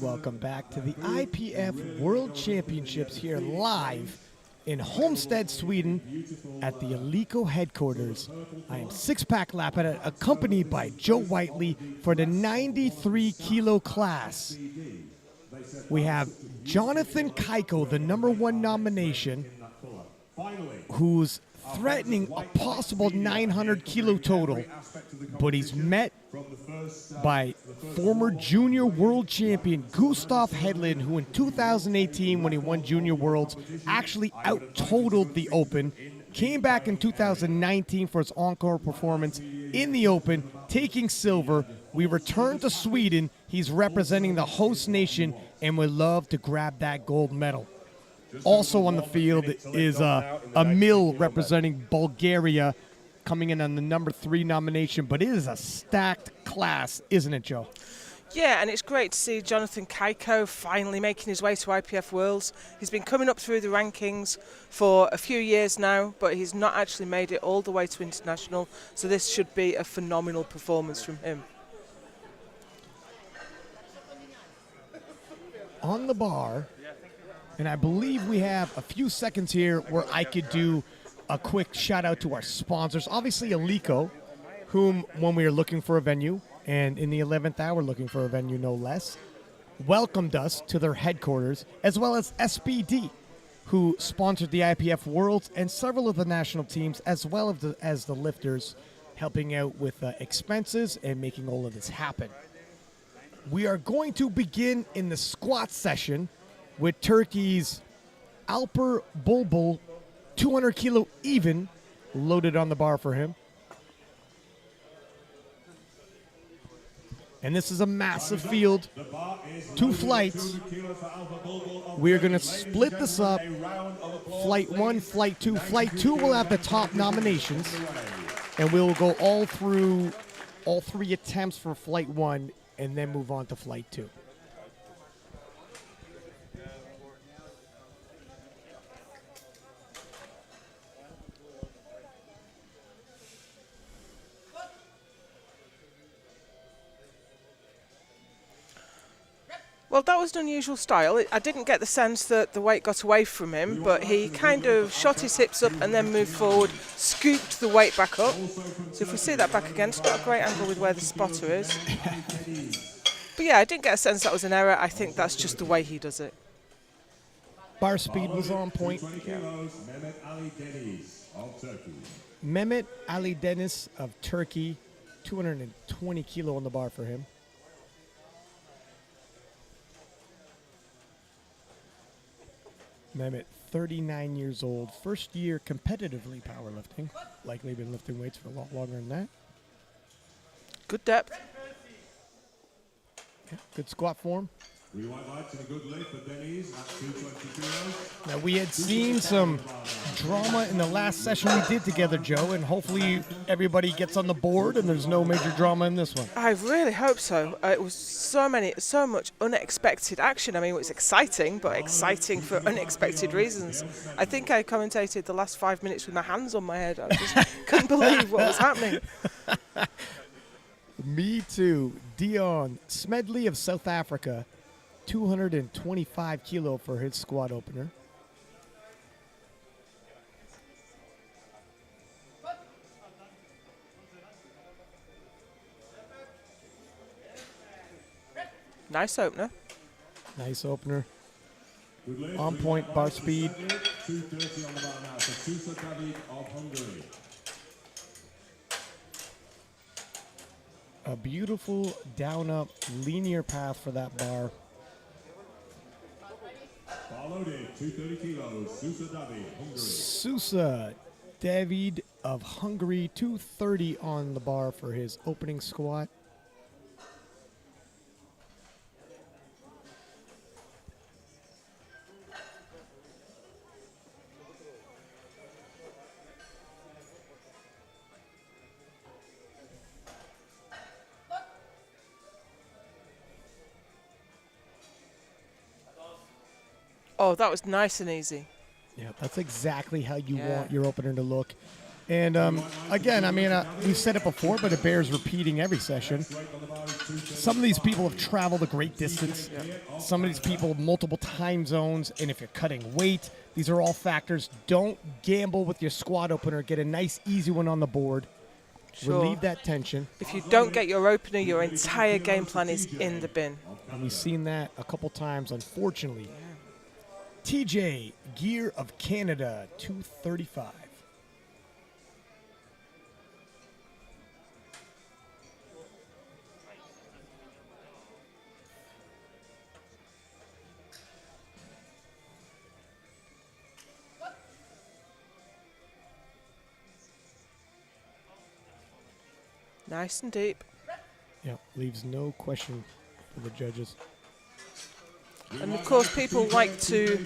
Welcome back to the IPF World Championships here live in Holmsted, Sweden at the Alico headquarters. I am Six-Pack Lapid, accompanied by Joe Whiteley for the 93 kilo class. We have Jonathan Keiko, the #1 nomination, who's threatening a possible 900 kilo total, but he's met by former junior world champion Gustav Hedlund, who in 2018, when he won Junior Worlds, actually out-totaled the Open, came back in 2019 for his encore performance in the Open, taking silver. We return to Sweden. He's representing the host nation and would love to grab that gold medal. Also on the field is Emil representing Bulgaria, coming in on the #3 nomination, but it is a stacked class, isn't it, Joe? Yeah, and it's great to see Jonathan Keiko finally making his way to IPF Worlds. He's been coming up through the rankings for a few years now, but he's not actually made it all the way to international, so this should be a phenomenal performance from him. On the bar, and I believe we have a few seconds here where I could do a quick shout out to our sponsors. Obviously, Alico, whom, when we were looking for a venue, and in the 11th hour looking for a venue no less, welcomed us to their headquarters, as well as SBD, who sponsored the IPF Worlds and several of the national teams, as well as the lifters, helping out with expenses and making all of this happen. We are going to begin in the squat session with Turkey's Alper Bulbul, 200 kilo even, loaded on the bar for him. And this is a massive field, 2 flights. We're going to split this up, flight 1, flight 2. Flight 2 will have the top nominations, and we'll go all through all 3 attempts for flight 1 and then move on to flight 2. Well, that was an unusual style. I didn't get the sense that the weight got away from him, but he kind of shot his hips up and then moved forward, scooped the weight back up. So if we see that back again, it's not a great angle with where the spotter is. But yeah, I didn't get a sense that was an error. I think that's just the way he does it. Bar speed was on point. Yeah. Mehmet Ali Deniz of Turkey, 220 kilo on the bar for him. Mehmet, 39 years old, first year competitively powerlifting. Likely been lifting weights for a lot longer than that. Good depth. Yeah, good squat form. Now, we had seen some drama in the last session we did together, Joe, and hopefully everybody gets on the board and there's no major drama in this one. I really hope so. It was so much unexpected action. I mean, it was exciting, but exciting for unexpected reasons. I think I commentated the last 5 minutes with my hands on my head. I just couldn't believe what was happening. Me too. Dion Smedley of South Africa, 225 kilo for his squat opener. Nice opener. Nice opener. On point bar speed. 230 on the bar now for Susa David of Hungary. A beautiful down-up linear path for that bar. Bar loaded, 230 kilos, Susa David, Hungary. Susa David of Hungary, 230 on the bar for his opening squat. Oh, that was nice and easy. Yeah, that's exactly how you Yeah. want your opener to look. And again, I mean, we've said it before, but it bears repeating every session. Some of these people have traveled a great distance. Some of these people, multiple time zones. And if you're cutting weight, these are all factors. Don't gamble with your squat opener. Get a nice, easy one on the board. Sure. Relieve that tension. If you don't get your opener, your entire game plan is in the bin. And we've seen that a couple times, unfortunately. TJ, Gear of Canada, 235. Nice and deep. Yeah, leaves no question for the judges. And of course, people like to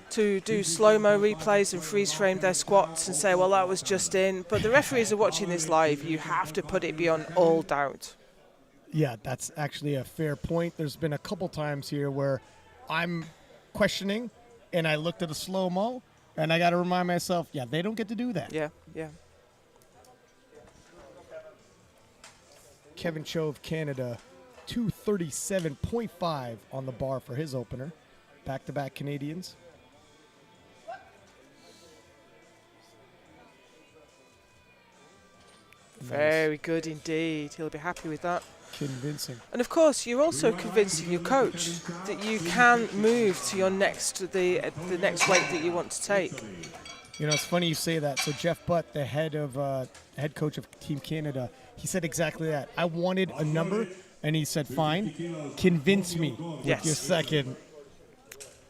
do slow-mo replays and freeze frame their squats and say, well, that was just in. But the referees are watching this live. You have to put it beyond all doubt. Yeah, that's actually a fair point. There's been a couple times here where I'm questioning and I looked at a slow-mo and I got to remind myself, yeah, they don't get to do that. Yeah, yeah. Kevin Cho of Canada, 237.5 on the bar for his opener. Back-to-back Canadians. Very good indeed. He'll be happy with that. Convincing. And of course, you're also convincing your coach that you can move to your next the next weight that you want to take. You know, it's funny you say that. So Jeff Butt, the head coach of Team Canada, he said exactly that. I wanted a number, and he said, fine, convince me with your second.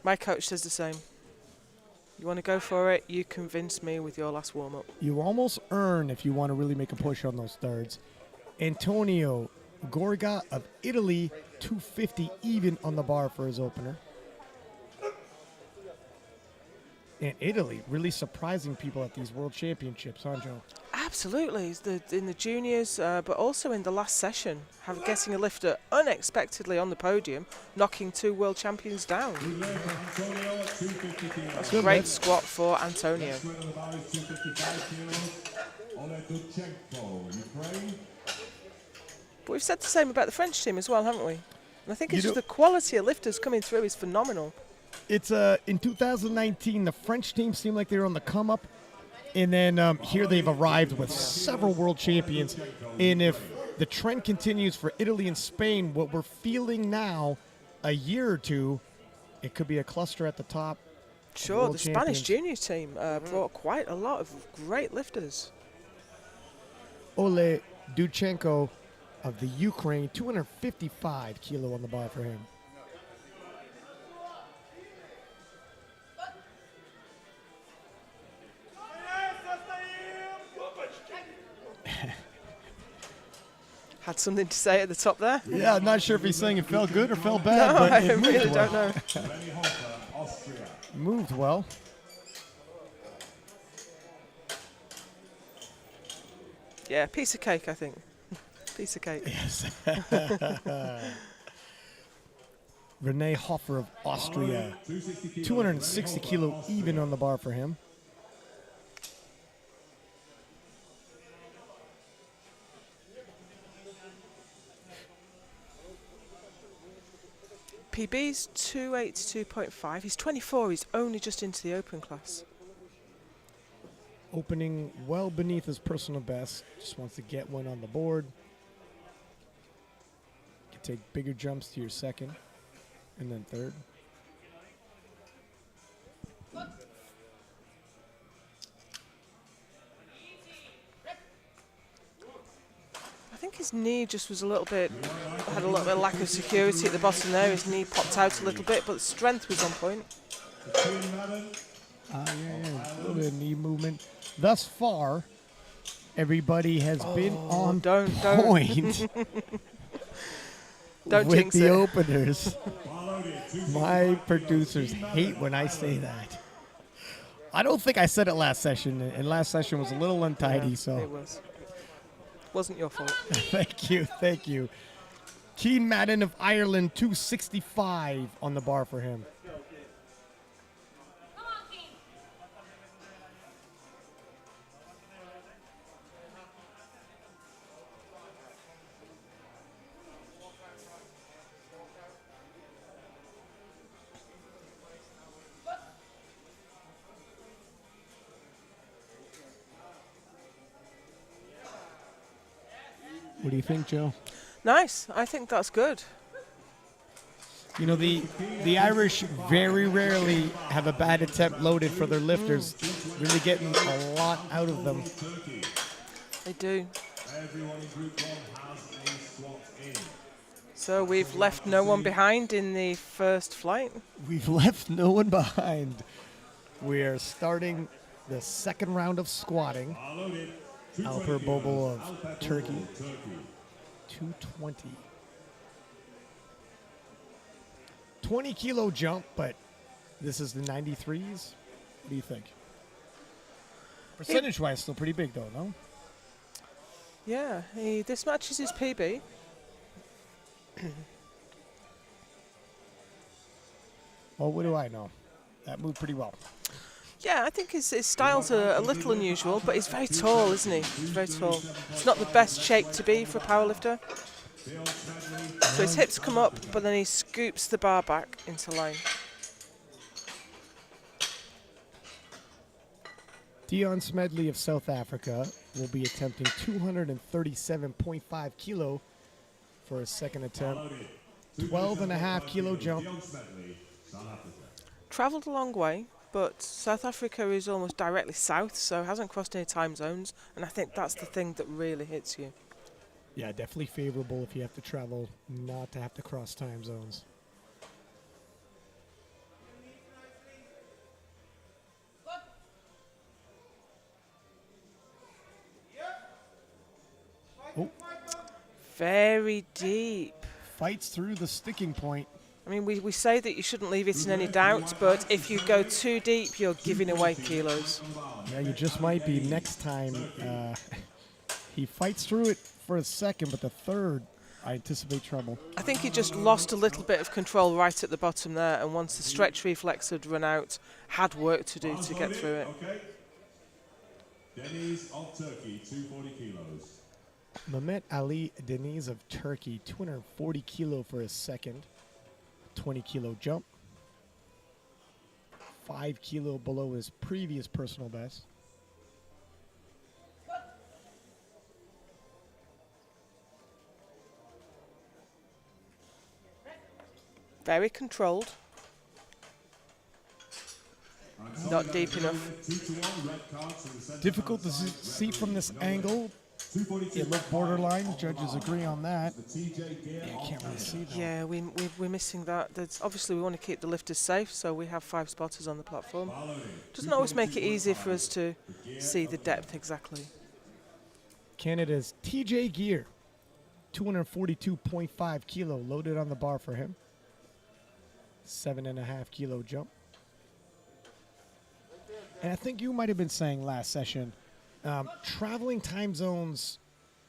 My coach says the same. You want to go for it, you convince me with your last warm-up. You almost earn if you want to really make a push on those thirds. Antonio Gorga of Italy, 250 even on the bar for his opener. And Italy really surprising people at these World Championships, huh, Joe? Absolutely. In the juniors, but also in the last session, getting a lifter unexpectedly on the podium, knocking 2 world champions down. That's a great squat for Antonio. But we've said the same about the French team as well, haven't we? And I think it's just the quality of lifters coming through is phenomenal. It's in 2019, the French team seemed like they were on the come up. And then here they've arrived with several world champions. And if the trend continues for Italy and Spain, what we're feeling now, a year or two, it could be a cluster at the top. Sure, the Spanish junior team brought quite a lot of great lifters. Ole Duchenko of the Ukraine, 255 kilo on the bar for him. Had something to say at the top there? Yeah, I'm not sure if he's saying it felt good or felt bad, but I it moved really well. don't know. Moved well. Yeah, piece of cake, I think. Piece of cake. Yes. Rene Hofer of Austria, 260 kilo even on the bar for him. PB's 282.5. He's 24. He's only just into the open class. Opening well beneath his personal best. Just wants to get one on the board. You can take bigger jumps to your second and then third. I think his knee just was had a little bit of lack of security at the bottom there. His knee popped out a little bit, but the strength was on point. Yeah, a little bit of knee movement. Thus far, everybody has been on point Don't with jinx the it. openers. My producers hate when I say that. I don't think I said it last session, and last session was a little untidy, so. It was. Wasn't your fault. Thank you. Keane Madden of Ireland, 265 on the bar for him. What do you think, Joe? Nice. I think that's good. You know, the Irish very rarely have a bad attempt loaded for their lifters. Really getting a lot out of them. They do. Everyone in group 1 has a squat in. So we've left no one behind in the first flight. We've left no one behind. We're starting the second round of squatting. Alper Bobo of Turkey. 220. 20-kilo jump, but this is the 93s. What do you think? Percentage-wise, still pretty big, though, no? Yeah, this matches his PB. Well, what do I know? That moved pretty well. Yeah, I think his styles are a little unusual, but he's very tall, isn't he? He's very tall. It's not the best shape to be for a powerlifter. So his hips come up, but then he scoops the bar back into line. Dion Smedley of South Africa will be attempting 237.5 kilo for his second attempt. 12.5 kilo jump. Travelled a long way, but South Africa is almost directly south, so hasn't crossed any time zones, and I think that's the thing that really hits you. Yeah, definitely favorable if you have to travel, not to have to cross time zones. Oh, Very deep. fights through the sticking point. I mean, we say that you shouldn't leave it in any doubt, but if you go too deep, you're giving away kilos. Yeah, you just might be next time. He fights through it for a second, but the third, I anticipate trouble. I think he just lost a little bit of control right at the bottom there, and once the stretch reflex had run out, had work to do to get through it. Okay. Deniz of Turkey, 240 kilos. Mehmet Ali Deniz of Turkey, 240 kilo for his second. 20 kilo jump. 5 kilo below his previous personal best. Very controlled. Not deep enough. 2-1, red card to the center. Difficult to see from this angle. It looked borderline. Judges agree on that. Yeah, I can't really see that. Yeah, we're missing that. Obviously, we want to keep the lifters safe, so we have 5 spotters on the platform. Doesn't always make it easy for us to see the depth exactly. Canada's TJ Gear, 242.5 kilo loaded on the bar for him. 7.5 kilo jump. And I think you might have been saying last session, traveling time zones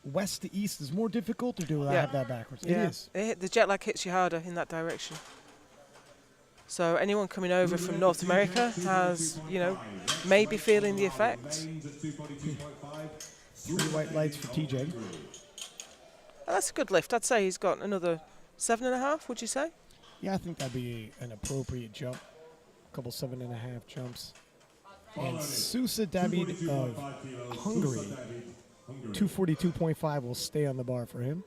west to east is more difficult, or do I have that backwards? Yeah. It is. The jet lag hits you harder in that direction. So anyone coming over from North America has, maybe feeling the effects. 3 white lights for TJ. That's a good lift. I'd say he's got another 7.5, would you say? Yeah, I think that'd be an appropriate jump. A couple 7.5 jumps. And Sousa David of Hungary, 242.5 will stay on the bar for him.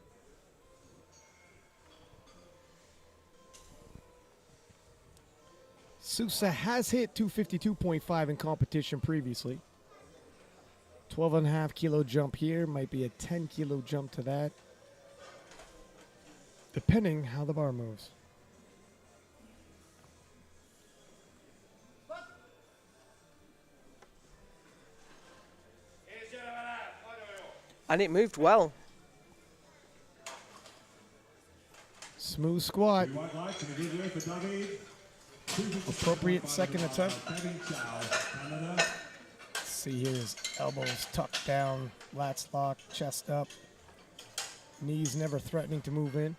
Sousa has hit 252.5 in competition previously. 12.5 kilo jump here, might be a 10 kilo jump to that, depending how the bar moves. And it moved well. Smooth squat. White light and a good way for David. Appropriate second attempt. Kevin Chow, Canada. See here, his elbows tucked down, lats locked, chest up. Knees never threatening to move in.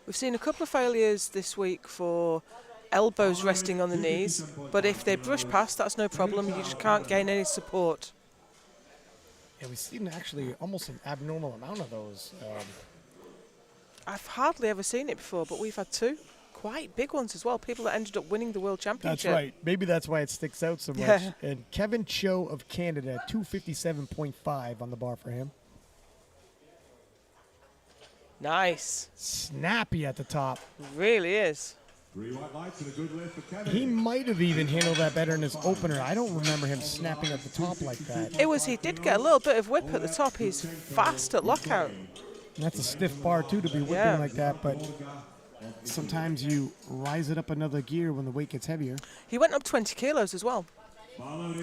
We've seen a couple of failures this week for elbows resting on the knees, but if they brush past, that's no problem. You just can't gain any support. Yeah, we've seen actually almost an abnormal amount of those. I've hardly ever seen it before, but we've had 2 quite big ones as well. People that ended up winning the World Championship. That's right. Maybe that's why it sticks out so much. Yeah. And Kevin Cho of Canada, 257.5 on the bar for him. Nice. Snappy at the top. Really is. 3 white lights and a good lift for Kevin. He might have even handled that better in his opener. I don't remember him snapping at the top like that. He did get a little bit of whip at the top. He's fast at lockout. And that's a stiff bar, too, to be whipping Yeah. like that. But sometimes you rise it up another gear when the weight gets heavier. He went up 20 kilos as well.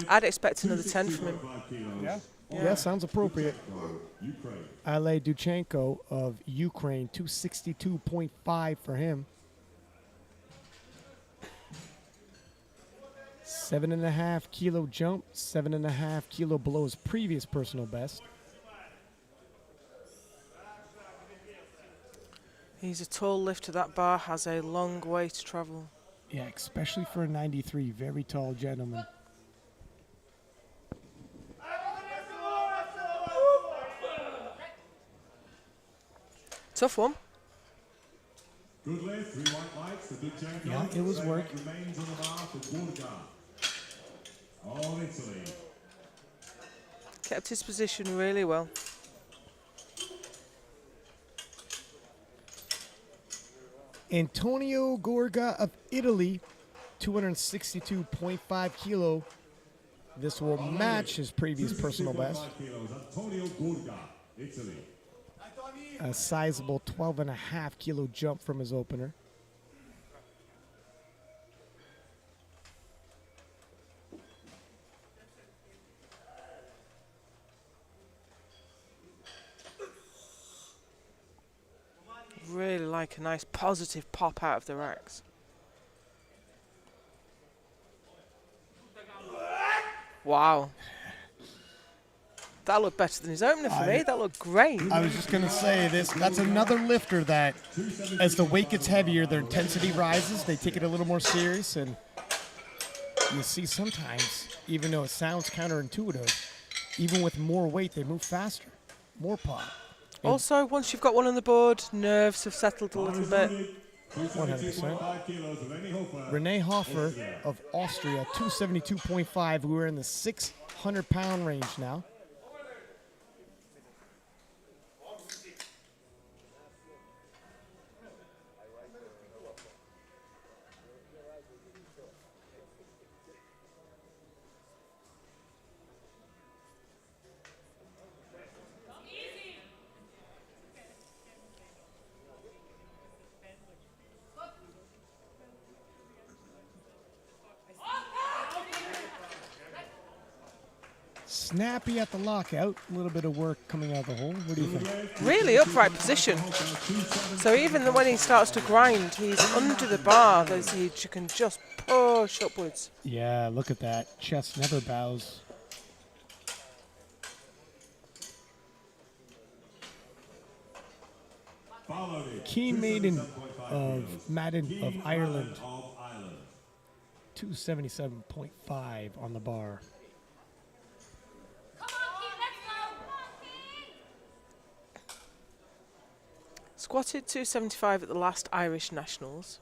I'd expect another 10 from him. Yeah, sounds appropriate. Ukraine. Ale Duchenko of Ukraine, 262.5 for him. 7.5 kilo jump, 7.5 kilo below his previous personal best. He's a tall lifter. That bar has a long way to travel. Yeah, especially for a 93, very tall gentleman. Tough one. Good lift, 3 white lights, the Duchenko. Yeah, it was work. Remains on the bar for Gorga. All Italy. Kept his position really well. Antonio Gorga of Italy, 262.5 kilo. This will match his previous personal best. 265 kilos, Antonio Gorga, Italy. A sizable 12.5 kilo jump from his opener. Really like a nice positive pop out of the racks. Wow. That looked better than his opener for me. That looked great. I was just going to say this. That's another lifter that, as the weight gets heavier, their intensity rises. They take it a little more serious. And you see sometimes, even though it sounds counterintuitive, even with more weight, they move faster. More pop. Also, once you've got one on the board, nerves have settled a little bit. 100%. Rene Hofer of Austria, 272.5. We're in the 600-pound range now. Snappy at the lockout. A little bit of work coming out of the hole. What do you think? Really upright position. So even when he starts to grind, he's under the bar. You can just push upwards. Yeah, look at that. Chest never bows. Keen Maiden of Madden of Ireland. 277.5 on the bar. Squatted 275 at the last Irish Nationals.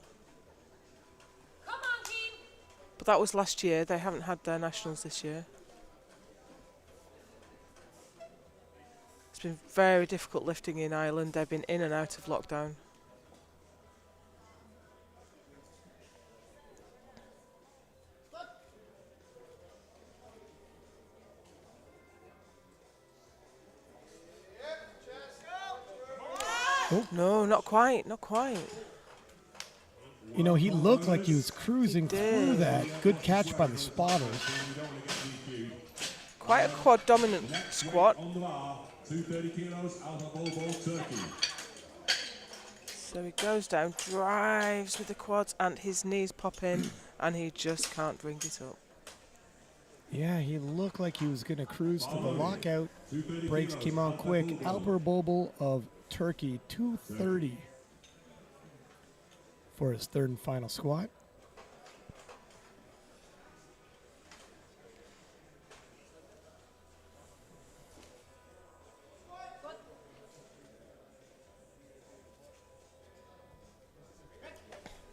But that was last year. They haven't had their Nationals this year. It's been very difficult lifting in Ireland. They've been in and out of lockdown. Oh. No, not quite, not quite. You know, he looked like he was cruising through that. Good catch by the spotters. Quite a quad dominant squat. 230 kilos, alcohol ball, Turkey. So he goes down, drives with the quads, and his knees pop in, and he just can't bring it up. Yeah, he looked like he was going to cruise to the lockout. Brakes came on quick. Alper Bobel of Turkey, 230 for his third and final squat.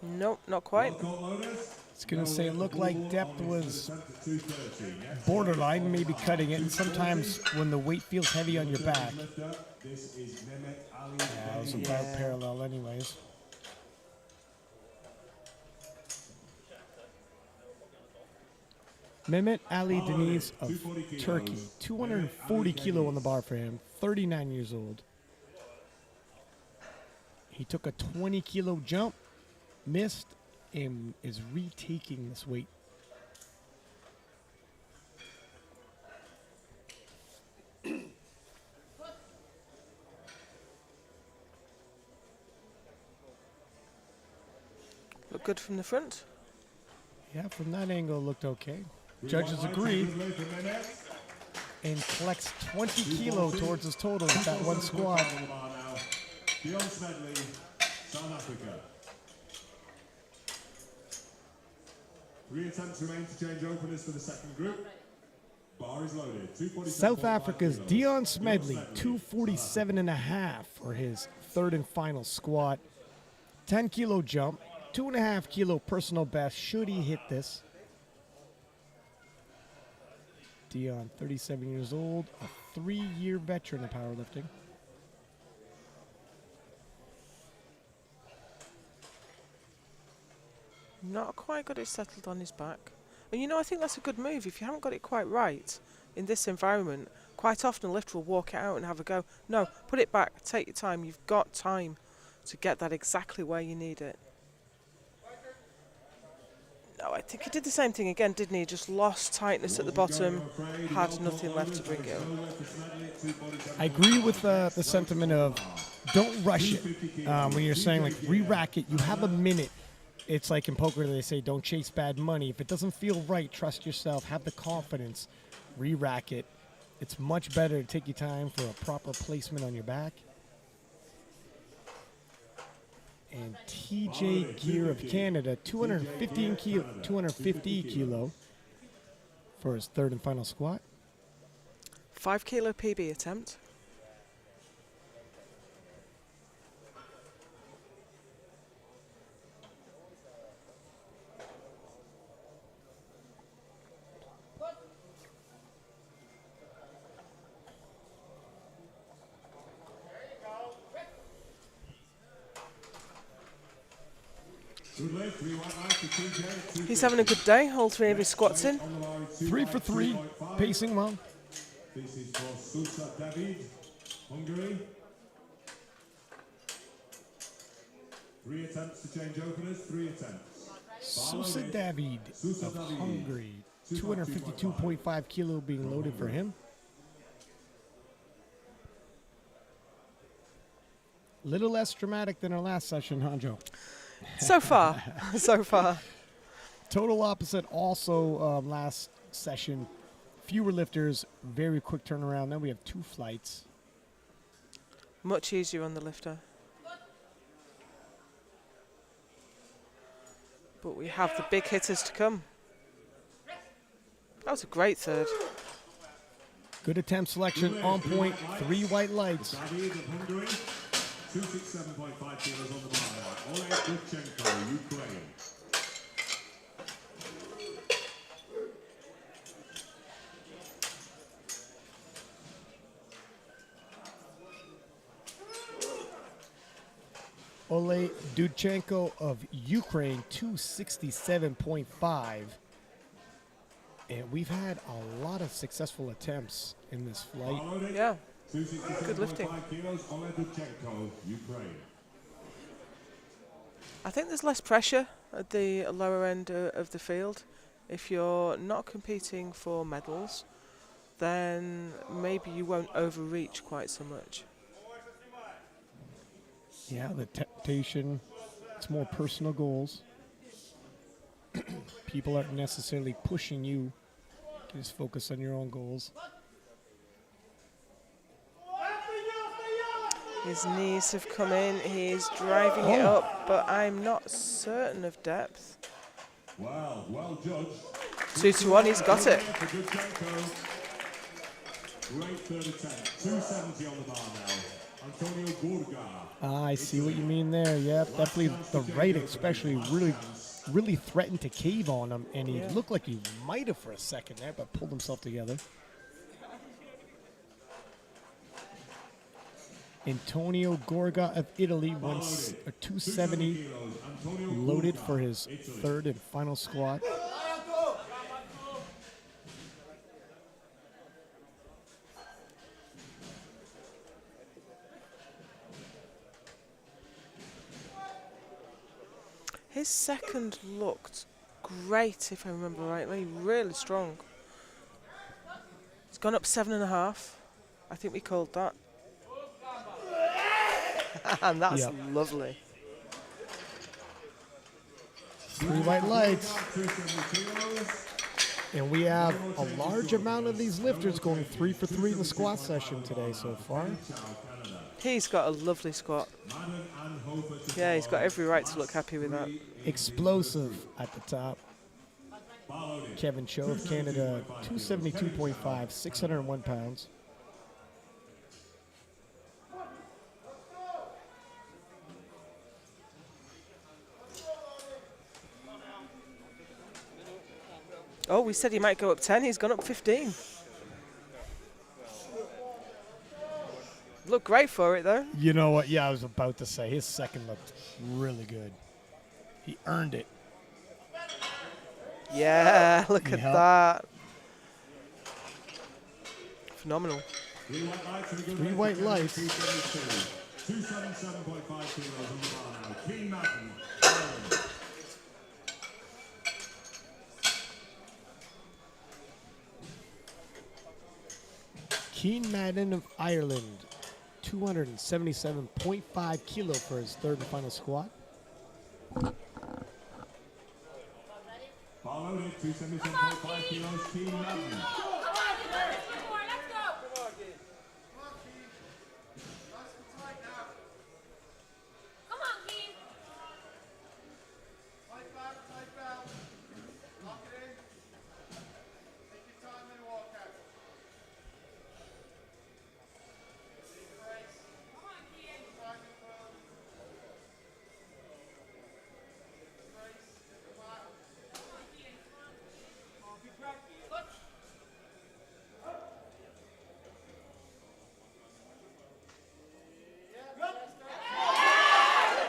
Nope, not quite. was going to say it looked like depth was borderline, maybe cutting it. And sometimes when the weight feels heavy on your back, yeah, it was about parallel anyways. Mehmet Ali Deniz of Turkey, 240 kilo on the bar for him, 39 years old. He took a 20 kilo jump, missed, and is retaking this weight. Look good from the front. Yeah, from that angle, it looked okay. Judges agree, and collects 20 kilo towards his total with that one squat. Beyond Smedley, South Africa. 3 attempts remain to change openers for the second group. Bar is loaded. South Africa's Dion Smedley, 247.5 for his third and final squat. 10 kilo jump, 2.5 kilo personal best. Should he hit this? Dion, 37 years old, a 3-year veteran of powerlifting. Not quite got it settled on his back. And you know, I think that's a good move. If you haven't got it quite right in this environment, quite often a lifter will walk it out and have a go. No, put it back, take your time. You've got time to get that exactly where you need it. No, I think he did the same thing again, didn't he? Just lost tightness at the bottom, had nothing left to bring it up. I agree with the sentiment of don't rush it. When you're saying like re-rack it, you have a minute. It's like in poker, they say don't chase bad money. If it doesn't feel right, trust yourself, have the confidence, re-rack it. It's much better to take your time for a proper placement on your back. And TJ Gear of Canada, 250 kilo for his third and final squat. 5 kilo PB attempt. He's having a good day. All 3 of his squats in. 3 for 3, pacing well. This is for Susa David, Hungary. 3 attempts to change openers, 3 attempts. Susa David of Hungary, 252.5 kilo being loaded for him. Little less dramatic than our last session, huh, Joe? So far, so far. Total opposite also last session. Fewer lifters, very quick turnaround. Then we have 2 flights. Much easier on the lifter. But we have the big hitters to come. That was a great third. Good attempt selection, on point, 3 white lights. David of Hungary, 267.5 kilos on the bar. Oleg Dudchenko, Ukraine. Oleg Dudchenko of Ukraine, 267.5. And we've had a lot of successful attempts in this flight. Yeah, good lifting. Kilos, Oleg Dudchenko, Ukraine. I think there's less pressure at the lower end of the field. If you're not competing for medals, then maybe you won't overreach quite so much. Yeah, the temptation, it's more personal goals. People aren't necessarily pushing you. Just focus on your own goals. His knees have come in, he's driving it up, but I'm not certain of depth. Wow, well judged. 2 to 1, he's got it. Great third attempt. 270 on the bar now. Antonio Gurga. I see what you mean there. Yeah, definitely the right, especially really really threatened to cave on him, and he looked like he might have for a second there, but pulled himself together. Antonio Gorga of Italy won a 270, loaded for his third and final squat. His second looked great, if I remember rightly. Really strong. It's gone up 7.5. I think we called that. And that's lovely. 3 white lights. And we have a large amount of these lifters going 3 for 3 in the squat session today so far. He's got a lovely squat. Yeah, he's got every right to look happy with that. Explosive at the top. Kevin Cho of Canada, 272.5, 601 pounds. Oh, we said he might go up 10. He's gone up 15. Looked great for it, though. You know what? Yeah, I was about to say, his second looked really good. He earned it. Yeah, look at that. Phenomenal. 3 white lights. 277.5 kilos on the bar now. Keen Madden. Keen Madden of Ireland, 277.5 kilo for his third and final squat. Bar loaded, 277.5 kilos. Keen Madden.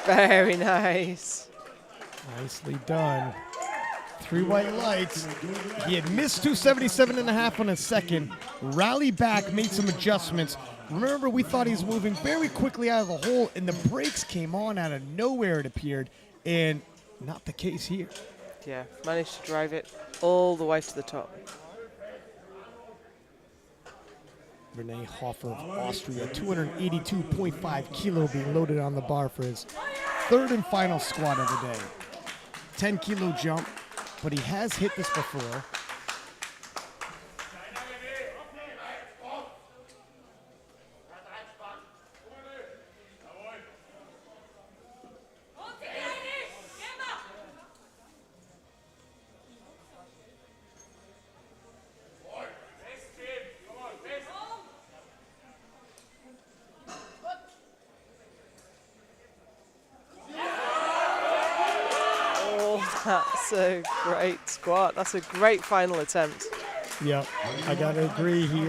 Very nice. Nicely done. 3 white lights. He had missed 277.5 on his second. Rallied back, made some adjustments. Remember, we thought he was moving very quickly out of the hole, and the brakes came on out of nowhere, it appeared, and not the case here. Yeah, managed to drive it all the way to the top. Renee Hofer of Austria, 282.5 kilo being loaded on the bar for his third and final squat of the day. 10 kilo jump, but he has hit this before. That's a great squat. That's a great final attempt. Yeah, I gotta agree. He,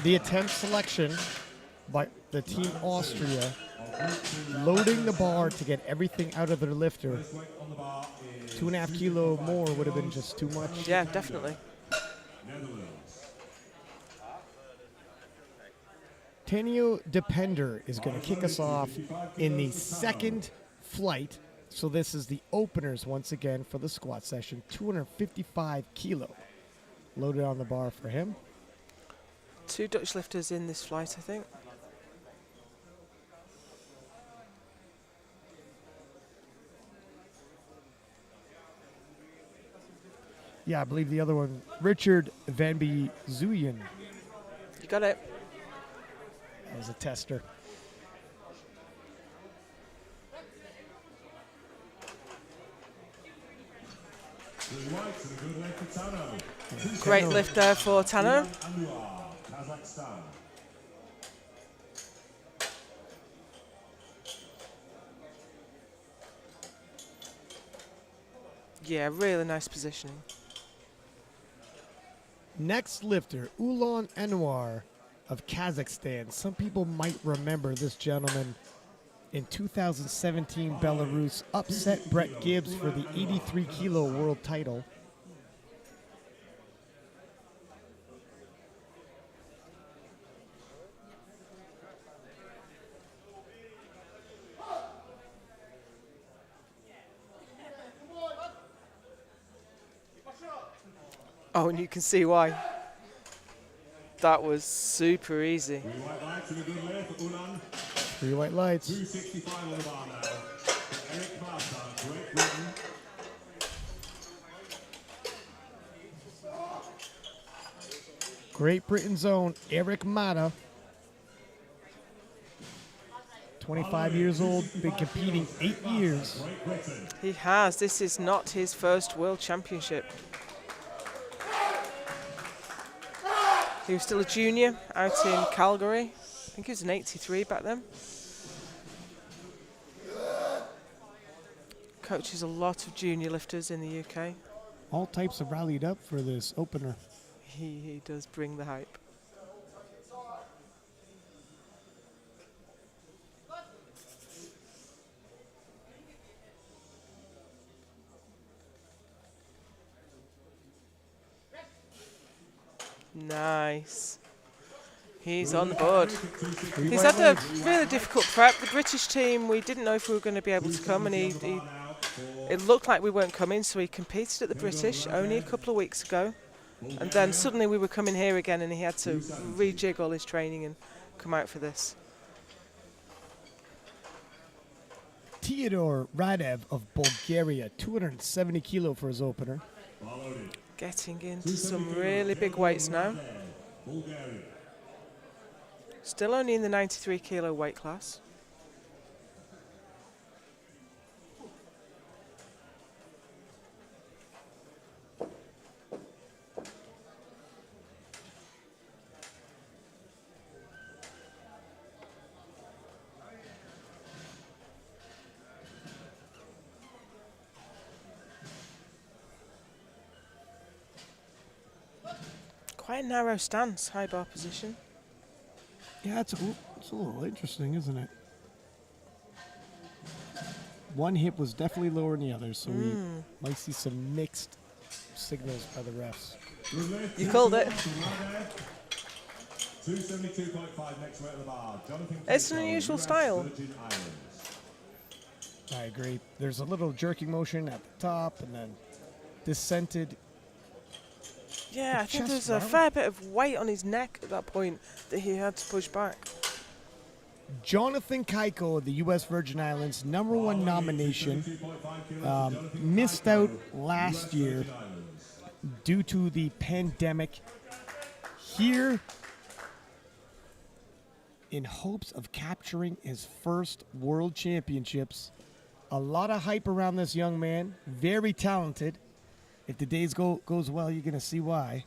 the attempt selection by the team Austria, loading the bar to get everything out of their lifter. 2.5 kilo more would have been just too much. Yeah, definitely. Tanio Depender is going to kick us off in the second flight. So this is the openers once again for the squat session. 255 kilo loaded on the bar for him. 2 Dutch lifters in this flight, I think. Yeah, I believe the other one, Richard Van Zuyen. You got it. That was a tester. Great lift there for Tano. Yeah, really nice positioning. Next lifter, Ulan Anwar of Kazakhstan. Some people might remember this gentleman in 2017 Belarus upset Brett Gibbs for the 83 kilo world title. Oh, and you can see why. That was super easy. 3 white lights and a good lay for Ulan. 3 white lights. 265 on the bar now. Eric Martin, Great Britain. Great Britain's own Eric Mata. 25 years old, been competing 8 years. Great Britain. He has. This is not his first World Championship. He was still a junior out in Calgary. I think he was an 83 back then. Coaches a lot of junior lifters in the UK. All types have rallied up for this opener. He does bring the hype. Nice. He's on the board. He's had a really difficult prep. The British team, we didn't know if we were going to be able to come, and it looked like we weren't coming, so he competed at the British only a couple of weeks ago. And then suddenly we were coming here again, and he had to rejig all his training and come out for this. Theodor Radev of Bulgaria, 270 kilo for his opener. Getting into some really big weights now. Bulgaria. Still only in the 93 kilo weight class. Quite a narrow stance, high bar position. Yeah, it's a little interesting, isn't it? One hip was definitely lower than the other, so we might see some mixed signals by the refs. You called it. 272.5 next weight at the bar. Jonathan It's an Cato, unusual US style. Virgin Islands. I agree. There's a little jerking motion at the top and then dissented. Yeah, I think chest there's a round. fair bit of weight on his neck at that point that he had to push back. Jonathan Kaiko of the U.S. Virgin Islands, #1 nomination, missed out last year due to the pandemic. Here, in hopes of capturing his first World Championships. A lot of hype around this young man. Very talented. If the days goes well, you're going to see why.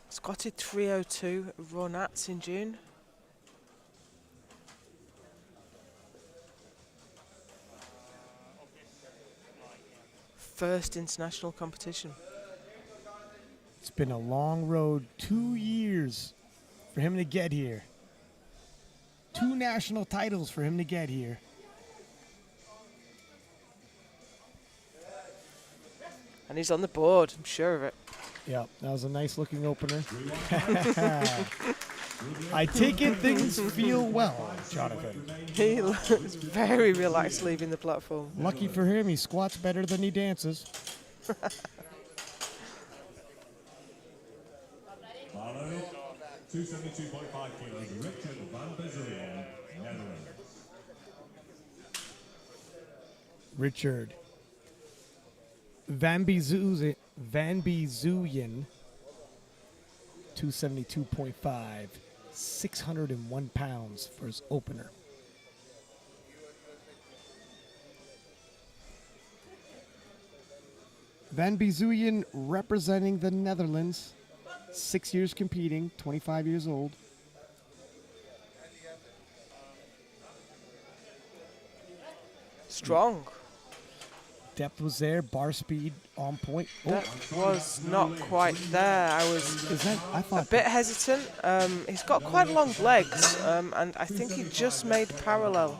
Squatted 302 Ronats in June. First international competition. It's been a long road, 2 years for him to get here. 2 national titles for him to get here. And he's on the board, I'm sure of it. Yeah, that was a nice looking opener. I take it things feel well, Jonathan. He looks very relaxed leaving the platform. Lucky for him, he squats better than he dances. Barlow, 272.5 kilos, Richard van Bezurian, Netherlands. Richard Van Bezuyen, 272.5, 601 pounds for his opener. Van Bezuyen representing the Netherlands, 6 years competing, 25 years old. Strong. Depth was there, bar speed on point. Oh, That was not quite there. I was I a thought bit hesitant. He's got quite long legs, and I think he just made parallel.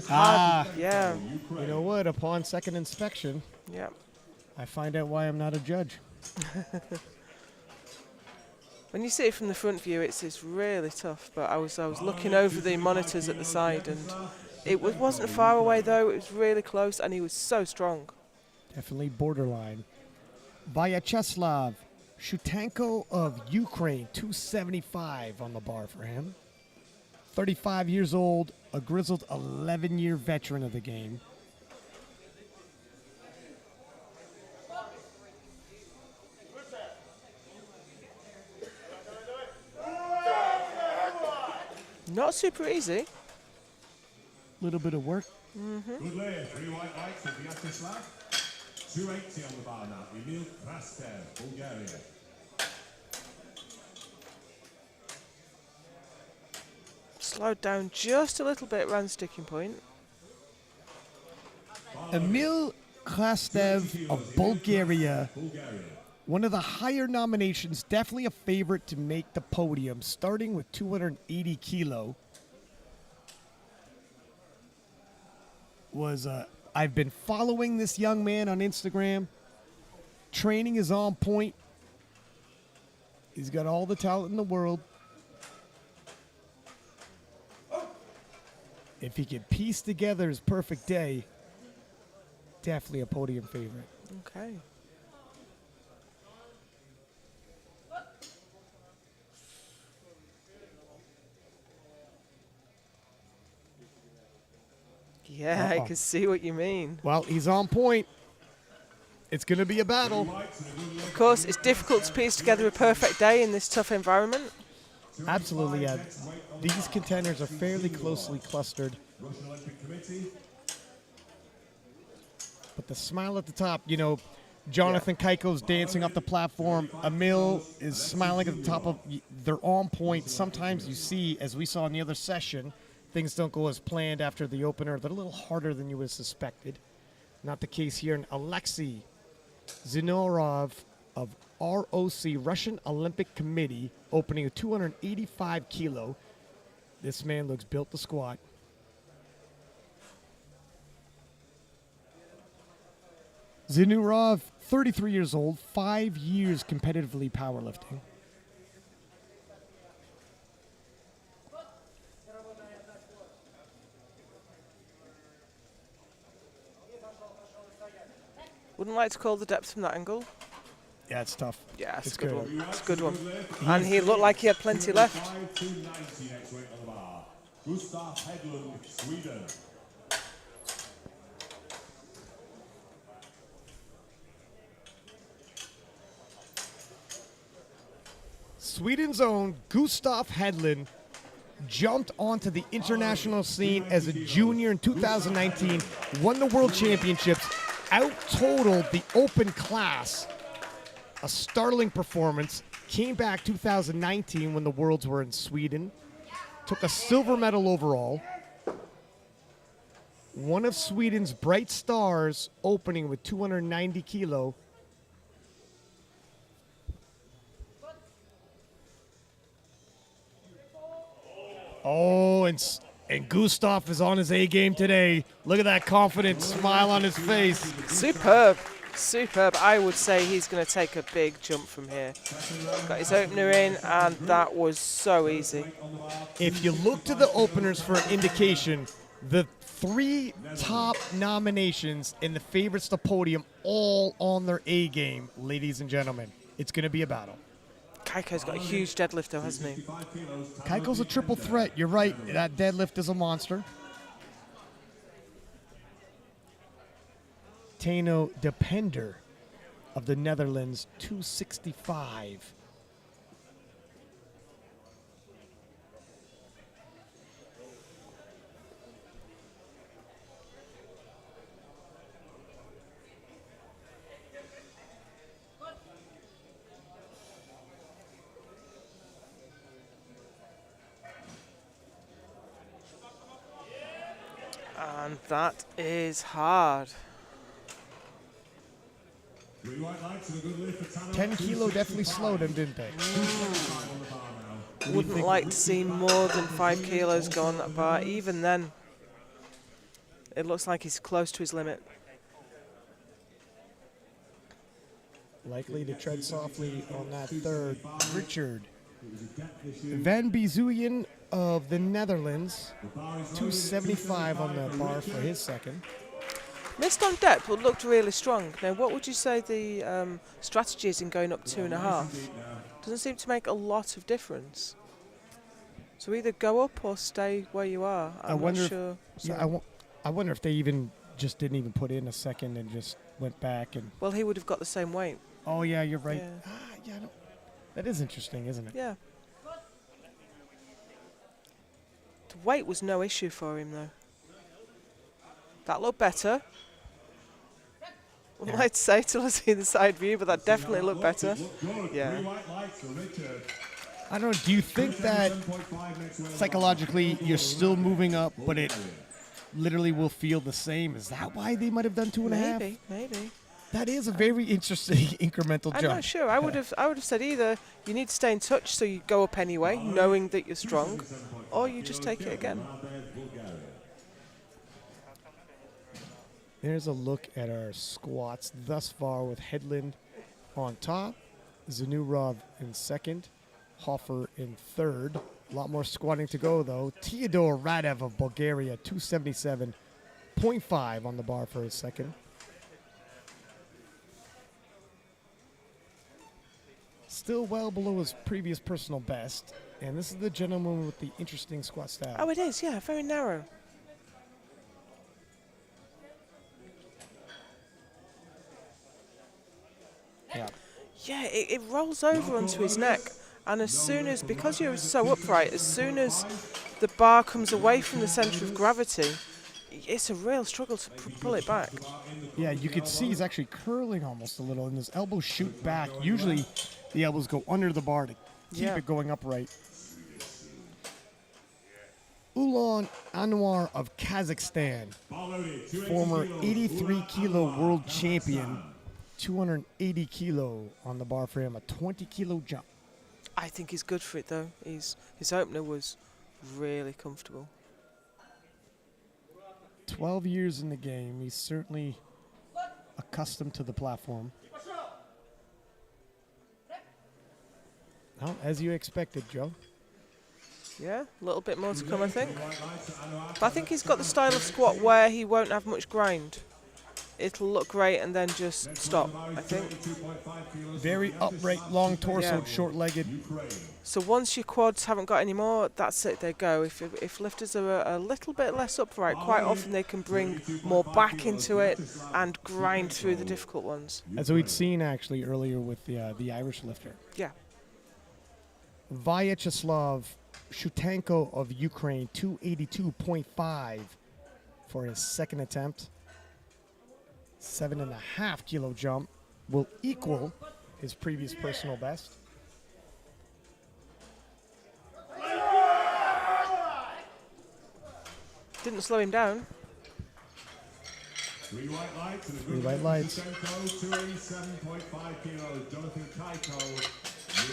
Yeah, you know what? Upon second inspection, yeah. I find out why I'm not a judge. When you see it from the front view, it's really tough. But I was looking over the monitors at the side, and wasn't far away though. It was really close, and he was so strong. Definitely borderline. Vyacheslav Shutenko of Ukraine, 275 on the bar for him. 35 years old, a grizzled 11-year veteran of the game. Not super easy. Little bit of work. Good lay, 3 white lights for Vyacheslav. 280 on the bar now. Emil Krastev, Bulgaria. Slowed down just a little bit around sticking point. Emil Krastev of Bulgaria. One of the higher nominations, definitely a favorite to make the podium, starting with 280 kilo. I've been following this young man on Instagram. Training is on point. He's got all the talent in the world. If he can piece together his perfect day, definitely a podium favorite. Okay. Yeah, I can see what you mean. Well, he's on point. It's going to be a battle. Of course, it's difficult to piece together a perfect day in this tough environment. Absolutely, yeah. These contenders are fairly closely clustered. But the smile at the top, you know, Jonathan Keiko's dancing up the platform. Emil is smiling at the top of. They're on point. Sometimes you see, as we saw in the other session, things don't go as planned after the opener. They're a little harder than you would have suspected. Not the case here. And Alexei Zinorov of ROC, Russian Olympic Committee, opening at 285 kilo. This man looks built to squat. Zinorov, 33 years old, 5 years competitively powerlifting. Wouldn't like to call the depth from that angle. Yeah, it's tough. Yeah, it's a good. good one. It's a good one. And he looked like he had plenty left. 290 next weight on the bar. Gustav Hedlund, Sweden. Sweden's own Gustav Hedlund jumped onto the international scene as a junior in 2019, won the World Championships, out-totaled the open class. A startling performance. Came back 2019 when the Worlds were in Sweden. Took a silver medal overall. One of Sweden's bright stars, opening with 290 kilo. Oh, and Gustav is on his A game today. Look at that confident smile on his face. Superb. Superb. I would say he's going to take a big jump from here. Got his opener in, and that was so easy. If you look to the openers for an indication, the 3 top nominations in the favorites to podium all on their A game, ladies and gentlemen. It's going to be a battle. Keiko's got a huge deadlift though, hasn't he? Keiko's a triple threat. You're right. That deadlift is a monster. Tano Depender of the Netherlands, 265. And that is hard. 3 white lights and a good lift for Tanner. 10 kilo definitely slowed him, didn't they? 275 on the bar now. Wouldn't like to see more than 5 kilos go on that bar. Even then, it looks like he's close to his limit. Likely to tread softly on that third. Richard Van Bezuijen of the Netherlands. 275 on the bar for his second. Missed on depth, but looked really strong. Now, what would you say the strategy is in going up 2.5? Doesn't seem to make a lot of difference. So either go up or stay where you are. I'm not sure. I wonder if they even just didn't even put in a second and just went back and. Well, he would have got the same weight. Oh yeah, you're right. Yeah. Yeah, that is interesting, isn't it? Yeah. The weight was no issue for him, though. That looked better. I'd like to say till I see the side view, but that definitely looked better. Yeah. I don't know. Do you think that psychologically you're still moving up, but it literally will feel the same? Is that why they might have done 2.5? Maybe. That is a very interesting incremental jump. I'm not sure. I would have said either you need to stay in touch, so you go up anyway, knowing that you're strong, or you just take it again. There's a look at our squats thus far with Headland on top, Zanurov in second, Hoffer in third. A lot more squatting to go, though. Teodor Radev of Bulgaria, 277.5 on the bar for his second. Still well below his previous personal best. And this is the gentleman with the interesting squat style. Oh, it is, yeah, very narrow. Yeah, it rolls over onto his neck. And as soon as, because you're so upright, as soon as the bar comes away from the centre of gravity, it's a real struggle to pull it back. Yeah, you can see he's actually curling almost a little, and his elbows shoot back. Usually the elbows go under the bar to keep it going upright. Ulan Anwar of Kazakhstan, former 83 kilo world champion, 280 kilo on the bar for him, a 20 kilo jump. I think he's good for it, though. His opener was really comfortable. 12 years in the game. He's certainly accustomed to the platform. Well, as you expected, Joe. Yeah, a little bit more to come, I think. But I think he's got the style of squat where he won't have much grind. It'll look great and then just stop, I think. Very upright, long torso, short-legged. So once your quads haven't got any more, that's it, they go. If lifters are a little bit less upright, quite often they can bring more back into it and grind through the difficult ones. As we'd seen actually earlier with the Irish lifter. Yeah. Vyacheslav Shutenko of Ukraine, 282.5 for his second attempt. 7.5 kilo jump will equal his previous personal best. Didn't slow him down. 3 white lights and a Three good white lights. 287.5 kilos. Jonathan Kaiko,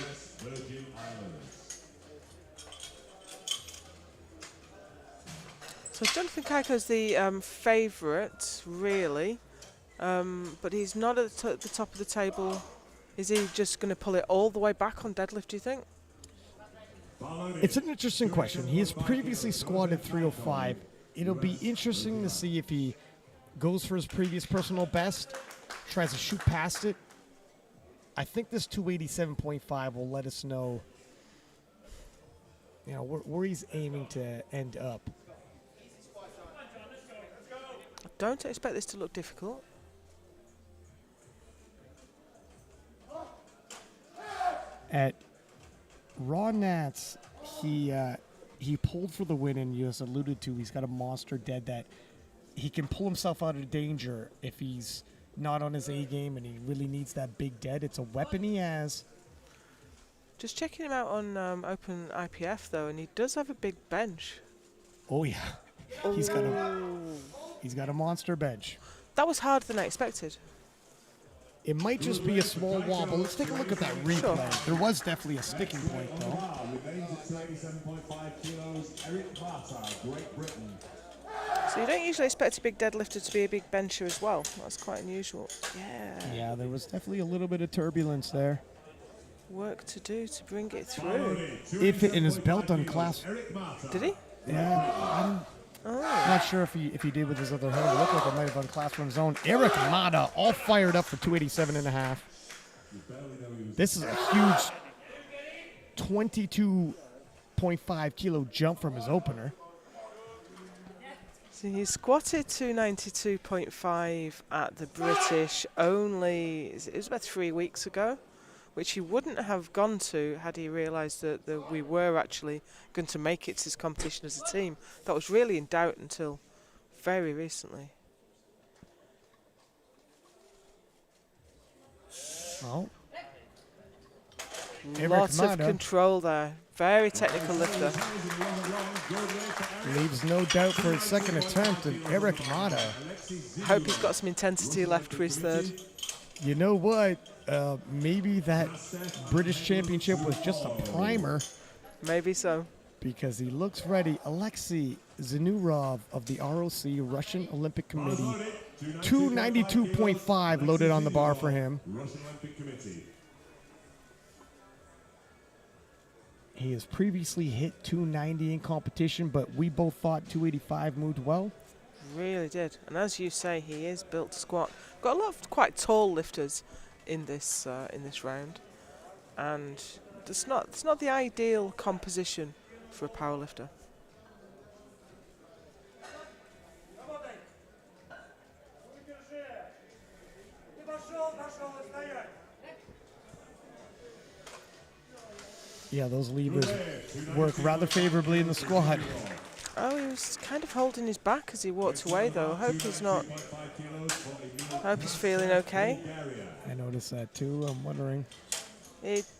US Virgin Islands. So Jonathan Kaiko's the favourite, really. But he's not at the top of the table. Is he just going to pull it all the way back on deadlift, do you think? It's an interesting question. He has previously squatted 305. It'll be interesting to see if he goes for his previous personal best, tries to shoot past it. I think this 287.5 will let us know, where he's aiming to end up. I don't expect this to look difficult. At Raw Nats, he pulled for the win, and you just alluded to, he's got a monster dead that he can pull himself out of danger if he's not on his A game and he really needs that big dead. It's a weapon he has. Just checking him out on Open IPF, though, and he does have a big bench. Oh, yeah. He's got a monster bench. That was harder than I expected. It might just be a small wobble. Let's take a look at that replay. Sure. There was definitely a sticking point, though. Remains at 37.5 kilos. Eric Barter, Great Britain. So you don't usually expect a big deadlifter to be a big bencher as well. That's quite unusual. Yeah, there was definitely a little bit of turbulence there. Work to do to bring it through. If it in his belt unclasped. Did he? Yeah, I'm not sure if he did with his other hand. It looked like it might have unclasped on his own. Eric Mata all fired up for 287.5. This is a huge 22.5 kilo jump from his opener. So he squatted 292.5 at the British only, it was about 3 weeks ago, which he wouldn't have gone to had he realised that we were actually going to make it to this competition as a team. That was really in doubt until very recently. Oh. Lots of control there. Very technical lifter. Leaves no doubt for his second attempt, and Eric Mata. Hope he's got some intensity left for his third. You know what? Maybe that British Championship was just a primer. Maybe so. Because he looks ready. Alexei Zinurov of the ROC, Russian Olympic Committee. 292.5 loaded on the bar for him. Russian Olympic Committee. He has previously hit 290 in competition, but we both thought 285 moved well. Really did. And as you say, he is built to squat. Got a lot of quite tall lifters in this round. And it's not the ideal composition for a powerlifter. Yeah, those levers work rather favorably in the squat. Oh, he was kind of holding his back as he walked away, though. I hope he's feeling okay. I noticed that too. I'm wondering.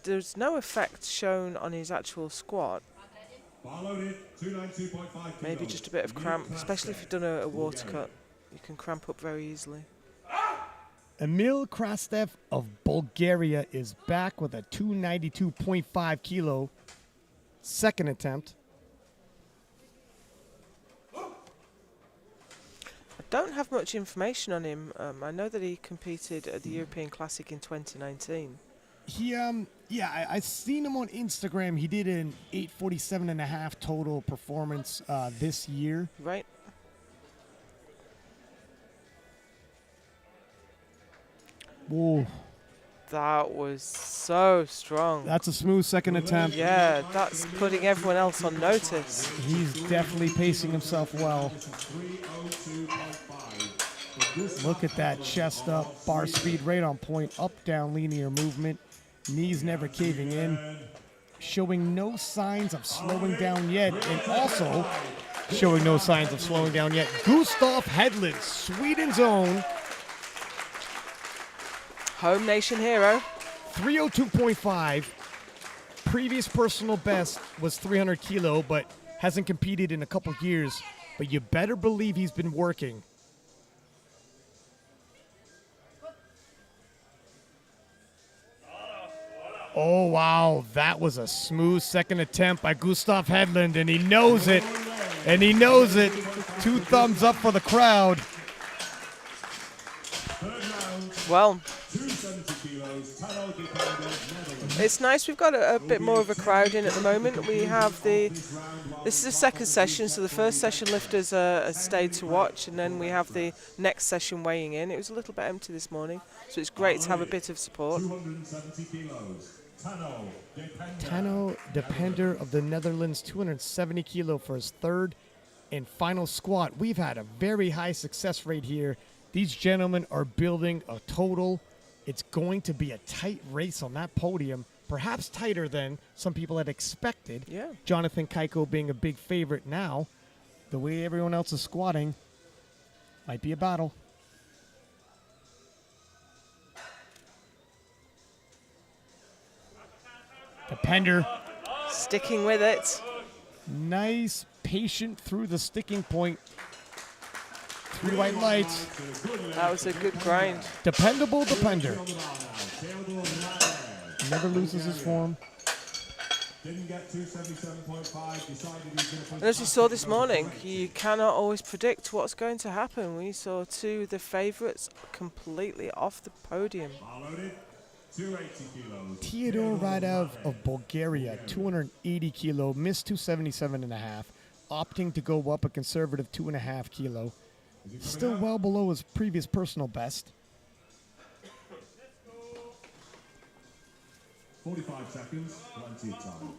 There's no effect shown on his actual squat. Maybe just a bit of cramp, especially if you've done a water cut. You can cramp up very easily. Emil Krastev of Bulgaria is back with a 292.5 kilo second attempt. I don't have much information on him. I know that he competed at the European Classic in 2019. I seen him on Instagram. He did an 847.5 total performance this year. Right. Whoa. That was so strong. That's a smooth second attempt. Yeah, that's putting everyone else on notice. He's definitely pacing himself well. Look at that chest up, bar speed right on point, up, down, linear movement. Knees never caving in. Showing no signs of slowing down yet, and also showing no signs of slowing down yet. Gustav Hedlund, Sweden's own. Home nation hero. 302.5. Previous personal best was 300 kilo, but hasn't competed in a couple years. But you better believe he's been working. Oh, wow. That was a smooth second attempt by Gustav Hedlund, and he knows it. And he knows it. 2 thumbs up for the crowd. Well, it's nice we've got a bit more of a crowd in at the moment. We have this is the second session, so the first session lifters stayed to watch, and then we have the next session weighing in. It was a little bit empty this morning, so it's great to have a bit of support. Tano Depender of the Netherlands, 270 kilo for his third and final squat. We've had a very high success rate here. These gentlemen are building a total. It's going to be a tight race on that podium, perhaps tighter than some people had expected. Yeah. Jonathan Keiko being a big favorite now. The way everyone else is squatting might be a battle. Depender. Sticking with it. Nice, patient through the sticking point. 3 white lights. That was a good grind. Dependable depender. Never loses his form. Didn't get 277.5, decided he was going to And as we saw this morning, you cannot always predict what's going to happen. We saw two of the favourites completely off the podium. loaded. 280 kilos. Theodore Radov of Bulgaria, 280 kilo, missed 277.5, opting to go up a conservative 2.5 kilo. Still well below his previous personal best. 45 seconds, plenty of time.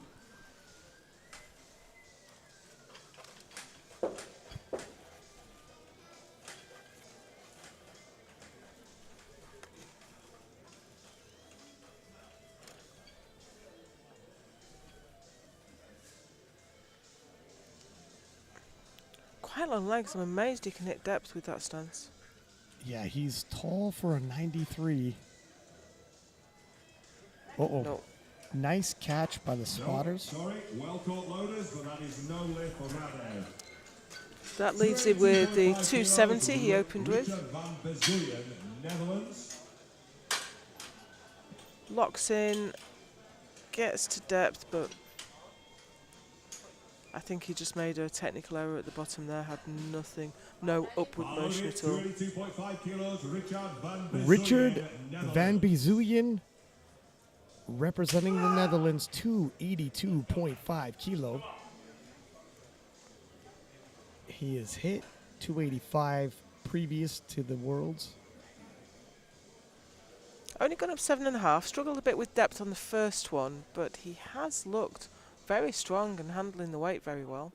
Quite long legs. I'm amazed he can hit depth with that stance. Yeah, he's tall for a 93. Uh-oh. No. Nice catch by the spotters. Sorry, well caught loaders, but that is no lift for Radov. That leaves him with the 270 he opened with. Richard van Bezouyen, Netherlands. Locks in, gets to depth, but I think he just made a technical error at the bottom there. Had nothing, no upward motion at all. 282.5 kilos, Richard van Bezouyen, representing the Netherlands, 282.5 kilo. He has hit 285 previous to the Worlds. Only gone up 7.5. Struggled a bit with depth on the first one, but he has looked very strong and handling the weight very well.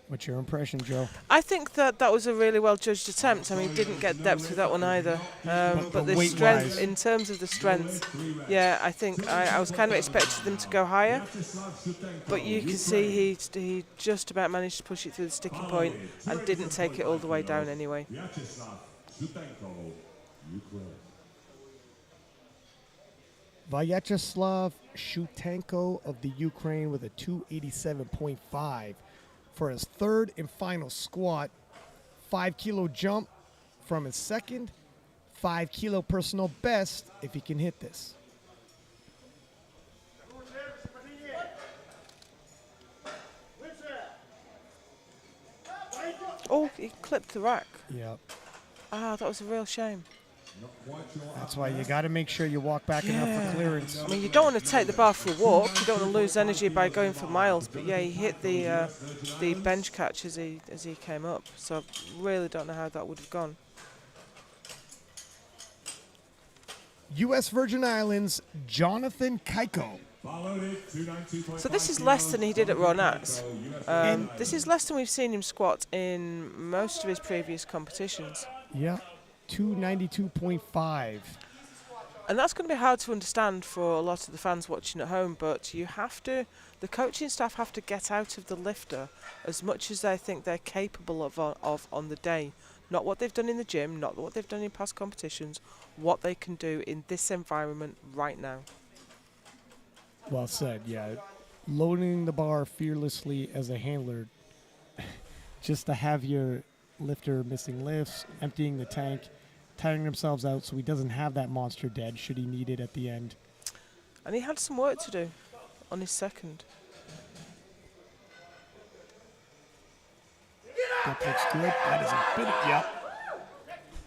What's your impression, Joe? I think that that was a really well judged attempt. I mean, didn't get depth with that one either. But the strength, in terms of the strength, yeah, I think I was kind of expecting them to go higher. But you can see he just about managed to push it through the sticking point and didn't take it all the way down anyway. Vyacheslav Shutenko of the Ukraine with a 287.5 for his third and final squat. 5 kilo jump from his second. 5 kilo personal best if he can hit this. Oh, he clipped the rack. Yep. Ah, that was a real shame. That's why you got to make sure you walk back enough for clearance. I mean, you don't want to take the bar for a walk. You don't want to lose energy by going for miles. But yeah, he hit the bench catch as he came up. So I really don't know how that would have gone. U.S. Virgin Islands, Jonathan Keiko. So this is less than he did at Ronats. This is less than we've seen him squat in most of his previous competitions. Yeah, 292.5. And that's going to be hard to understand for a lot of the fans watching at home, but you have to, the coaching staff have to get out of the lifter as much as they think they're capable of on the day. Not what they've done in the gym, not what they've done in past competitions, what they can do in this environment right now. Well said, yeah. Loading the bar fearlessly as a handler, just to have your lifter missing lifts, emptying the tank, tiring themselves out so he doesn't have that monster dead should he need it at the end. And he had some work to do on his second. That looks good. That is a bit of, yep.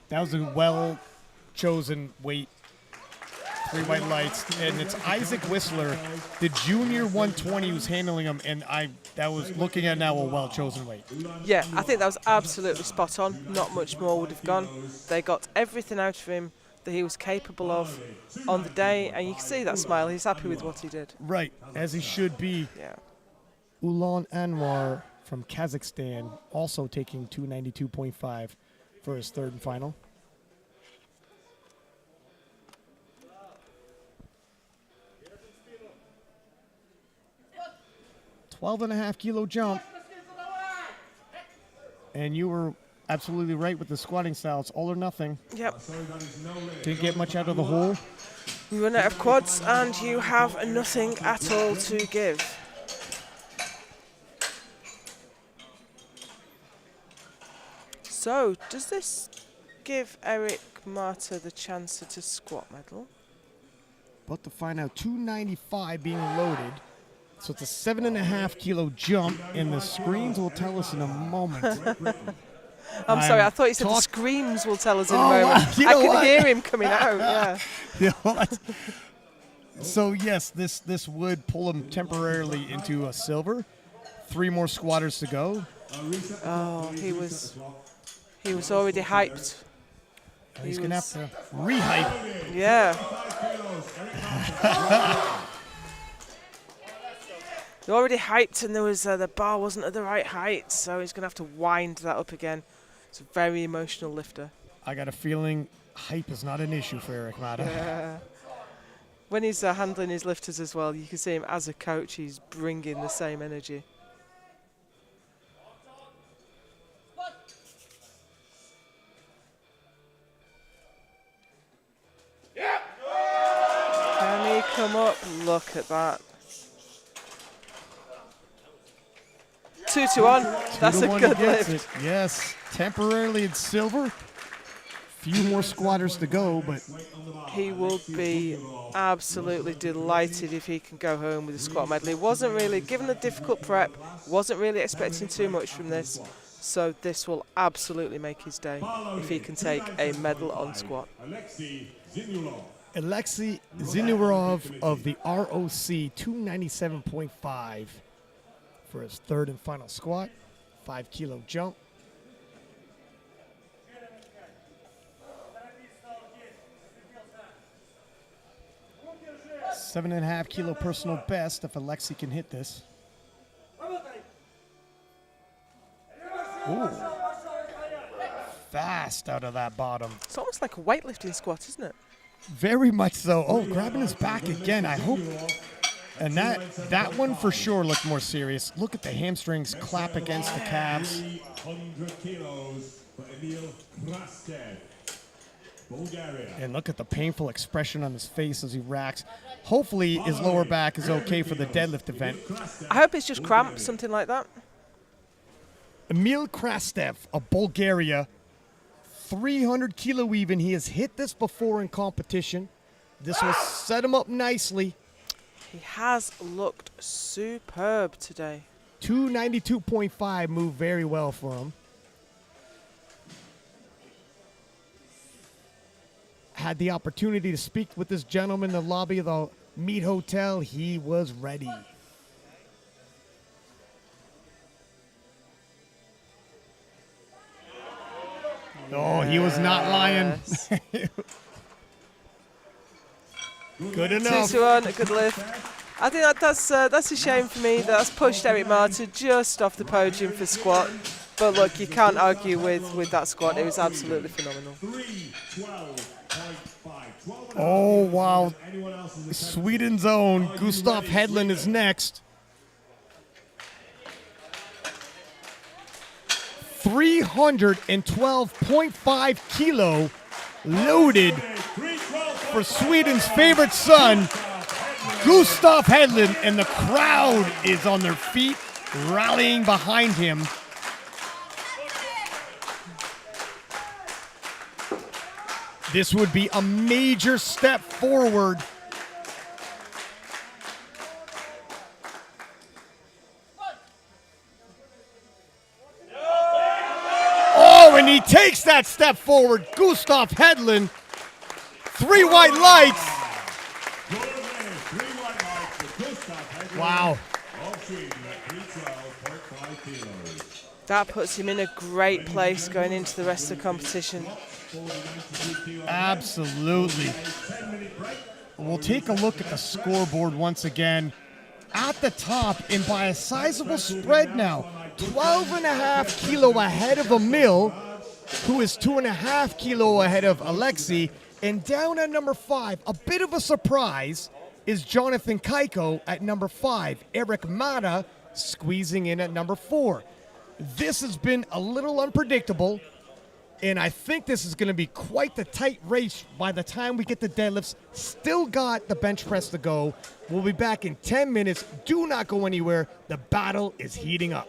That was a well-chosen weight. 3 white lights, and it's Isaac Whistler, the junior 120 who's handling him, and that was looking at now a well-chosen weight. Yeah, I think that was absolutely spot on. Not much more would have gone. They got everything out of him that he was capable of on the day, and you can see that smile. He's happy with what he did. Right, as he should be. Yeah. Ulan Anwar from Kazakhstan also taking 292.5 for his third and final. 12.5 kilo jump. And you were absolutely right with the squatting style. It's all or nothing. Yep. Didn't get much out of the hole. We run out of quads, and you have nothing at all to give. So, does this give Eric Marta the chance at a squat medal? About to find out. 295 being loaded. So it's a 7.5 kilo jump, and the screens will tell us in a moment. I'm sorry, I thought you said the screams will tell us in a moment. Wow, you I know can what? hear him coming out, yeah. You know what? So yes, this would pull him temporarily into a silver. 3 more squatters to go. Oh, he was already hyped. He's going to have to re-hype. Yeah. He already hyped, and there was the bar wasn't at the right height, so he's going to have to wind that up again. It's a very emotional lifter. I got a feeling hype is not an issue for Eric Mata. Yeah. When he's handling his lifters as well, you can see him as a coach, he's bringing the same energy. Can he come up? Look at that. 2 to 1. That's a good lift. Yes, temporarily it's silver. Few more squatters to go, but He will be absolutely delighted if he can go home with a squat medal. He wasn't really, given the difficult prep, wasn't really expecting too much from this. So this will absolutely make his day if he can take a medal on squat. Alexei Zinurov of the ROC 297.5 for his third and final squat. 5 kilo jump. Seven and a half kilo personal best if Alexei can hit this. Ooh. Fast out of that bottom. It's almost like a weightlifting squat, isn't it? Very much so. Oh, grabbing his back again. I hope. And that one for sure looked more serious. Look at the hamstrings clap against the calves. 100 kilos for Emil Krastev, Bulgaria. And look at the painful expression on his face as he racks. Hopefully his lower back is okay for the deadlift event. I hope it's just cramp, something like that. Emil Krastev of Bulgaria, 300 kilo even. He has hit this before in competition. This will set him up nicely. He has looked superb today. 292.5 moved very well for him. Had the opportunity to speak with this gentleman in the lobby of the Meat Hotel. He was ready. Oh, he was not lying. Good enough. 2 to 1, a good lift. I think that's a shame for me. That's pushed Eric Marta just off the podium for squat. But look, you can't argue with that squat. It was absolutely phenomenal. Oh, wow. Sweden's own Gustav Hedlund is next. 312.5 kilo loaded for Sweden's favorite son, Gustav Hedlund, and the crowd is on their feet, rallying behind him. This would be a major step forward. Oh, and he takes that step forward. Gustav Hedlund. 3 white lights. Wow. That puts him in a great place going into the rest of the competition. Absolutely. We'll take a look at the scoreboard once again. At the top, and by a sizable spread now, 12.5 kilo ahead of Emil, who is 2.5 kilo ahead of Alexei. And down at number 5, a bit of a surprise, is Jonathan Kaiko at number 5. Eric Mata squeezing in at number 4. This has been a little unpredictable. And I think this is going to be quite the tight race by the time we get the deadlifts. Still got the bench press to go. We'll be back in 10 minutes. Do not go anywhere. The battle is heating up.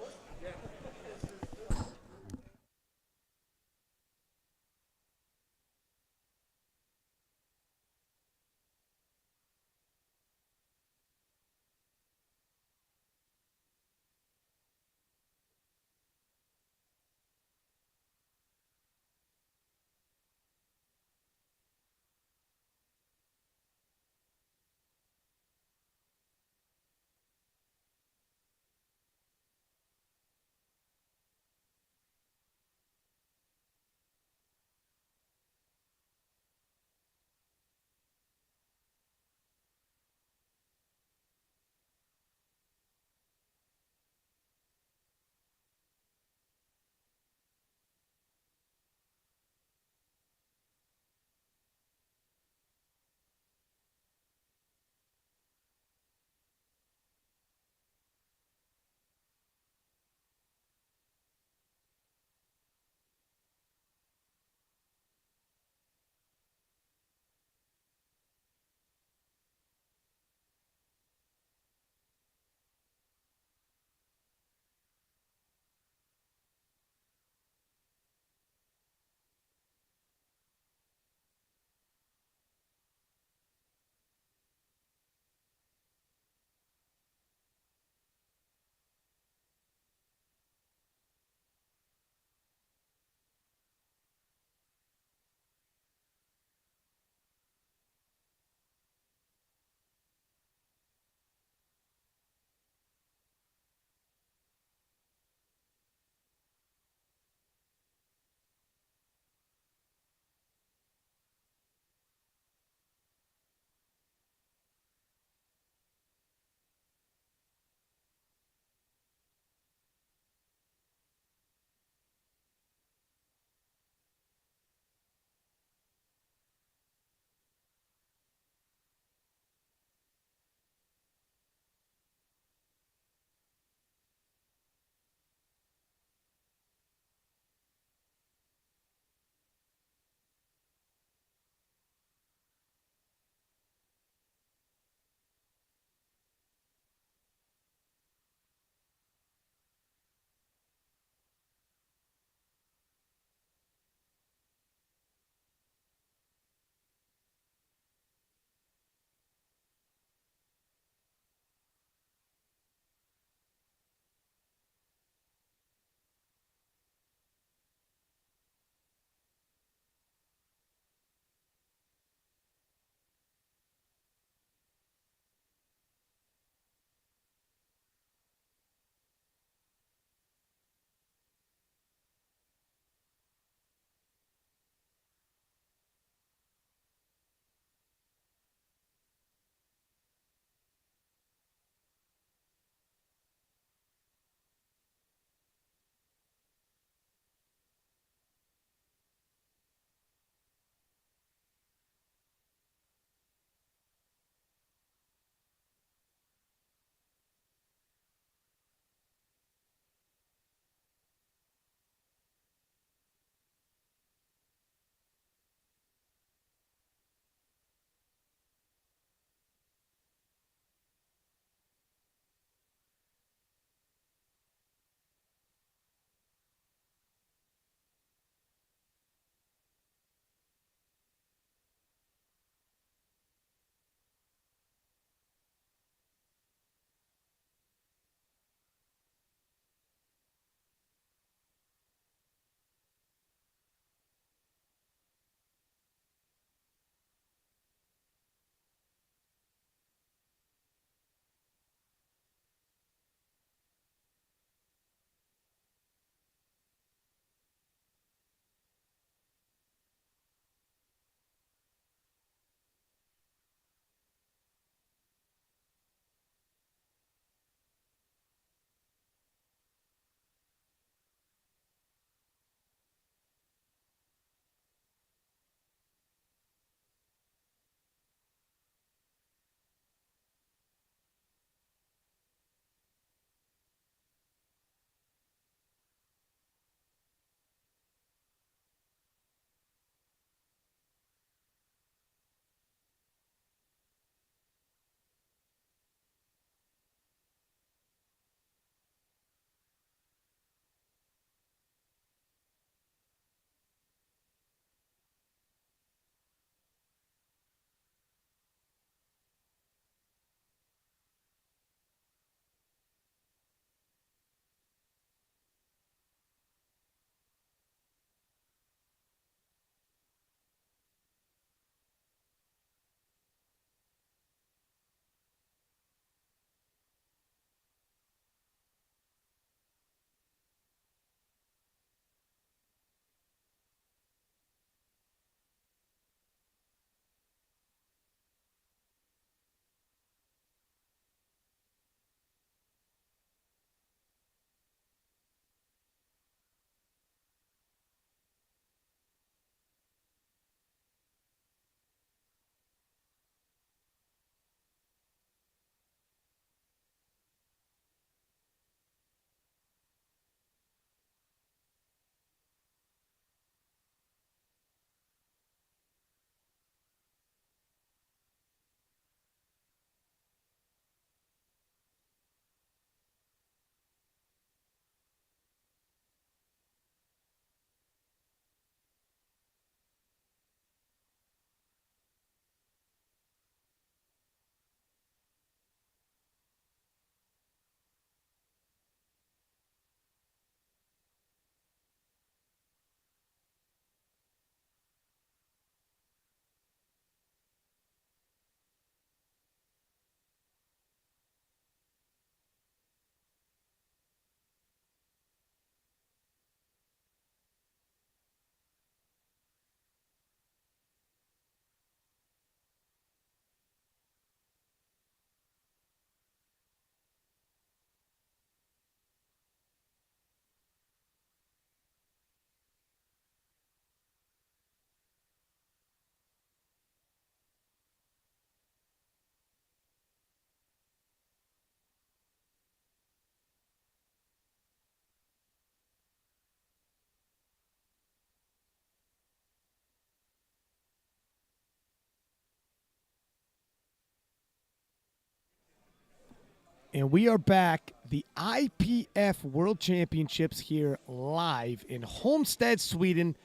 And we are back, the IPF World Championships here live in Homestead, Sweden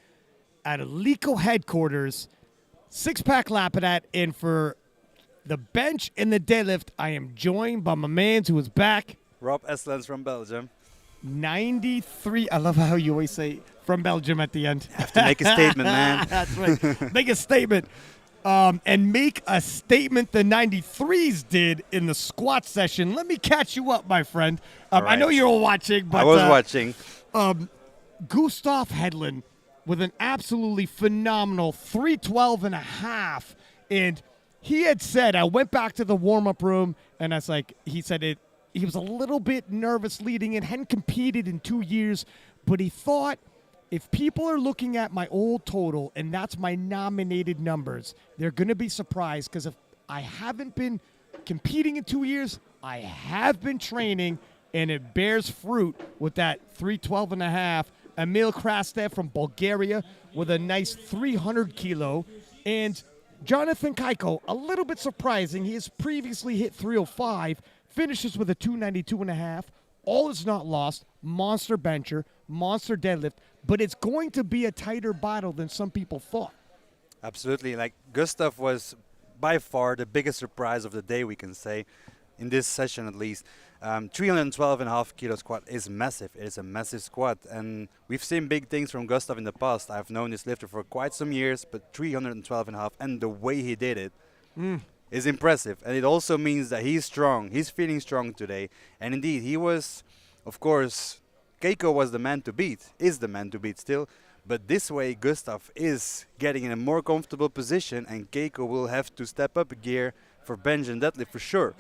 at Alico headquarters. Six-pack Lapidat, and for the bench and the deadlift, I am joined by my man who is back. Rob Eslands from Belgium. 93. I love how you always say from Belgium at the end. Have to make a statement, man. That's right. Make a statement. And make a statement the 93s did in the squat session. Let me catch you up, my friend. I know you were watching, but I was watching. Gustav Hedlund with an absolutely phenomenal 312 and a half. And he had said, I went back to the warm-up room, and I was like, he said he was a little bit nervous leading in, hadn't competed in 2 years, but he thought, if people are looking at my old total and that's my nominated numbers, they're going to be surprised because if I haven't been competing in 2 years, I have been training, and it bears fruit with that 312 and a half. Emil Krastev from Bulgaria with a nice 300 kilo. And Jonathan Kaiko, a little bit surprising. He has previously hit 305, finishes with a 292 and a half. All is not lost. Monster bencher, monster deadlift. But it's going to be a tighter battle than some people thought. Absolutely. Like, Gustav was by far the biggest surprise of the day, we can say, in this session at least. 312.5 kilo squat is massive. It is a massive squat. And we've seen big things from Gustav in the past. I've known this lifter for quite some years, but 312.5 and the way he did it is impressive. And it also means that he's strong. He's feeling strong today. And indeed, he was, of course, Keiko was the man to beat, is the man to beat still. But this way, Gustav is getting in a more comfortable position, and Keiko will have to step up a gear for bench and deadlift for sure.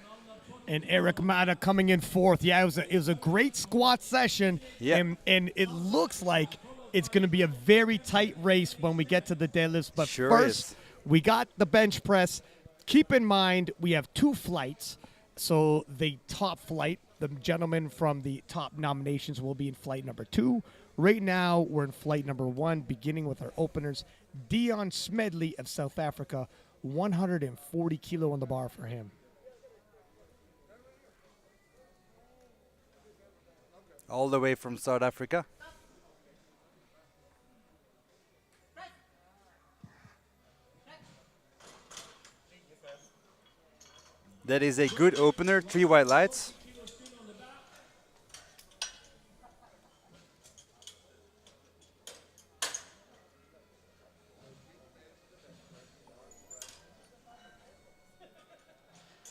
And Eric Mata coming in fourth. Yeah, it was a great squat session. Yeah. And it looks like it's going to be a very tight race when we get to the deadlifts. But Sure first, is. we got the bench press. Keep in mind, we have two flights. So the top flight, the gentleman from the top nominations will be in flight number 2. Right now, we're in flight number 1, beginning with our openers. Dion Smedley of South Africa, 140 kilo on the bar for him. All the way from South Africa. That is a good opener, 3 white lights.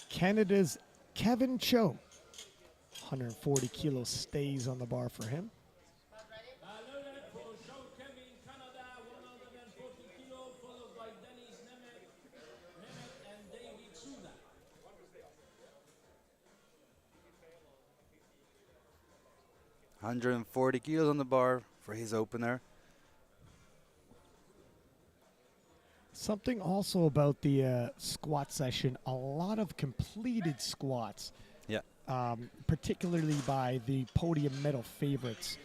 Canada's Kevin Cho, 140 kilos stays on the bar for him. $140 kilos on the bar for his opener. Something also about the squat session, a lot of completed squats. Yeah. Particularly by the podium medal favorites.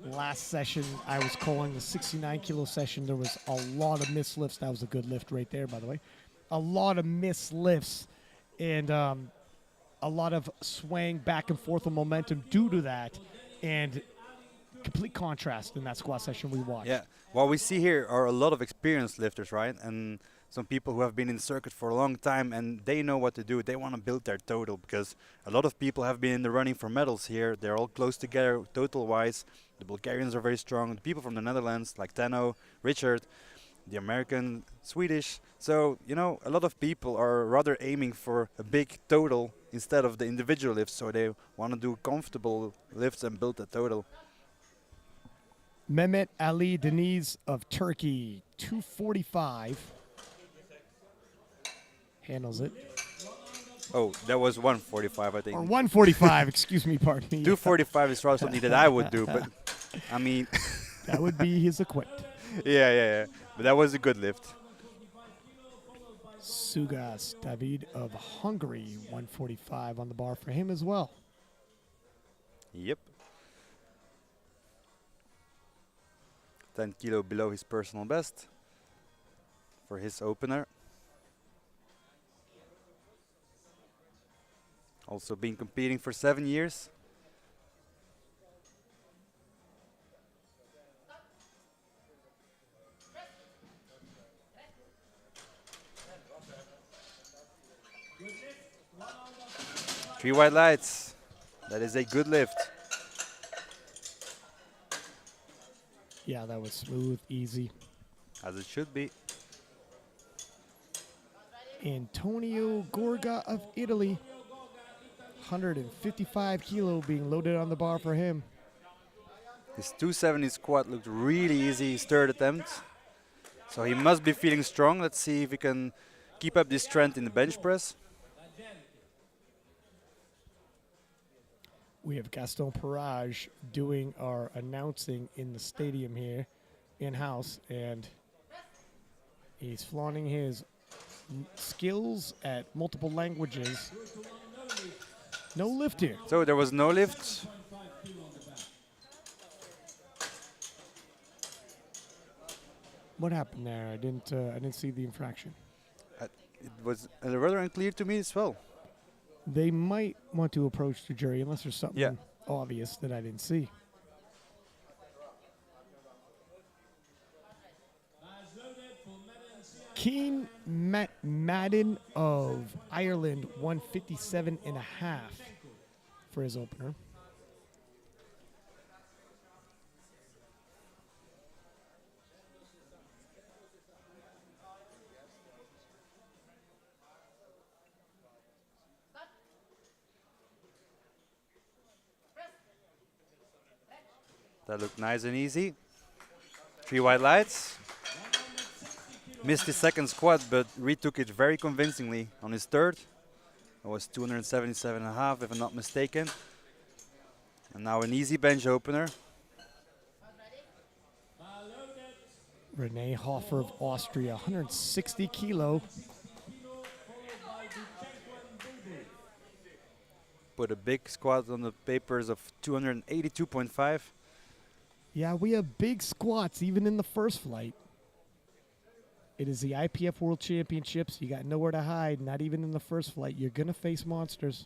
Last session, I was calling the 69 kilo session. There was a lot of missed lifts. That was a good lift right there, by the way. A lot of missed lifts and a lot of swaying back and forth of momentum due to that. And complete contrast in that squat session we watched. Yeah. What we see here are a lot of experienced lifters, right? And some people who have been in the circuit for a long time, and they know what to do. They want to build their total because a lot of people have been in the running for medals here. They're all close together total-wise. The Bulgarians are very strong. The people from the Netherlands, like Tano, Richard, the American, Swedish. So, you know, a lot of people are rather aiming for a big total instead of the individual lifts. So they want to do comfortable lifts and build the total. Mehmet Ali Deniz of Turkey, 245. Handles it. Oh, that was 145, I think. Or 145, excuse me, pardon me. 245 is probably something that I would do, but I mean, That would be his equipped. yeah. But that was a good lift. Sugas David of Hungary, 145 on the bar for him as well. Yep. 10 kilo below his personal best for his opener. Also been competing for 7 years. Three white lights. That is a good lift. Yeah, that was smooth, easy. As it should be. Antonio Gorga of Italy. 155 kilo being loaded on the bar for him. His 270 squat looked really easy, his third attempt. So he must be feeling strong. Let's see if he can keep up this trend in the bench press. We have Gaston Perage doing our announcing in the stadium here, in-house, and he's flaunting his skills at multiple languages. No lift here. So there was no lift. What happened there? I didn't see the infraction. It was rather unclear to me as well. They might want to approach the jury unless there's something Yeah. obvious that I didn't see. Keen Madden of Ireland, 157.5 for his opener. That looked nice and easy. Three white lights. Missed his second squat, but retook it very convincingly on his third. It was 277.5, if I'm not mistaken. And now an easy bench opener. Rene Hofer of Austria, 160 kilo. Put a big squat on the papers of 282.5. Yeah, we have big squats even in the first flight. It is the IPF World Championships. You got nowhere to hide, not even in the first flight. You're going to face monsters.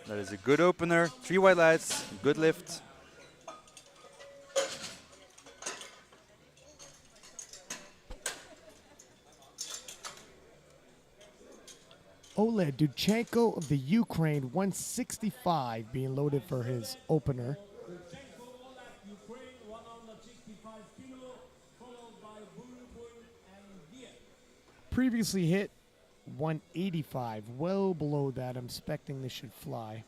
That is a good opener. Three white lights, good lift. Oleg Dudchenko of the Ukraine, 165 being loaded for his opener. Previously hit 185, well below that. I'm expecting this should fly.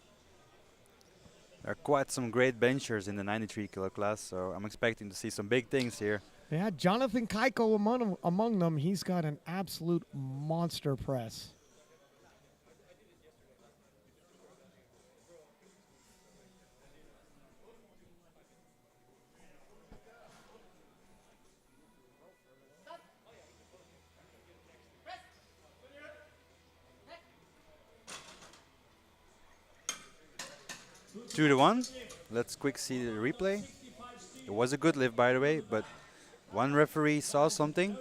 There are quite some great benchers in the 93 kilo class, so I'm expecting to see some big things here. Yeah, Jonathan Kaiko among them. He's got an absolute monster press. Two to one. Let's quick see the replay. It was a good lift, by the way, but one referee saw something.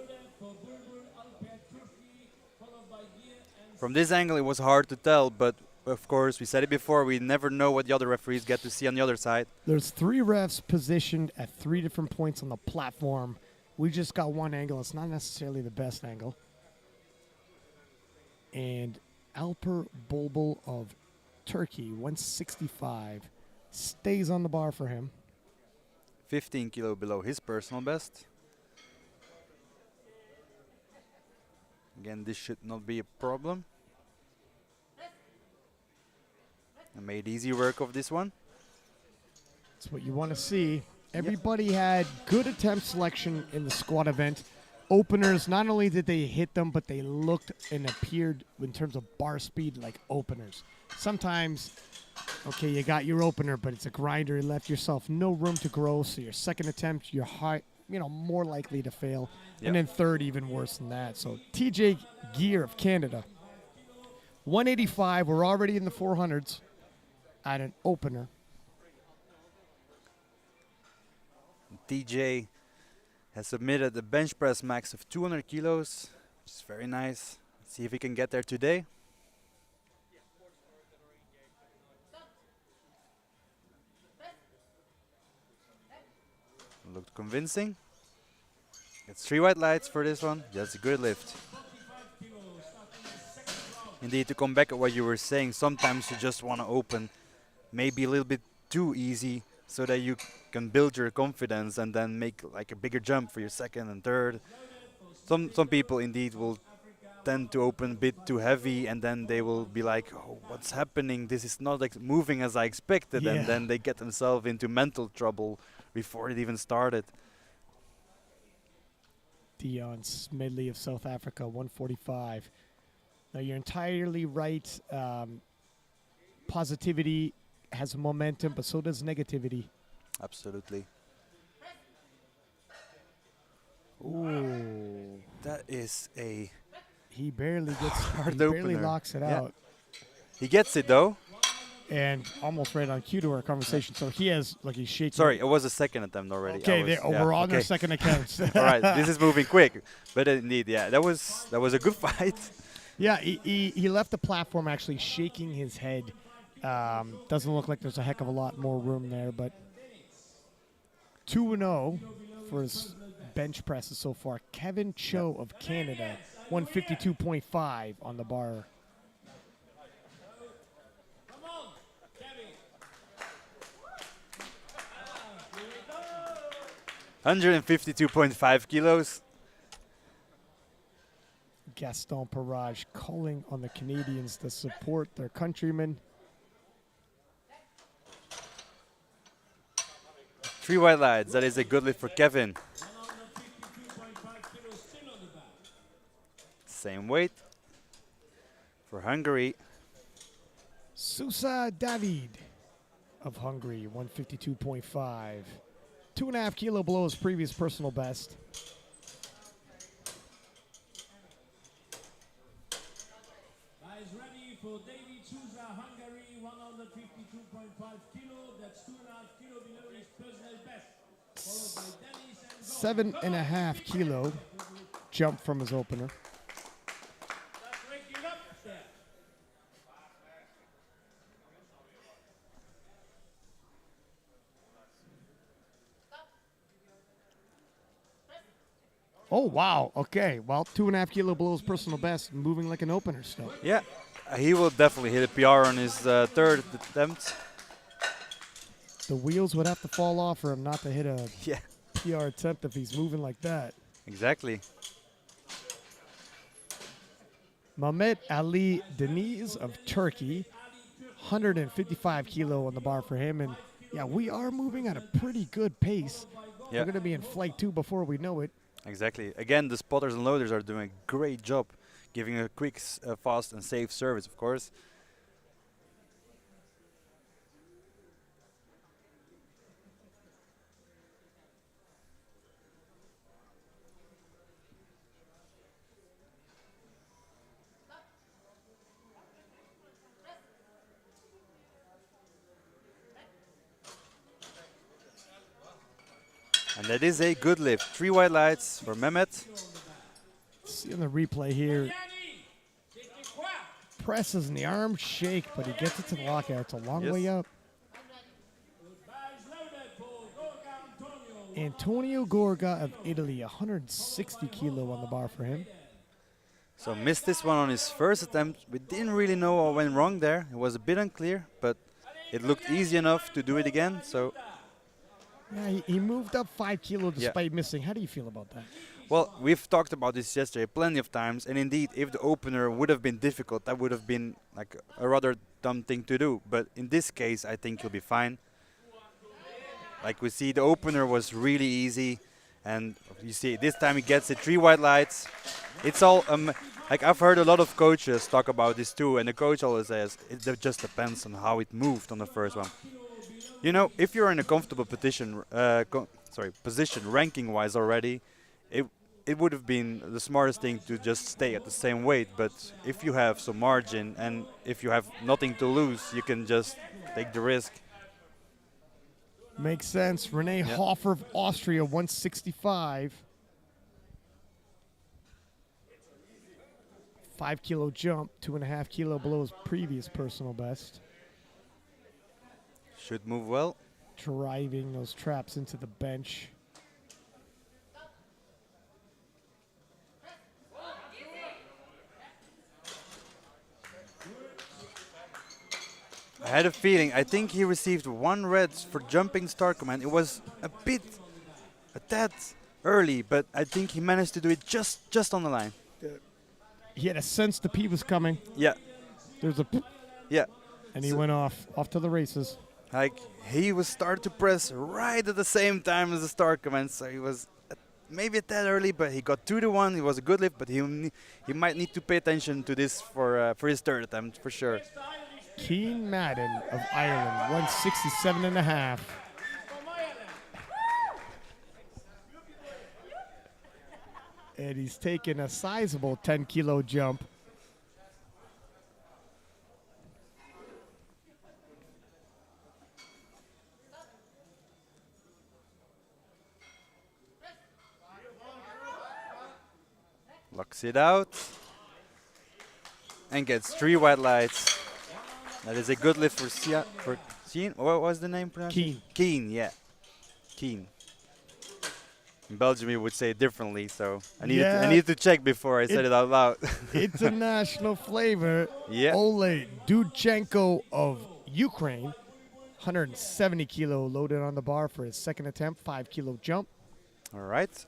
From this angle, it was hard to tell, but of course, we said it before, we never know what the other referees get to see on the other side. There's three refs positioned at three different points on the platform. We just got one angle. It's not necessarily the best angle. And Alper Bulbul of Turkey, 165, stays on the bar for him. 15 kilo below his personal best. Again, this should not be a problem. I made easy work of this one. That's what you want to see. Everybody had good attempt selection in the squat event. Openers, not only did they hit them, but they looked and appeared in terms of bar speed like openers. Sometimes, okay, you got your opener, but it's a grinder. You left yourself no room to grow, so your second attempt, you're more likely to fail. Yep. And then third, even worse than that. So TJ Gear of Canada, 185. We're already in the 400s at an opener. TJ has submitted a bench press max of 200 kilos, which is very nice. Let's see if he can get there today. Looked convincing. It's 3 white lights for this one. That's a good lift. Indeed, to come back at what you were saying, sometimes you just want to open maybe a little bit too easy so that you can build your confidence and then make like a bigger jump for your second and third. Some people indeed will tend to open a bit too heavy, and then they will be like, oh, what's happening? This is not like moving as I expected, and then they get themselves into mental trouble before it even started. Dion Smedley of South Africa, 145. Now, you're entirely right. Positivity has momentum, but so does negativity. Absolutely. Ooh. That is a... He barely gets started. He The barely opener. locks it Yeah. out. He gets it though. And almost right on cue to our conversation. So he has, like, he's shaking. Sorry, it was a second attempt already. Okay, we're on our okay. second attempts. All right, this is moving quick. But indeed, yeah, that was a good fight. Yeah, he left the platform actually shaking his head. Doesn't look like there's a heck of a lot more room there, but 2-0 for his bench presses so far. Kevin Cho of Canada, 152.5 on the bar. Come on, Kevin. 152.5 kilos. Gaston Parage calling on the Canadians to support their countrymen. 3 white lights. That is a good lift for Kevin. Same weight for Hungary. Sousa David of Hungary, 152.5. 2.5 kilo below his previous personal best. Guys, ready for David Sousa, Hungary, 152.5 kilo. That's 2.5 kilo below his personal best. Followed by Dennis and 7.5 kilo jump from his opener. That's ranking up there. Oh, wow. Okay. Well, 2.5 kilo below his personal best, moving like an opener still. Yeah, he will definitely hit a PR on his third attempt. The wheels would have to fall off for him not to hit a Yeah, PR attempt if he's moving like that. exactly. Mehmet Ali Deniz of Turkey, 155 kilo on the bar for him. And, yeah, we are moving at a pretty good pace. Yeah, We're going to be in flight 2 before we know it. exactly. Again, the spotters and loaders are doing a great job, giving a quick, fast and safe service, of course. And that is a good lift. 3 white lights for Mehmet. See on the replay here, presses in the arm shake, but he gets it to the lockout. It's a long Yes. way up. Guys, loaded for Gorga Antonio. Antonio Gorga of Italy, 160 kilo on the bar for him. So missed this one on his first attempt. We didn't really know what went wrong there. It was a bit unclear, but it looked easy enough to do it again. So, Yeah, he moved up 5 kilo despite missing. How do you feel about that? well, we've talked about this yesterday plenty of times. And indeed, if the opener would have been difficult, that would have been like a rather dumb thing to do. But in this case, I think he'll be fine. Like we see, the opener was really easy. And you see, this time he gets it. 3 white lights. It's all, like I've heard a lot of coaches talk about this too. And the coach always says, just depends on how it moved on the first one. You know, if you're in a comfortable position, position ranking-wise already, it would have been the smartest thing to just stay at the same weight. But if you have some margin and if you have nothing to lose, you can just take the risk. Makes sense. Renee Hofer of Austria, 165. 5 kilo jump, 2.5 kilo below his previous personal best. Should move well. Driving those traps into the bench. I had a feeling. I think he received 1 red for jumping star command. It was a tad early, but I think he managed to do it just on the line. He had a sense the P was coming. Yeah, There's a yeah. and he went off to the races. Like he was started to press right at the same time as the start command, so he was maybe a tad early, but he got 2 to 1. It was a good lift, but he might need to pay attention to this for his third attempt for sure. Keen Madden of Ireland, 167.5. And he's taking a sizable 10 kilo jump. Locks it out and gets 3 white lights. That is a good lift for Keen. What was the name pronounced? Keen. Keen, yeah. Keen. In Belgium, you would say it differently, so I needed to check before I said it out loud. International flavor. Yeah. Ole Dudchenko of Ukraine, 170 kilo loaded on the bar for his second attempt, 5 kilo jump. All right.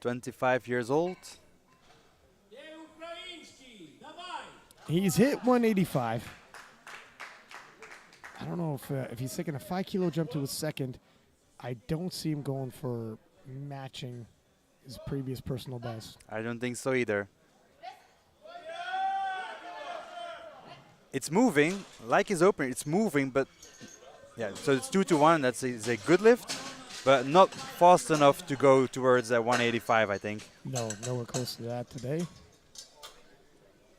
$25 old. He's hit 185. I don't know if he's taking a 5 kilo jump to his second. I don't see him going for matching his previous personal best. I don't think so either. It's moving, like his opener, it's moving, but yeah, so it's 2 to 1. That's a good lift, but not fast enough to go towards that 185, I think. No, nowhere close to that today.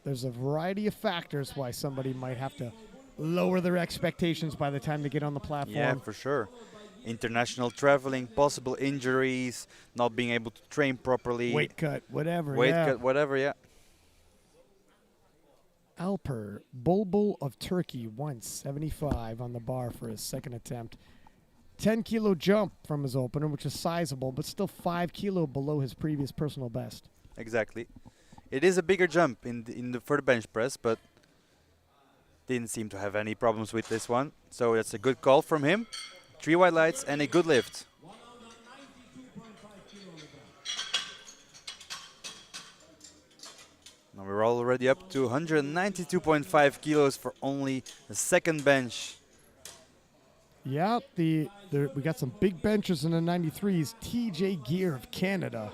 There's a variety of factors why somebody might have to lower their expectations by the time they get on the platform. Yeah, for sure. International traveling, possible injuries, not being able to train properly. Weight cut, whatever. Weight cut, whatever, yeah. Alper Bulbul of Turkey, 175 on the bar for his second attempt. 10 kilo jump from his opener, which is sizable, but still 5 kilo below his previous personal best. Exactly. It is a bigger jump for the bench press, but didn't seem to have any problems with this one. So that's a good call from him. 3 white lights and a good lift. Now we're already up to 192.5 kilos for only the second bench. Yeah, we got some big benchers in the 93s. TJ Gear of Canada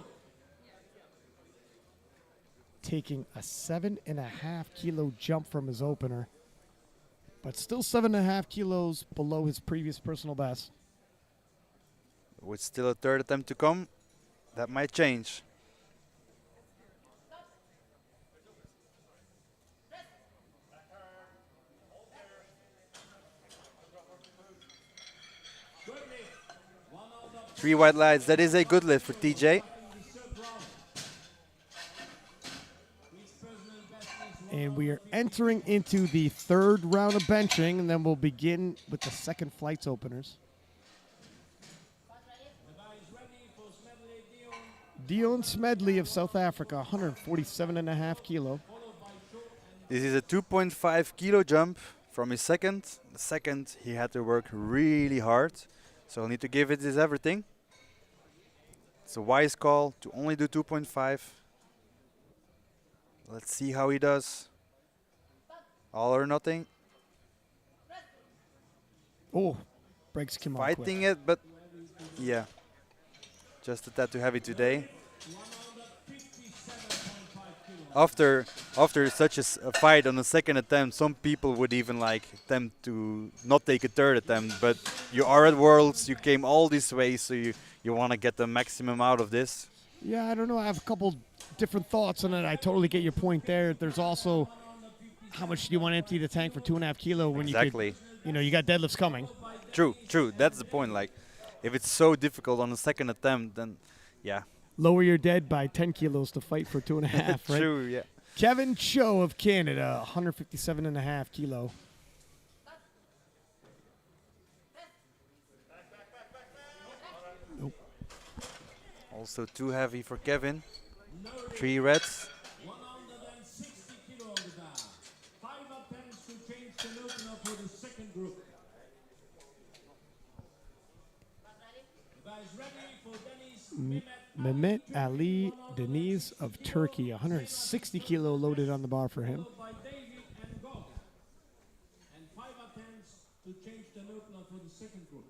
taking a 7.5 kilo jump from his opener, but still 7.5 kilos below his previous personal best. With still a third attempt to come, that might change. Three white lights, that is a good lift for TJ. And we are entering into the third round of benching, and then we'll begin with the second flights openers. Dion Smedley of South Africa, 147.5 kilo. This is a 2.5 kilo jump from his second. The second, he had to work really hard, so he'll need to give it his everything. It's a wise call to only do 2.5. Let's see how he does. All or nothing. Oh, breaks came out Fighting it, but yeah. Just a tad too heavy today. After such a fight on the second attempt, some people would even attempt to not take a third attempt. But you are at Worlds, you came all this way, so you want to get the maximum out of this. Yeah, I don't know. I have a couple different thoughts on it. I totally get your point there. There's also how much do you want to empty the tank for 2.5 kilo when Exactly. you could, you got deadlifts coming. True, true. That's the point. Like, if it's so difficult on the second attempt, then yeah. Lower your dead by 10 kilos to fight for 2.5, right? True, yeah. Kevin Cho of Canada, 157.5 kilo. Nope. Also too heavy for Kevin. 3 reds. 160 kilo on the bar. 5 attempts to change the opener for the second group. The guys ready for Dennis Mehmet Ali Deniz of Turkey, 160 kilo loaded on the bar for him. by David and Goga. And 5 attempts to change the opener for the second group.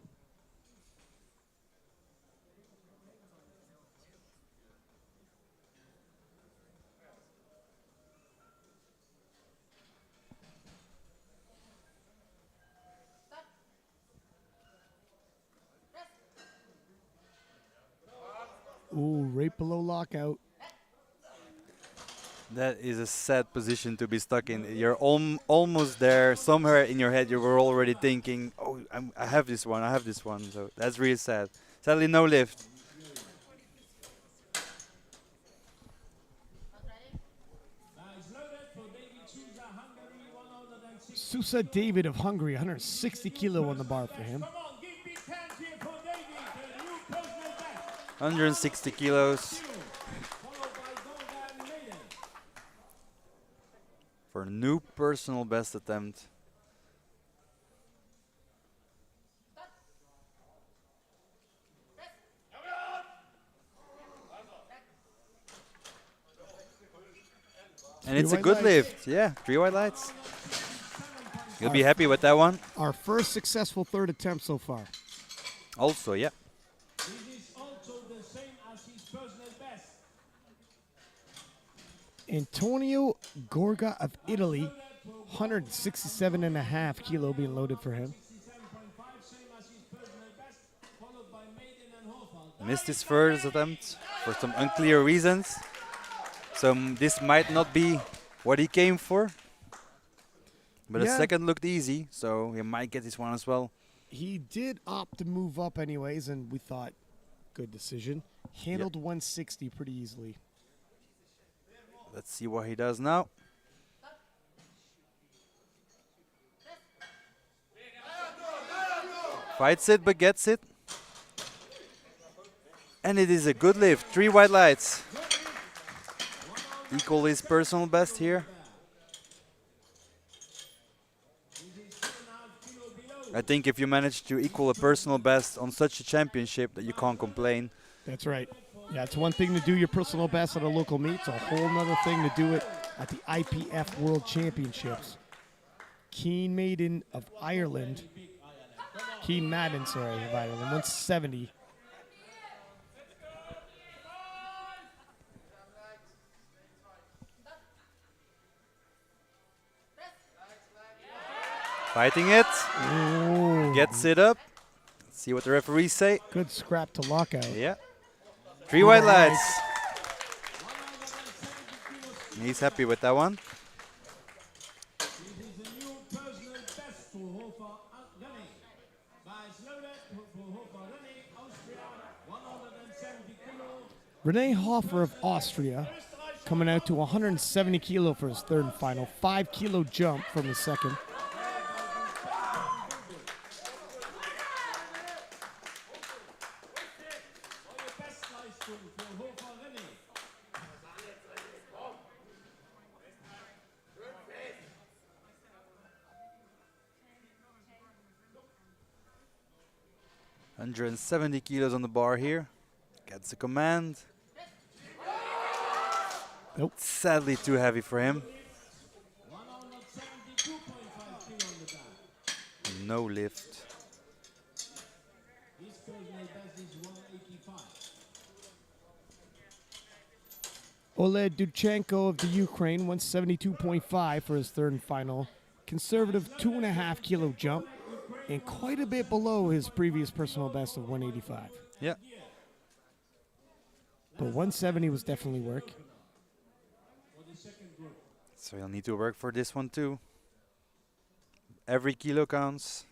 Ooh, right below lockout. That is a sad position to be stuck in. You're almost there. Somewhere in your head, you were already thinking, "Oh, I have this one. I have this one." So that's really sad. Sadly, no lift. Guys loaded for David Souza, Hungary, 160. Sousa David of Hungary, 160 kilo on the bar for him. Come on, give big hands here for David, the new personal best. 160 kilos Followed by Goga and Maiden. for a new personal best attempt. And it's a white good lights. lift. Yeah, 3 white lights. You'll be happy with that one. Our first successful third attempt so far. Also, yeah. This is also the same as his personal best. Antonio Gorga of Italy, 167.5 kilo being loaded for him. 67.5, same as his personal best. Followed by Maiden and Hofal. Missed his first attempt for some unclear reasons. So this might not be what he came for. But the Yeah. second looked easy, so he might get this one as well. He did opt to move up anyways, and we thought, good decision. Handled 160 pretty easily. Let's see what he does now. Fights it, but gets it. And it is a good lift. 3 white lights. Equal his personal best here. I think if you manage to equal a personal best on such a championship, that you can't complain. That's right. Yeah, it's one thing to do your personal best at a local meet. It's a whole nother thing to do it at the IPF World Championships. Keen Maiden of Ireland. Keen Madden, sorry, of Ireland. 170. Fighting it. Ooh, Gets it up. Let's see what the referees say. good scrap to lockout. Yeah. 3 white lights. He's happy with that one. This is a new personal best for Hofer running. Guys loaded for Hofer running, Austria, 170 kilo. Rene Hofer of Austria coming out to 170 kilo for his third and final. 5 kilo jump from his second. Best Leistung für Hofer running. $170 kilos on the bar here. Gets the command. Nope. Sadly too heavy for him. 172.5 kilo on the bar. No lift. His personal best is 185. Oleg Dudchenko of the Ukraine, 172.5 for his third and final. Conservative 2.5 kilo jump, and quite a bit below his previous personal best of 185. Yeah. but 170 was definitely work. So you'll need to work for this one too. Every kilo counts.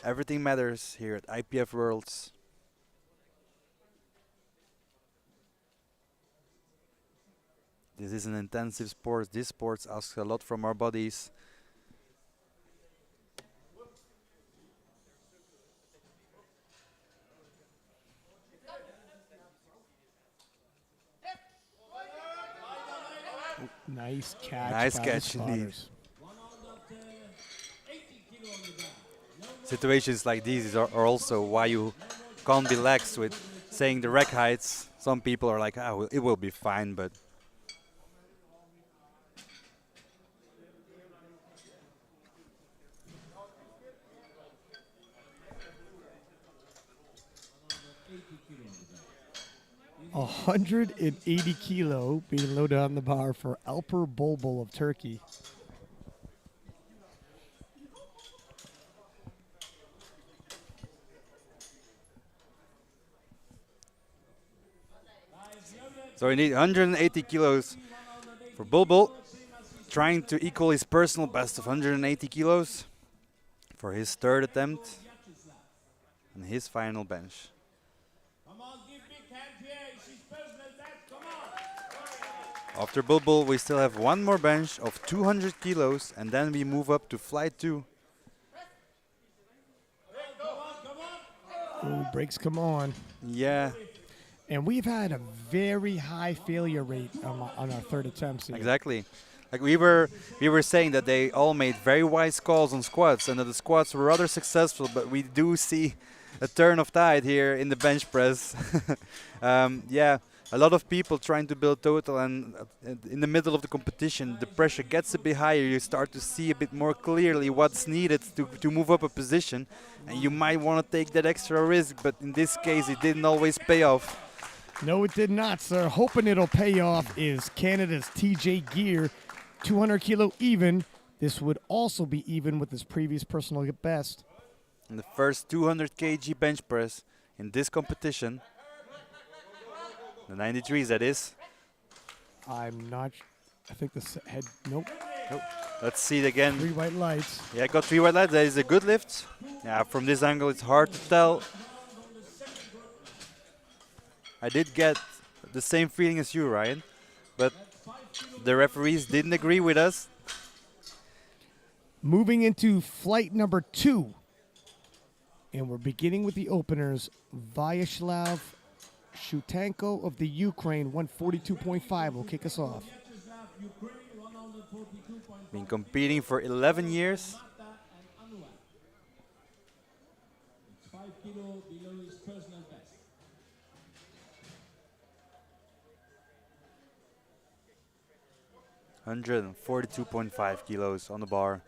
Everything matters here at IPF Worlds. This is an intensive sport. This sport asks a lot from our bodies. Nice catch. Nice by the catch indeed. spotters. Situations like these are also why you can't be lax with saying the rack heights. Some people are like, "Ah, it will be fine," but A 180 kilo being loaded on the bar for Alper Bulbul of Turkey. so we need 180 kilos for Bulbul, trying to equal his personal best of 180 kilos for his third attempt and his final bench. After Bulbul, we still have one more bench of 200 kilos, and then we move up to flight 2. Ooh, brakes come on. Yeah, And we've had a very high failure rate on our third attempts here. exactly. Like we were saying that they all made very wise calls on squats, and that the squats were rather successful. But we do see a turn of tide here in the bench press. Yeah, a lot of people trying to build total, and in the middle of the competition, the pressure gets a bit higher. You start to see a bit more clearly what's needed to move up a position, and you might want to take that extra risk. But in this case, it didn't always pay off. No, it did not, sir. Hoping it'll pay off is Canada's TJ Gear, 200 kilo even. This would also be even with his previous personal best. In the first 200 kg bench press in this competition, the 93s that is. I'm not. I think this head. Nope. Let's see it again. 3 white lights. Yeah, I got 3 white lights. That is a good lift. Yeah, from this angle it's hard to tell. I did get the same feeling as you, Ryan, but the referees didn't agree with us. Moving into flight number 2. And we're beginning with the openers. Vyacheslav Shutenko of the Ukraine, 142.5 will kick us off. Been competing for 11 years. 5 kilo below his personal best. 142.5 kilos on the bar.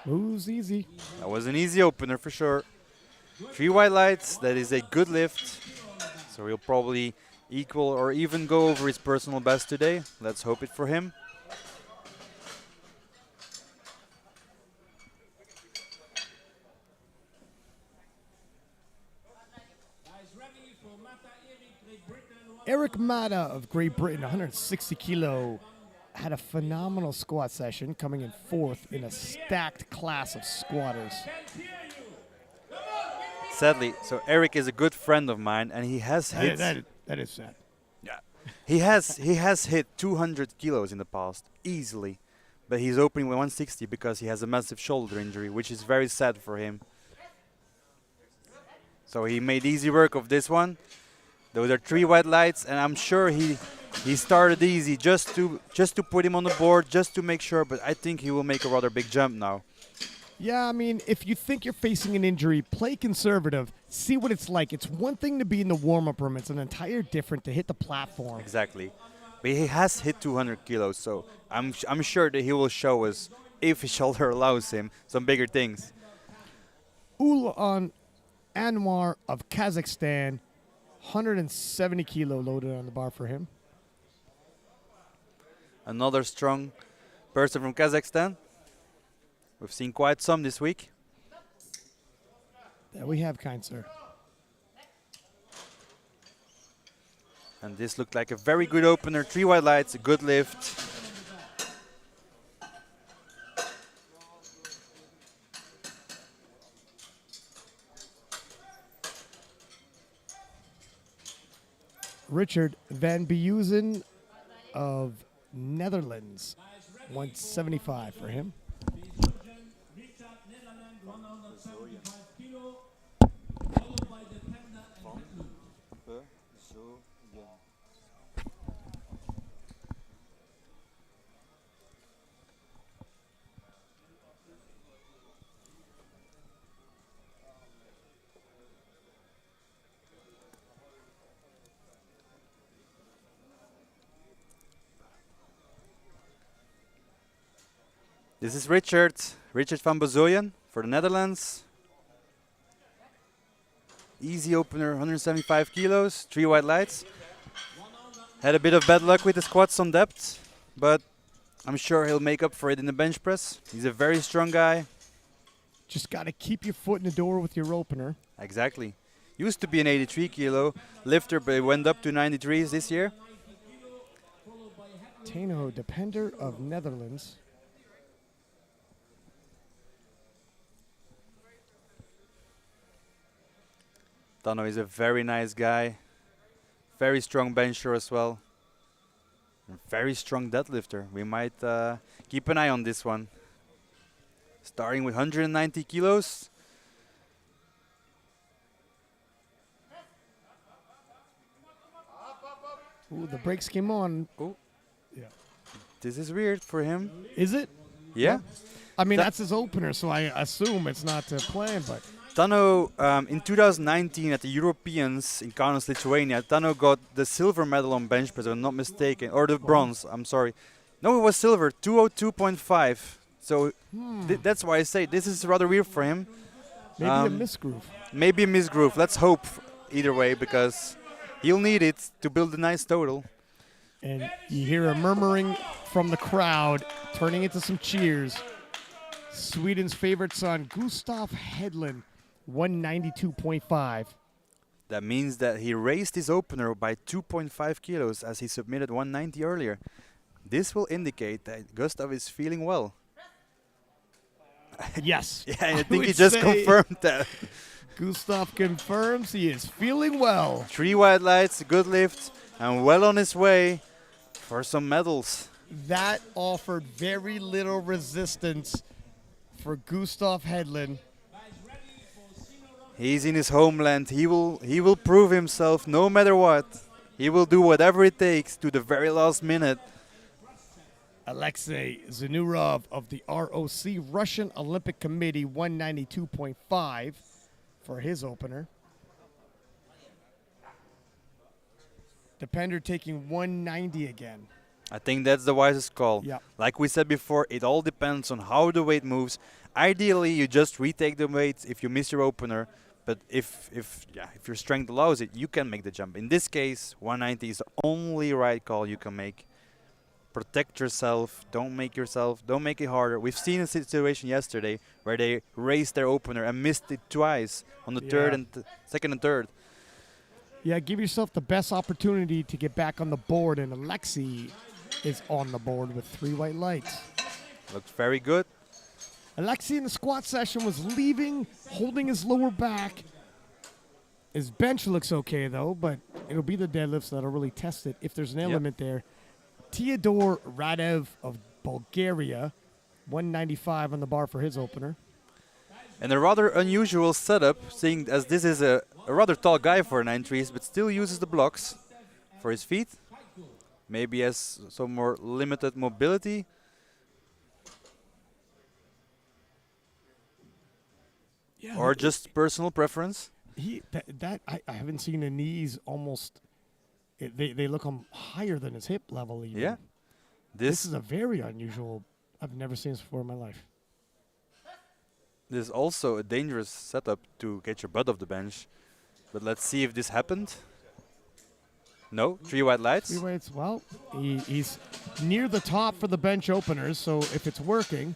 Moves easy. That was an easy opener for sure. 3 white lights, that is a good lift. So he'll probably equal or even go over his personal best today. Let's hope it for him. Eric Mata of Great Britain, 160 kilo, had a phenomenal squat session, coming in 4th in a stacked class of squatters. Sadly, so Eric is a good friend of mine, and he has hit. That is sad. Yeah, he has hit 200 kilos in the past easily, but he's opening with 160 because he has a massive shoulder injury, which is very sad for him. So he made easy work of this one. Those are 3 white lights, and I'm sure he started easy just to put him on the board, just to make sure. But I think he will make a rather big jump now. Yeah, I mean, if you think you're facing an injury, play conservative. See what it's like. It's one thing to be in the warm-up room. It's an entire different to hit the platform. Exactly. But he has hit 200 kilos, so I'm sure that he will show us, if his shoulder allows him, some bigger things. Ulan Anwar of Kazakhstan, 170 kilo loaded on the bar for him. Another strong person from Kazakhstan. We've seen quite some this week. That we have, kind sir. And this looked like a very good opener. 3 white lights, a good lift. Richard van Beuzen of Netherlands. 175 for him. Richard, Netherlands, 175 kilo, followed by the Panda and Deadlift. This is Richard van Beuzen for the Netherlands. Easy opener, 175 kilos, 3 white lights. Had a bit of bad luck with the squats on depth, but I'm sure he'll make up for it in the bench press. He's a very strong guy. Just got to keep your foot in the door with your opener. Exactly. Used to be an 83 kilo lifter, but he went up to 93s this year. Tano Depender of Netherlands. Tano is a very nice guy. Very strong bencher as well. And very strong deadlifter. We might keep an eye on this one. Starting with 190 kilos. Ooh, the brakes came on. Oh. Yeah. This is weird for him. Is it? Yeah. I mean, That- that's his opener, so I assume it's not plan, but Tano, in 2019 at the Europeans in Kaunas, Lithuania, Tano got the silver medal on bench press, if I'm not mistaken, or the bronze, I'm sorry. No, it was silver, 202.5. So that's why I say this is rather weird for him. maybe a misgroove. Maybe a misgroove. Let's hope either way, because he'll need it to build a nice total. And you hear a murmuring from the crowd, turning into some cheers. Sweden's favorite son, Gustav Hedlund, 192.5. That means that he raised his opener by 2.5 kilos as he submitted 190 earlier. This will indicate that Gustav is feeling well. Yes. Yeah, I think he would just say confirmed that. Gustav confirms he is feeling well. 3 white lights, good lift, and well on his way for some medals. That offered very little resistance for Gustav Hedlund. He's in his homeland. He will prove himself no matter what. He will do whatever it takes to the very last minute. Alexei Zanurov of the ROC, Russian Olympic Committee, 192.5 for his opener. Depender taking 190 again. I think that's the wisest call. Yeah. Like we said before, it all depends on how the weight moves. Ideally, you just retake the weight if you miss your opener. But if your strength allows it, you can make the jump. In this case, 190 is the only right call you can make. Protect yourself. Don't make it harder. We've seen a situation yesterday where they raised their opener and missed it twice on the third and second and third. Yeah, give yourself the best opportunity to get back on the board, and Alexei is on the board with 3 white lights. Looks very good. Alexei in the squat session was leaving, holding his lower back. His bench looks okay, though, but it'll be the deadlifts that'll really test it if there's an element there. Teodor Radev of Bulgaria, 195 on the bar for his opener. And a rather unusual setup, seeing as this is a rather tall guy for 9'3", but still uses the blocks for his feet. Maybe has some more limited mobility. Yeah, Or just personal preference. I haven't seen the knees almost. They look higher than his hip level even. Yeah. This is a very unusual. I've never seen this before in my life. This is also a dangerous setup to get your butt off the bench. But let's see if this happened. No, 3 white lights. 3 weights. Well, he's near the top for the bench openers, so if it's working.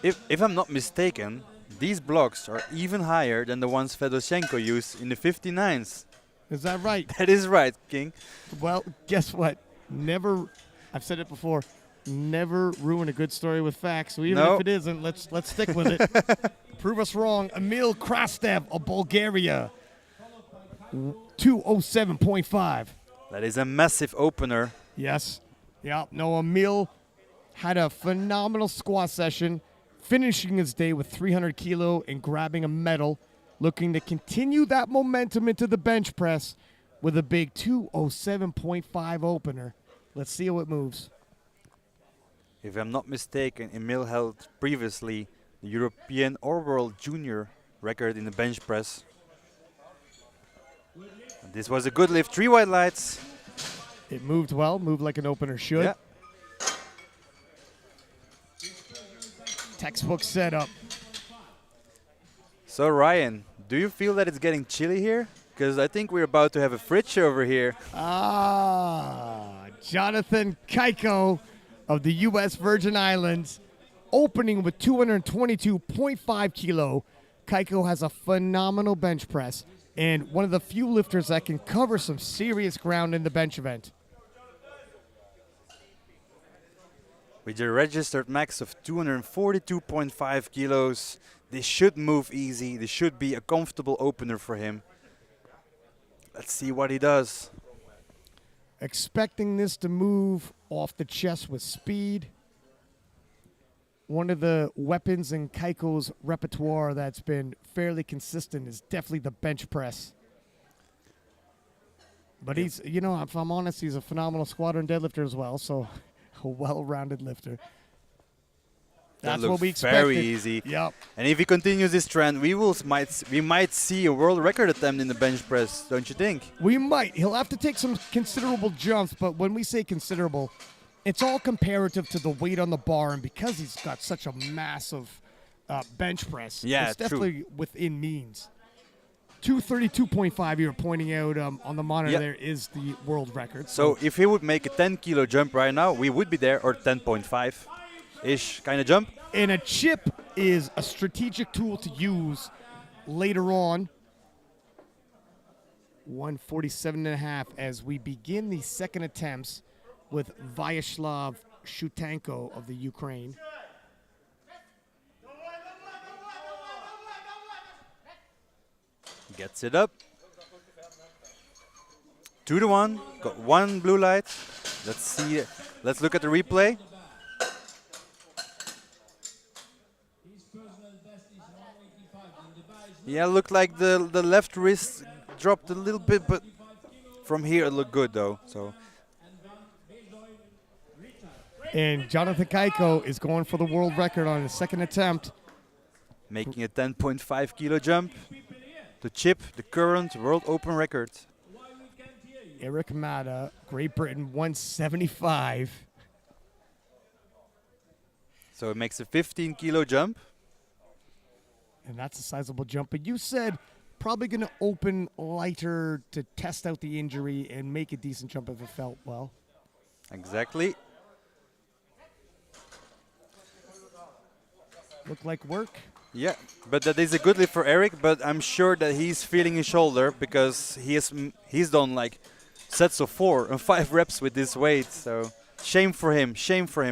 If I'm not mistaken, These blocks are even higher than the ones Fedoshenko used in the 59s. Is that right? That is right, King. Well, guess what? Never, I've said it before, never ruin a good story with facts. So even No. if it isn't, let's stick with it. Prove us wrong. Emil Krastev of Bulgaria, 207.5. That is a massive opener. Yes. Yeah. No, Emil had a phenomenal squat session, finishing his day with 300 kilo and grabbing a medal, looking to continue that momentum into the bench press with a big 207.5 opener. Let's see how it moves. If I'm not mistaken, Emil held previously the European or World Junior record in the bench press. And this was a good lift. 3 white lights. It moved well, moved like an opener should. Yeah. Textbook setup. So Ryan, do you feel that it's getting chilly here? Because I think we're about to have a fridge over here. Jonathan Keiko of the U.S. Virgin Islands, opening with 222.5 kilo. Keiko has a phenomenal bench press and one of the few lifters that can cover some serious ground in the bench event. With a registered max of 242.5 kilos, this should move easy. This should be a comfortable opener for him. Let's see what he does. Expecting this to move off the chest with speed. One of the weapons in Keiko's repertoire that's been fairly consistent is definitely the bench press. But he's, you know, if I'm honest, he's a phenomenal squatter and deadlifter as well, so a well-rounded lifter. That That's what looks we expected. very easy. Yep. And if he continues this trend, we might see a world record attempt in the bench press, don't you think? We might. He'll have to take some considerable jumps, but when we say considerable, it's all comparative to the weight on the bar, and because he's got such a massive bench press, Yeah, it's true. definitely within means. 232.5 you're pointing out on the monitor. Yep. There is the world record. So if he would make a 10 kilo jump right now, we would be there, or 10.5-ish kind of jump. And a chip is a strategic tool to use later on. 147.5 as we begin the second attempts with Vyacheslav Shutanko of the Ukraine. Gets it up. 2-1. Got 1 blue light. Let's see. Let's look at the replay. Yeah, looked like the left wrist dropped a little bit, but from here it looked good though. So And Jonathan Keiko is going for the world record on his second attempt. making a 10.5 kilo jump to chip the current world open record. Eric Mata, Great Britain, 175. So it makes a 15 kilo jump. And that's a sizable jump. But you said probably going to open lighter to test out the injury and make a decent jump if it felt well. Exactly. Looked like work. Yeah, but that is a good lift for Eric, but I'm sure that he's feeling his shoulder because he's done like sets of 4 and 5 reps with this weight. So shame for him,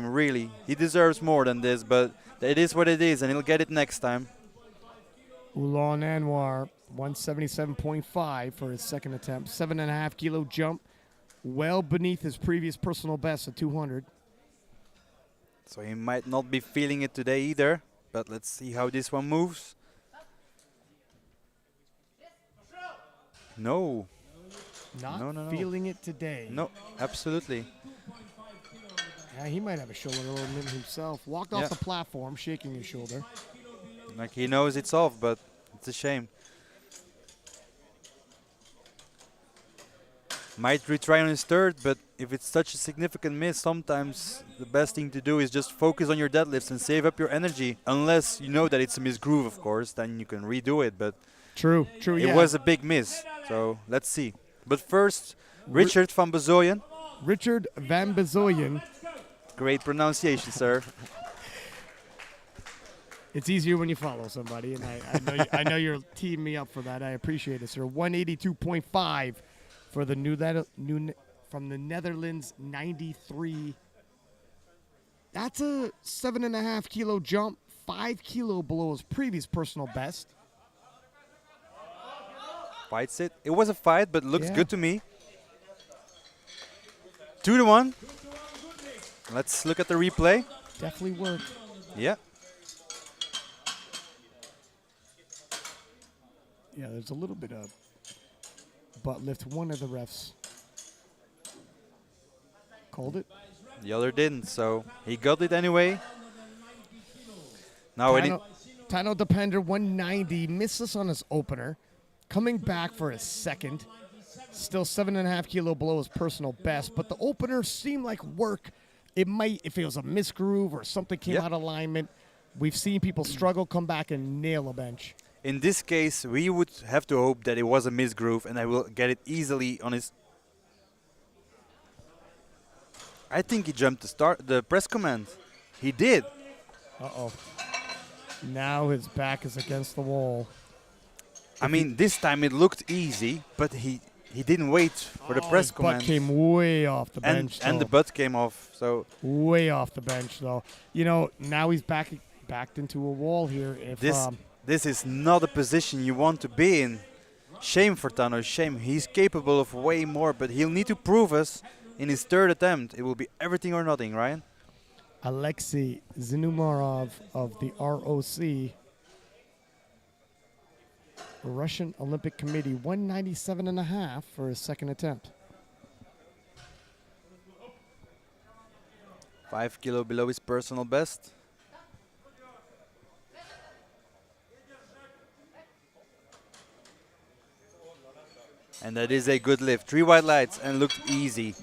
really. He deserves more than this, but it is what it is, and he'll get it next time. Ulan Anwar, 177.5 for his second attempt. 7.5 kilo jump, well beneath his previous personal best of 200. So he might not be feeling it today either, but let's see how this one moves. No. Not No. feeling it today. No, absolutely. Yeah, he might have a shoulder limp himself. Walked off Yeah. the platform, shaking his shoulder. Like he knows it's off, but it's a shame. Might retry on his third, but if it's such a significant miss, sometimes the best thing to do is just focus on your deadlifts and save up your energy. Unless you know that it's a missed groove, of course, then you can redo it. But True, it was a big miss, so let's see. But first, Richard van Bezoyen. Richard van Bezoyen. Great pronunciation, sir. It's easier when you follow somebody, and I know you're teaming me up for that. I appreciate it, sir. 182.5 for the from the Netherlands, 93. That's a 7.5 kilo jump, 5 kilo below his previous personal best. Fights it. It was a fight, but looks Yeah. good to me. 2-1. Let's look at the replay. Definitely worked. Yeah. Yeah, there's a little bit of butt lift. One of the refs called it. The other didn't, so he got it anyway. Now Tano Depender, 190, misses on his opener. Coming back for his second. Still 7.5 kilo below his personal best, but the opener seemed like work. It might, if it was a misgroove or something came Yep. out of alignment. We've seen people struggle, come back and nail a bench. in this case, we would have to hope that it was a misgroove and I will get it easily on his. I think he jumped the press command. He did. Uh-oh. Now his back is against the wall. I mean, this time it looked easy, but he didn't wait for the press His command. butt came way off the bench. And the though. butt came off. So Way off the bench, though. You know, now he's backed into a wall here. If this is not a position you want to be in. Shame for Tano, shame. He's capable of way more, but he'll need to prove us in his third attempt. It will be everything or nothing, Ryan. Alexei Zinumarov of the ROC, Russian Olympic Committee, 197.5 for his second attempt. 5 kilo below his personal best. And that is a good lift. 3 white lights and looked easy.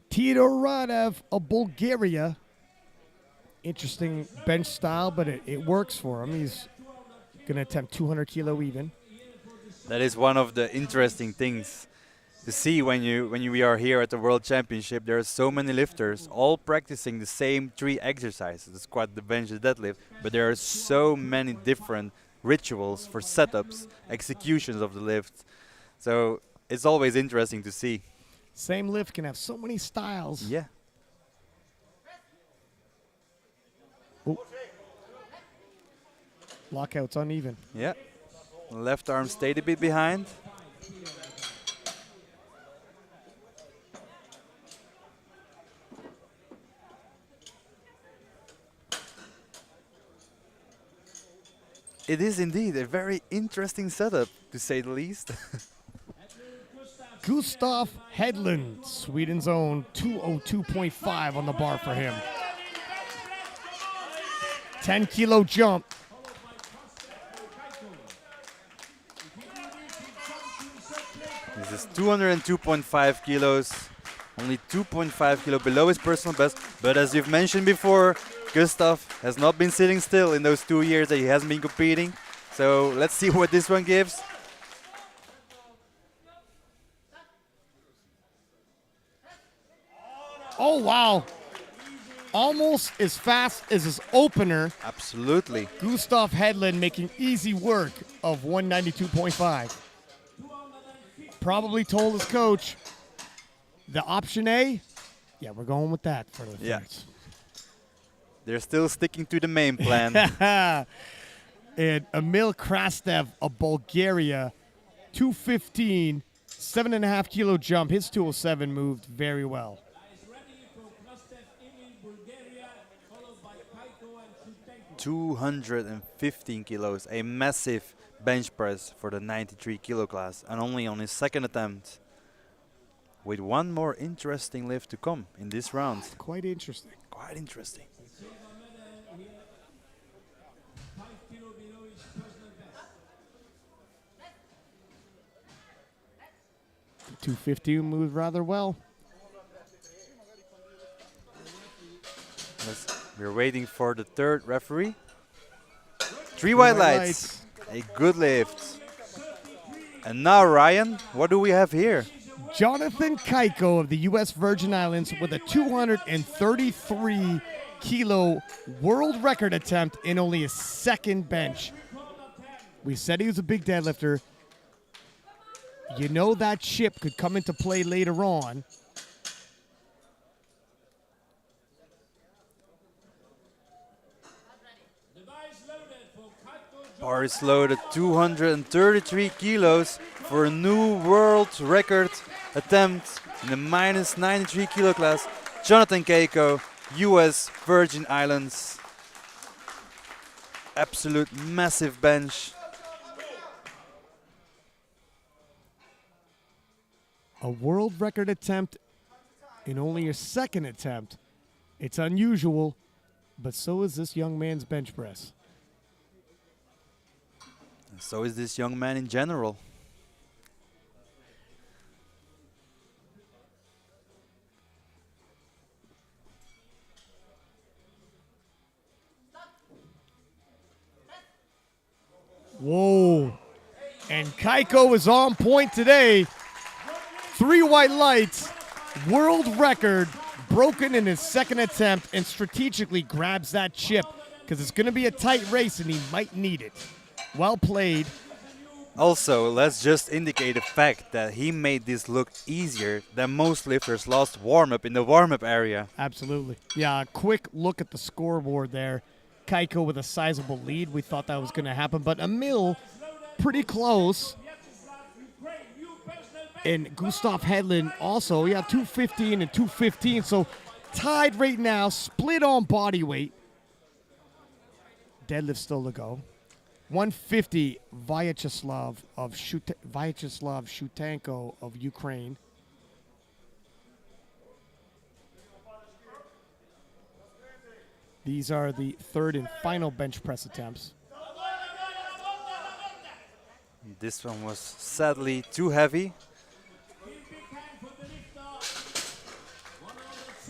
Tito Radev of Bulgaria. Interesting bench style, but it works for him. He's going to attempt 200 kilo even. That is one of the interesting things to see when we are here at the World Championship. There are so many lifters all practicing the same 3 exercises, the squat, the bench, the deadlift, but there are so many different rituals for setups, executions of the lift. So it's always interesting to see. Same lift can have so many styles. Yeah. Oh. Lockout's uneven. Yeah. Left arm stayed a bit behind. It is indeed a very interesting setup, to say the least. Gustav Hedlund, Sweden's own, 202.5 on the bar for him. 10 kilo jump. This is 202.5 kilos, only 2.5 kilo below his personal best. But as you've mentioned before, Gustav has not been sitting still in those 2 years that he hasn't been competing. So let's see what this one gives. Oh, wow. Almost as fast as his opener. Absolutely. Gustav Hedlund making easy work of 192.5. Probably told his coach, the option A, yeah, we're going with that for the thirds. They're still sticking to the main plan. And Emil Krastev of Bulgaria, 215, 7.5 kilo jump. His 207 moved very well. 215 kilos, a massive bench press for the 93 kilo class, and only on his second attempt. With one more interesting lift to come in this round. Quite interesting. Quite interesting. 250 moved rather well. We're waiting for the third referee. 3 white lights. A good lift. And now, Ryan, what do we have here? Jonathan Keiko of the U.S. Virgin Islands with a 233 kilo world record attempt in only his second bench. We said he was a big deadlifter. You know that chip could come into play later on. Bar is loaded 233 kilos for a new world record attempt in the minus 93 kilo class. Jonathan Keiko, US Virgin Islands. Absolute massive bench. A world record attempt in only your second attempt. It's unusual, but so is this young man's bench press. And so is this young man in general. Whoa. And Keiko is on point today. 3 white lights, world record, broken in his second attempt, and strategically grabs that chip because it's going to be a tight race and he might need it. Well played. Also, let's just indicate the fact that he made this look easier than most lifters' last warm-up in the warm-up area. Absolutely. Yeah, a quick look at the scoreboard there. Keiko with a sizable lead. We thought that was going to happen, but Emil pretty close. And Gustav Hedlund also, 215 and 215. So tied right now, split on body weight. Deadlift still to go. 150, Vyacheslav Shutenko of Ukraine. These are the third and final bench press attempts. This one was sadly too heavy.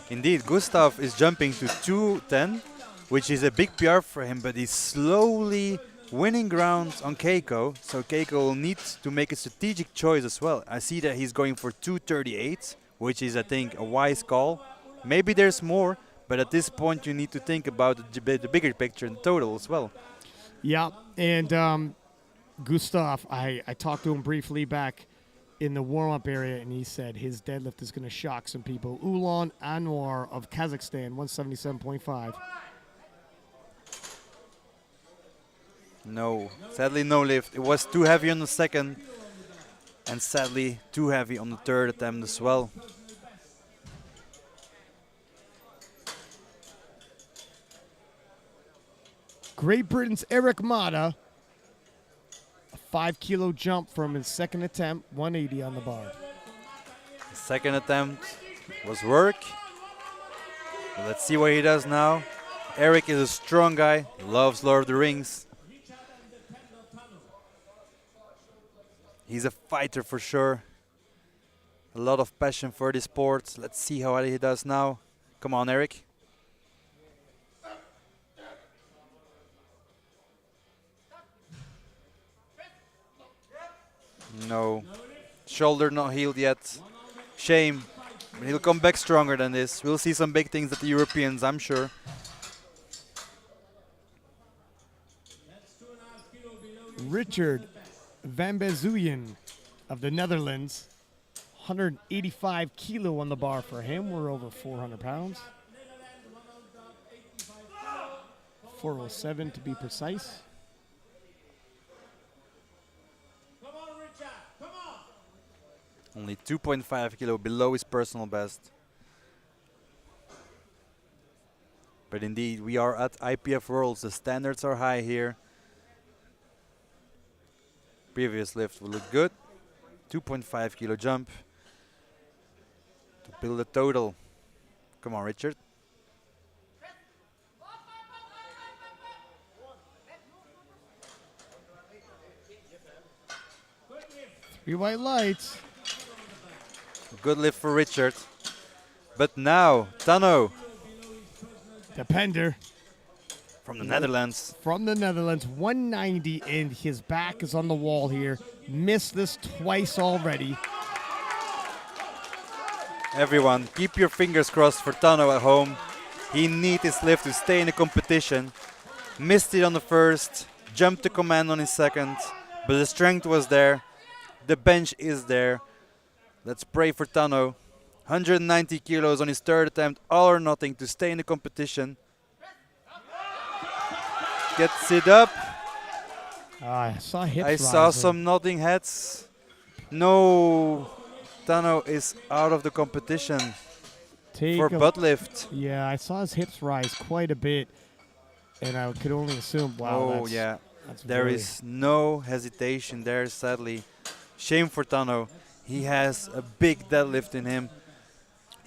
Indeed, Gustav is jumping to 210, which is a big PR for him, but he's slowly winning ground on Keiko, so Keiko will need to make a strategic choice as well. I see that he's going for 238, which is, I think, a wise call. Maybe there's more, but at this point you need to think about the bigger picture and total as well. Yeah, and Gustav, I talked to him briefly back in the warm-up area, and he said his deadlift is going to shock some people. Ulan Anwar of Kazakhstan, 177.5. No, sadly no lift. It was too heavy on the second, and sadly too heavy on the third attempt as well. Great Britain's Eric Mata, a 5 kilo jump from his second attempt, 180 on the bar. The second attempt was work. But let's see what he does now. Eric is a strong guy, loves Lord of the Rings. He's a fighter for sure. A lot of passion for this sport. Let's see how he does now. Come on, Eric. No. Shoulder not healed yet. Shame. But he'll come back stronger than this. We'll see some big things at the Europeans, I'm sure. Richard Van Bezuyen of the Netherlands, 185 kilo on the bar for him. We're over 400 pounds. 407 to be precise. Only 2.5 kilo below his personal best. But indeed, we are at IPF Worlds. The standards are high here. Previous lift will look good. 2.5 kilo jump to build a total. Come on, Richard. Three white lights. Good lift for Richard. But now, Tano. Depender. From the Netherlands. From the Netherlands, 190, and his back is on the wall here. Missed this twice already. Everyone, keep your fingers crossed for Tano at home. He needs his lift to stay in the competition. Missed it on the first, jumped to command on his second, but the strength was there. The bench is there. Let's pray for Tano. 190 kilos on his third attempt, all or nothing to stay in the competition. Gets it up. I saw hips I saw rising. some nodding heads. No, Tano is out of the competition for butt lift. Yeah, I saw his hips rise quite a bit, and I could only assume, wow, Oh that's, yeah, that's there very- is no hesitation there, sadly. Shame for Tano. He has a big deadlift in him.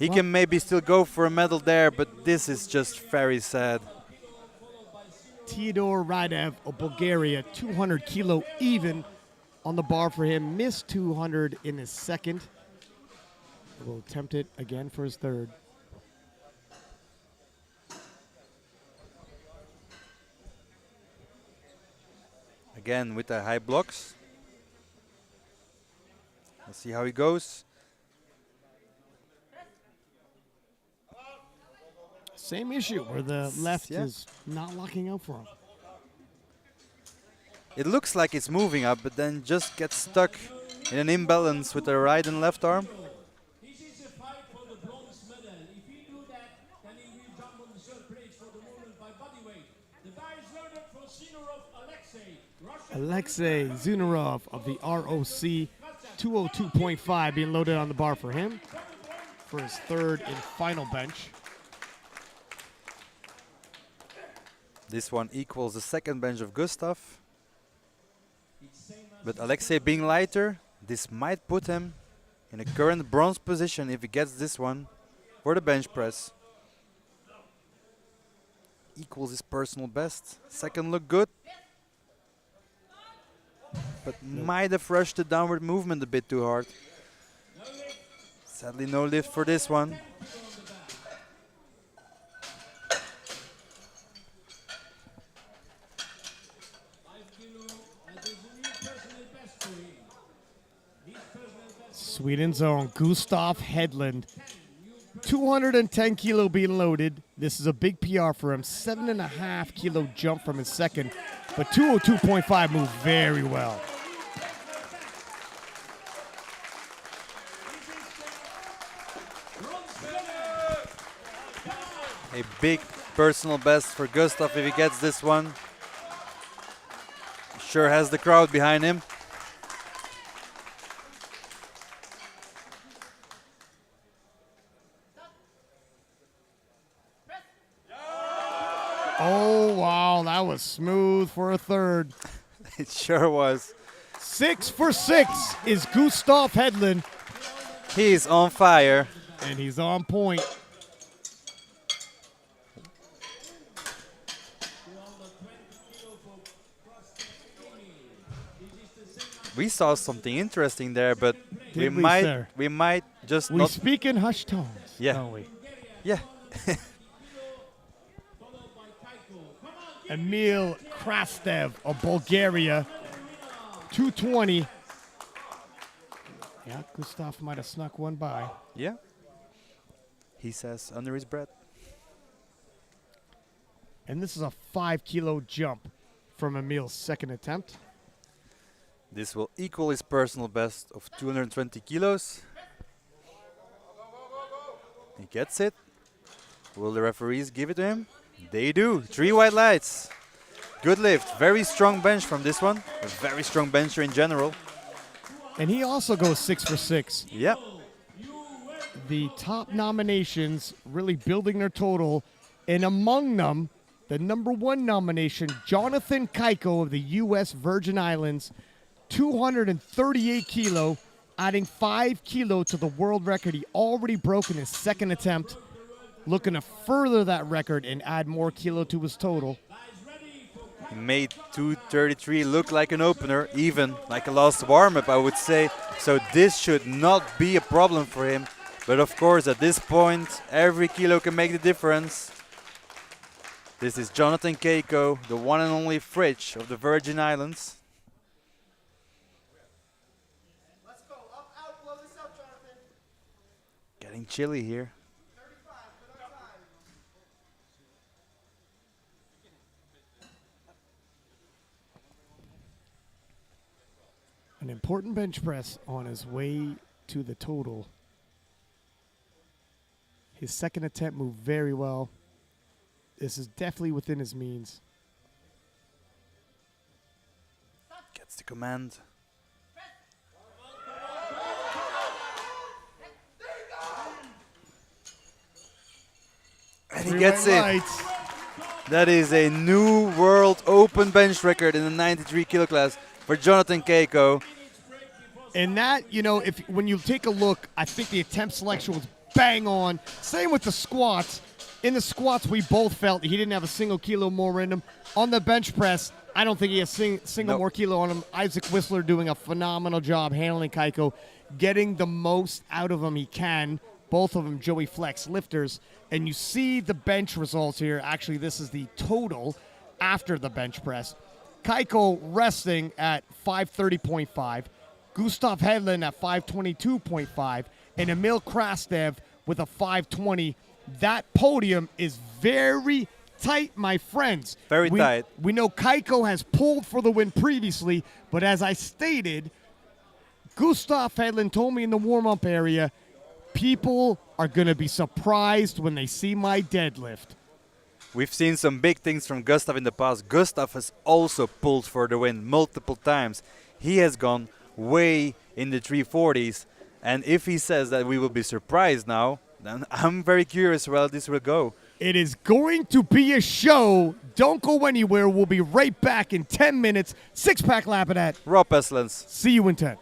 He Well- can maybe still go for a medal there, but this is just very sad. Theodore Radev of Bulgaria, 200 kilo even on the bar for him. Missed 200 in his second. Will attempt it again for his third. Again with the high blocks. Let's see how he goes. Same issue where the left Yeah. is not locking out for him. It looks like it's moving up, but then just gets stuck in an imbalance with the right and left arm. This is a fight for the bronze medal. If he do that, then he will jump on the third place for the moment by body weight. The bar is loaded for Sinarov Alexei. Russian Alexei Zunarov of the ROC, 202.5 being loaded on the bar for him for his third and final bench. This one equals the second bench of Gustav. But Alexei being lighter, this might put him in a current bronze position if he gets this one for the bench press. Equals his personal best. Second look good. But might have rushed the downward movement a bit too hard. Sadly no lift for this one. Sweden's own Gustav Hedlund, 210 kilo being loaded. This is a big PR for him. 7.5 kilo jump from his second, but 202.5 moved very well. A big personal best for Gustav if he gets this one. Sure has the crowd behind him. Oh, wow, that was smooth for a third. It sure was. 6 for 6 is Gustav Hedlund, He's on fire. and he's on point. We saw something interesting there, but Did we, sir? we might just We not. speak in hushed tones, Yeah. don't we? Yeah. Emil Krastev of Bulgaria, 220. Yeah, Gustav might have snuck one by. Yeah. He says under his breath. And this is a 5 kilo jump from Emil's second attempt. This will equal his personal best of 220 kilos. He gets it. Will the referees give it to him? They do. 3 white lights. Good lift. Very strong bench from this one. A very strong bencher in general. And he also goes 6 for 6. Yep. The top nominations really building their total. And among them, the number 1 nomination, Jonathan Keiko of the U.S. Virgin Islands, 238 kilo, adding 5 kilo to the world record he already broke in his second attempt. Looking to further that record and add more kilo to his total. He made 233 look like an opener, even like a last warm-up, I would say. So this should not be a problem for him. But of course, at this point, every kilo can make the difference. This is Jonathan Keiko, the one and only fridge of the Virgin Islands. Let's go. Up, out, blow this up, Jonathan. Getting chilly here. 35, put on time. An important bench press on his way to the total. His second attempt moved very well. This is definitely within his means. Gets the command. And he gets it. That is a new world open bench record in the 93 kilo class for Jonathan Keiko. And that, you know, if when you take a look, I think the attempt selection was bang on. Same with the squats. In the squats, we both felt he didn't have a single kilo more in him. On the bench press, I don't think he has single more kilo on him. Isaac Whistler doing a phenomenal job handling Keiko, getting the most out of him he can. Both of them Joey Flex lifters. And you see the bench results here. Actually, this is the total after the bench press. Keiko resting at 530.5. Gustav Hedlund at 522.5. And Emil Krastev with a 520. That podium is very tight, my friends. Very tight. We know Keiko has pulled for the win previously, but as I stated, Gustav Hedlund told me in the warm-up area, people are going to be surprised when they see my deadlift. We've seen some big things from Gustav in the past. Gustav has also pulled for the win multiple times. He has gone way in the 340s. And if he says that we will be surprised now, then I'm very curious where this will go. It is going to be a show. Don't go anywhere. We'll be right back in 10 minutes. Six-pack lapping at Rob Pestilence. See you in 10.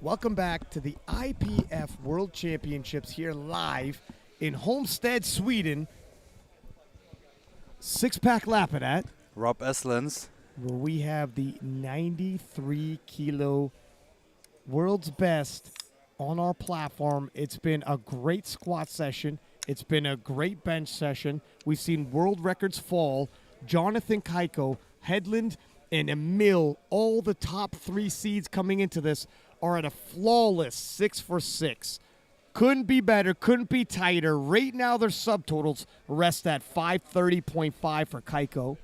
Welcome back to the IPF World Championships here live in Homestead, Sweden. Six-pack Lapadat, Rob Eslands. where we have the 93-kilo world's best on our platform. It's been a great squat session. It's been a great bench session. We've seen world records fall. Jonathan Keiko, Headland, and Emil, all the top 3 seeds coming into this, are at a flawless 6 for 6. Couldn't be better, couldn't be tighter. Right now their subtotals rest at 530.5 for Keiko,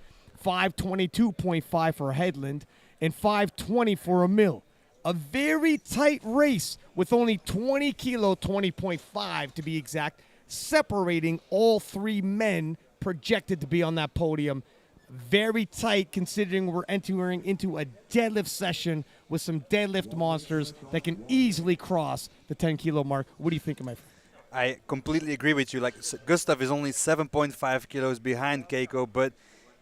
522.5 for Headland, and 520 for Emil. A very tight race with only 20 kilo, 20.5 to be exact, separating all 3 men projected to be on that podium. Very tight considering we're entering into a deadlift session with some deadlift monsters that can easily cross the 10-kilo mark. What do you think of my friend? I completely agree with you. Like Gustav is only 7.5 kilos behind Keiko, but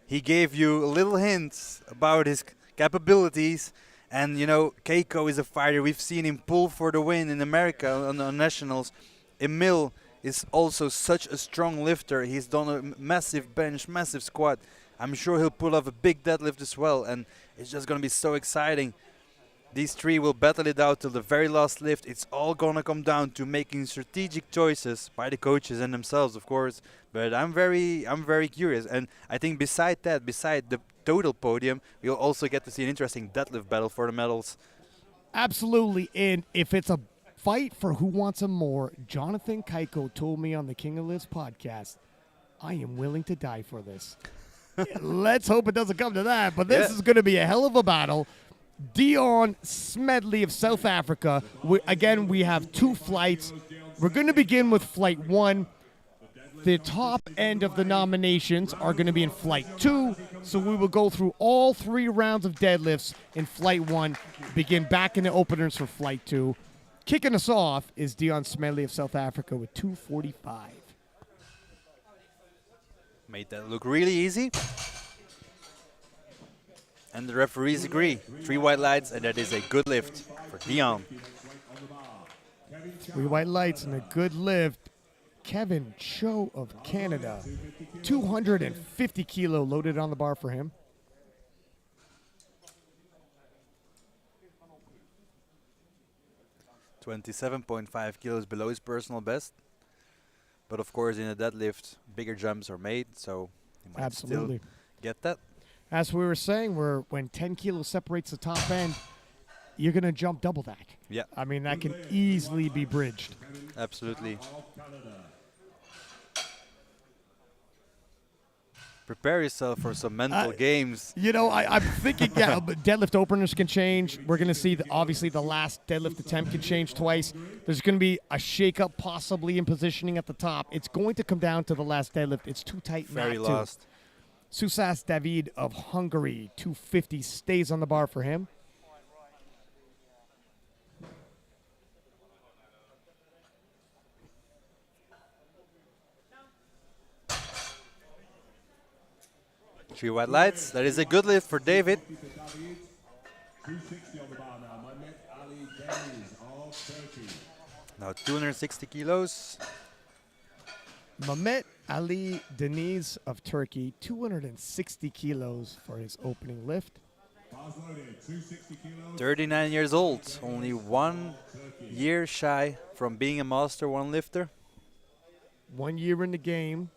he gave you a little hint about his capabilities. And you know, Keiko is a fighter. We've seen him pull for the win in America on nationals. Emil is also such a strong lifter. He's done a massive bench, massive squat. I'm sure he'll pull off a big deadlift as well, and it's just going to be so exciting. These 3 will battle it out till the very last lift. It's all going to come down to making strategic choices by the coaches and themselves, of course. But I'm very curious, and I think beside the total podium, we'll also get to see an interesting deadlift battle for the medals. Absolutely, and if it's a fight for who wants him more, Jonathan Keiko told me on the King of Lifts podcast, I am willing to die for this. Let's hope it doesn't come to that, but this is going to be a hell of a battle. Dion Smedley of South Africa. Again, we have 2 flights. We're going to begin with Flight 1. The top end of the nominations are going to be in Flight 2, so we will go through all 3 rounds of deadlifts in Flight 1, begin back in the openers for Flight 2. Kicking us off is Dion Smedley of South Africa with 245. Made that look really easy. And the referees agree. 3 white lights, and that is a good lift for Dion. 3 white lights and a good lift. Kevin Cho of Canada, 250 kilo loaded on the bar for him. $27.5 kilos below his personal best. But of course, in a deadlift, bigger jumps are made, so you might Absolutely still get that. As we were saying, when 10 kilos separates the top end, you're going to jump double that. Yeah. I mean, that can easily be bridged. Absolutely. Prepare yourself for some mental games. You know, I'm thinking, yeah, but deadlift openers can change. We're going to see, obviously, the last deadlift attempt can change twice. There's going to be a shake-up possibly in positioning at the top. It's going to come down to the last deadlift. It's too tight. Very not to. lost. Susas David of Hungary, 250, stays on the bar for him. Three white lights. That is a good lift for David. 260 on the bar now. Mehmet Ali Deniz of Turkey. Now 260 kilos. Mehmet Ali Deniz of Turkey, 260 kilos for his opening lift. 39 years old. Only 1 year shy from being a Master 1 lifter. 1 year in the game.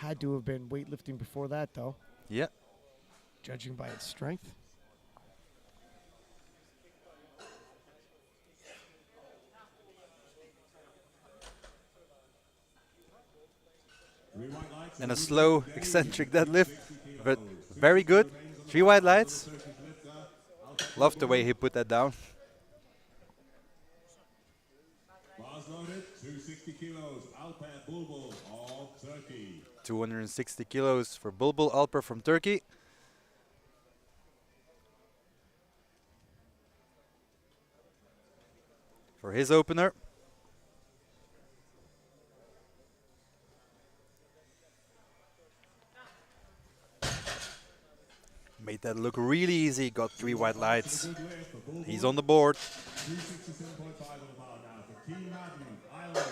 Had to have been weightlifting before that, though, Yeah. judging by its strength. And a slow, eccentric deadlift, but very good. 3 white lights. Love the way he put that down. 260 kilos. Alper Bulbul of Turkey. 260 kilos for Bulbul Alper from Turkey. For his opener. Made that look really easy. Got 3 white lights. He's on the board. 267.5 on the bar now for Keen Madden, Ireland.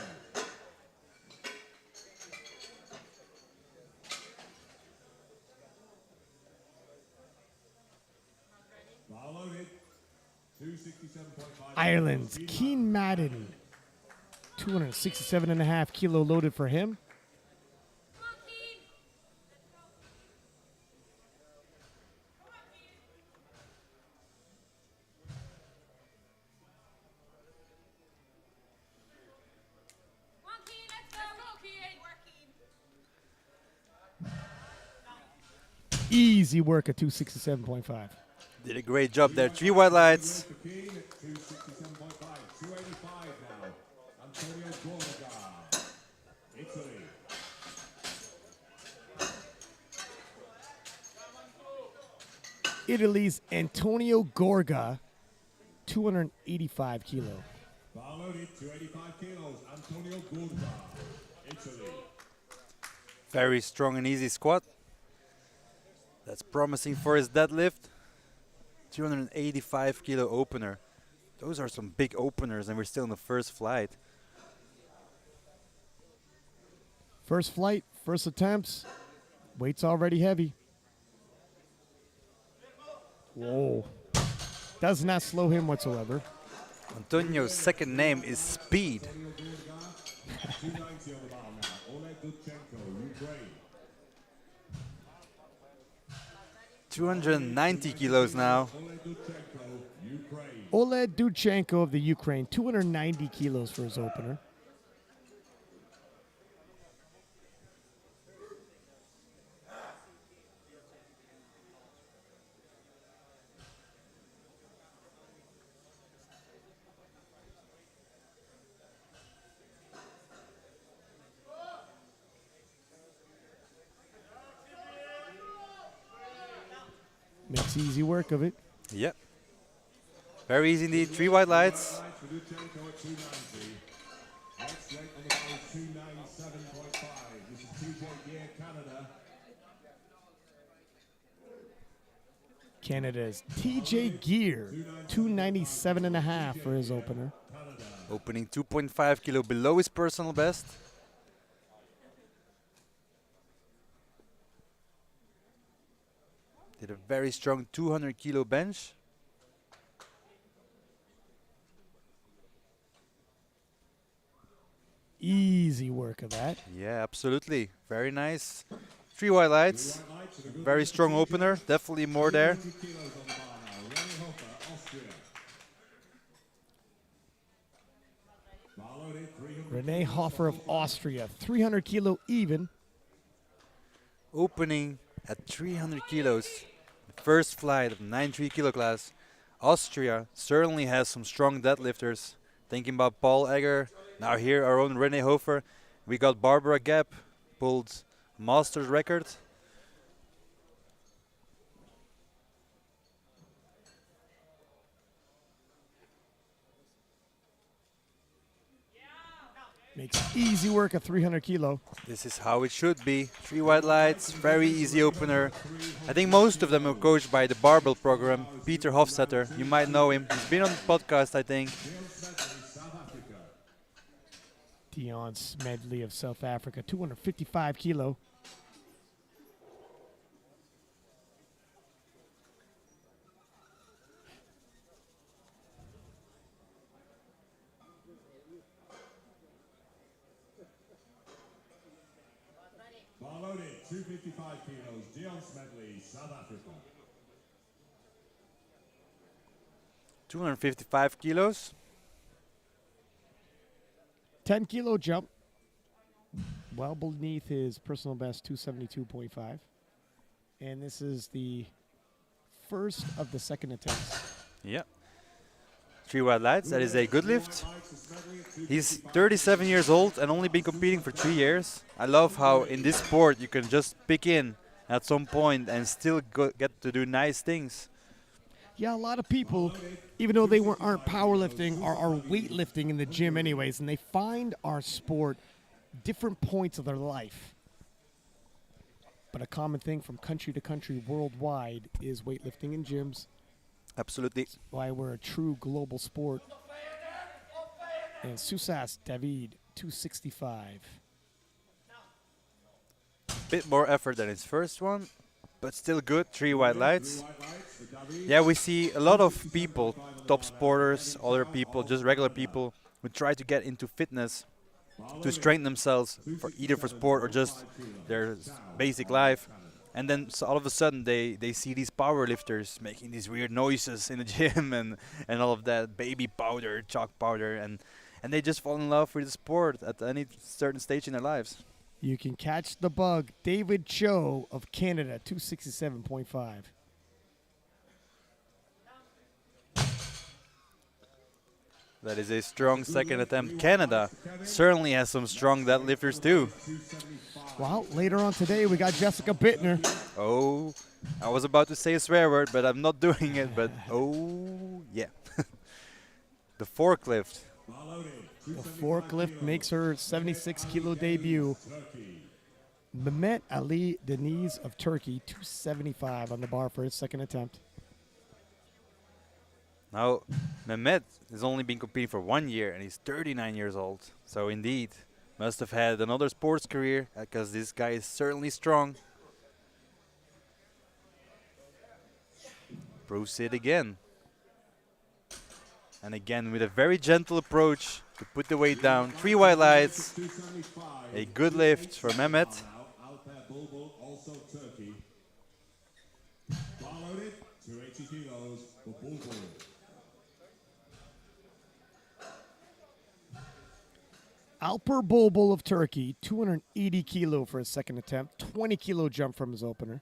Bar loaded. 267.5. Ireland's Keen Madden. 267.5 kilo loaded for him. Easy work at 267.5. Did a great job there. 3 white lights. For Keen at 267.5. 285 now. Antonio Gorga, Italy. Italy's Antonio Gorga, 285 kilo. Bar loaded, 285 kilos. Antonio Gorga, Italy. Very strong and easy squat. That's promising for his deadlift. 285 kilo opener. Those are some big openers, and we're still in the first flight. First flight, first attempts. Weight's already heavy. Whoa. Does not slow him whatsoever. Antonio's second name is Speed. 290 on the bar now. Oleg Dudchenko, Ukraine. 290 kilos now. Oleg Dudchenko, Ukraine. Oleg Dudchenko of the Ukraine, 290 kilos for his opener. Makes easy work of it. Yep. Very easy indeed. 3 white lights. For Dudchenko at 290. Next weight on the bar is 297.5. This is TJ Gear, Canada. Canada's TJ Gear, 297.5 for his opener. Opening 2.5 kilo below his personal best. Did a very strong 200 kilo bench. Easy work of that. Yeah, absolutely. Very nice. 3 white lights. Very strong opener. Definitely more there. 20 kilos on the bar now. René Hofer, Austria. Bar loaded, 300. Rene Hofer of Austria, 300 kilo even. Opening at 300 kilos. The first flight of 93 kilo class. Austria certainly has some strong deadlifters. Thinking about Paul Egger. Now here our own Rene Hofer. We got Barbara Gapp, pulled Masters record. Makes easy work at 300 kilo. This is how it should be. 3 white lights, very easy opener. I think most of them are coached by the barbell program. Peter Hofstetter, you might know him. He's been on the podcast, I think. Dion Smedley of South Africa, 255 kilo. Bar loaded, 255 kilos. Dion Smedley, South Africa. 255 kilos. 10 kilo jump. Well beneath his personal best, 272.5. And this is the first of the second attempts. Yeah. 3 white lights, that is a good lift. He's 37 years old and only been competing for 3 years. I love how in this sport you can just pick in at some point and still get to do nice things. Yeah, a lot of people, even though they aren't powerlifting, are weightlifting in the gym anyways, and they find our sport different points of their life. but a common thing from country to country worldwide is weightlifting in gyms. Absolutely. Why we're a true global sport. And Susas David, 265. Bit more effort than his first one, but still good. 3 white lights. Yeah, we see a lot of people, top sporters, other people, just regular people, who try to get into fitness to strengthen themselves for either for sport or just their basic life. And then all of a sudden they see these power lifters making these weird noises in the gym and all of that baby powder, chalk powder, and they just fall in love with the sport at any certain stage in their lives. You can catch the bug. David Cho of Canada, 267.5. That is a strong second attempt. Canada certainly has some strong deadlifters too. Well, later on today, we got Jessica Bittner. Oh, I was about to say a swear word, but I'm not doing it. But oh, yeah. The forklift. The forklift makes her 76-kilo debut. Mehmet Ali Deniz of Turkey, 275 on the bar for his second attempt. Now, Mehmet has only been competing for 1 year, and he's 39 years old. So indeed, must have had another sports career, because this guy is certainly strong. Proceed again. And again, with a very gentle approach to put the weight down. 3 white lights. A good lift for Mehmet. Alper Bulbul of Turkey, 280 kilo for his second attempt, 20 kilo jump from his opener.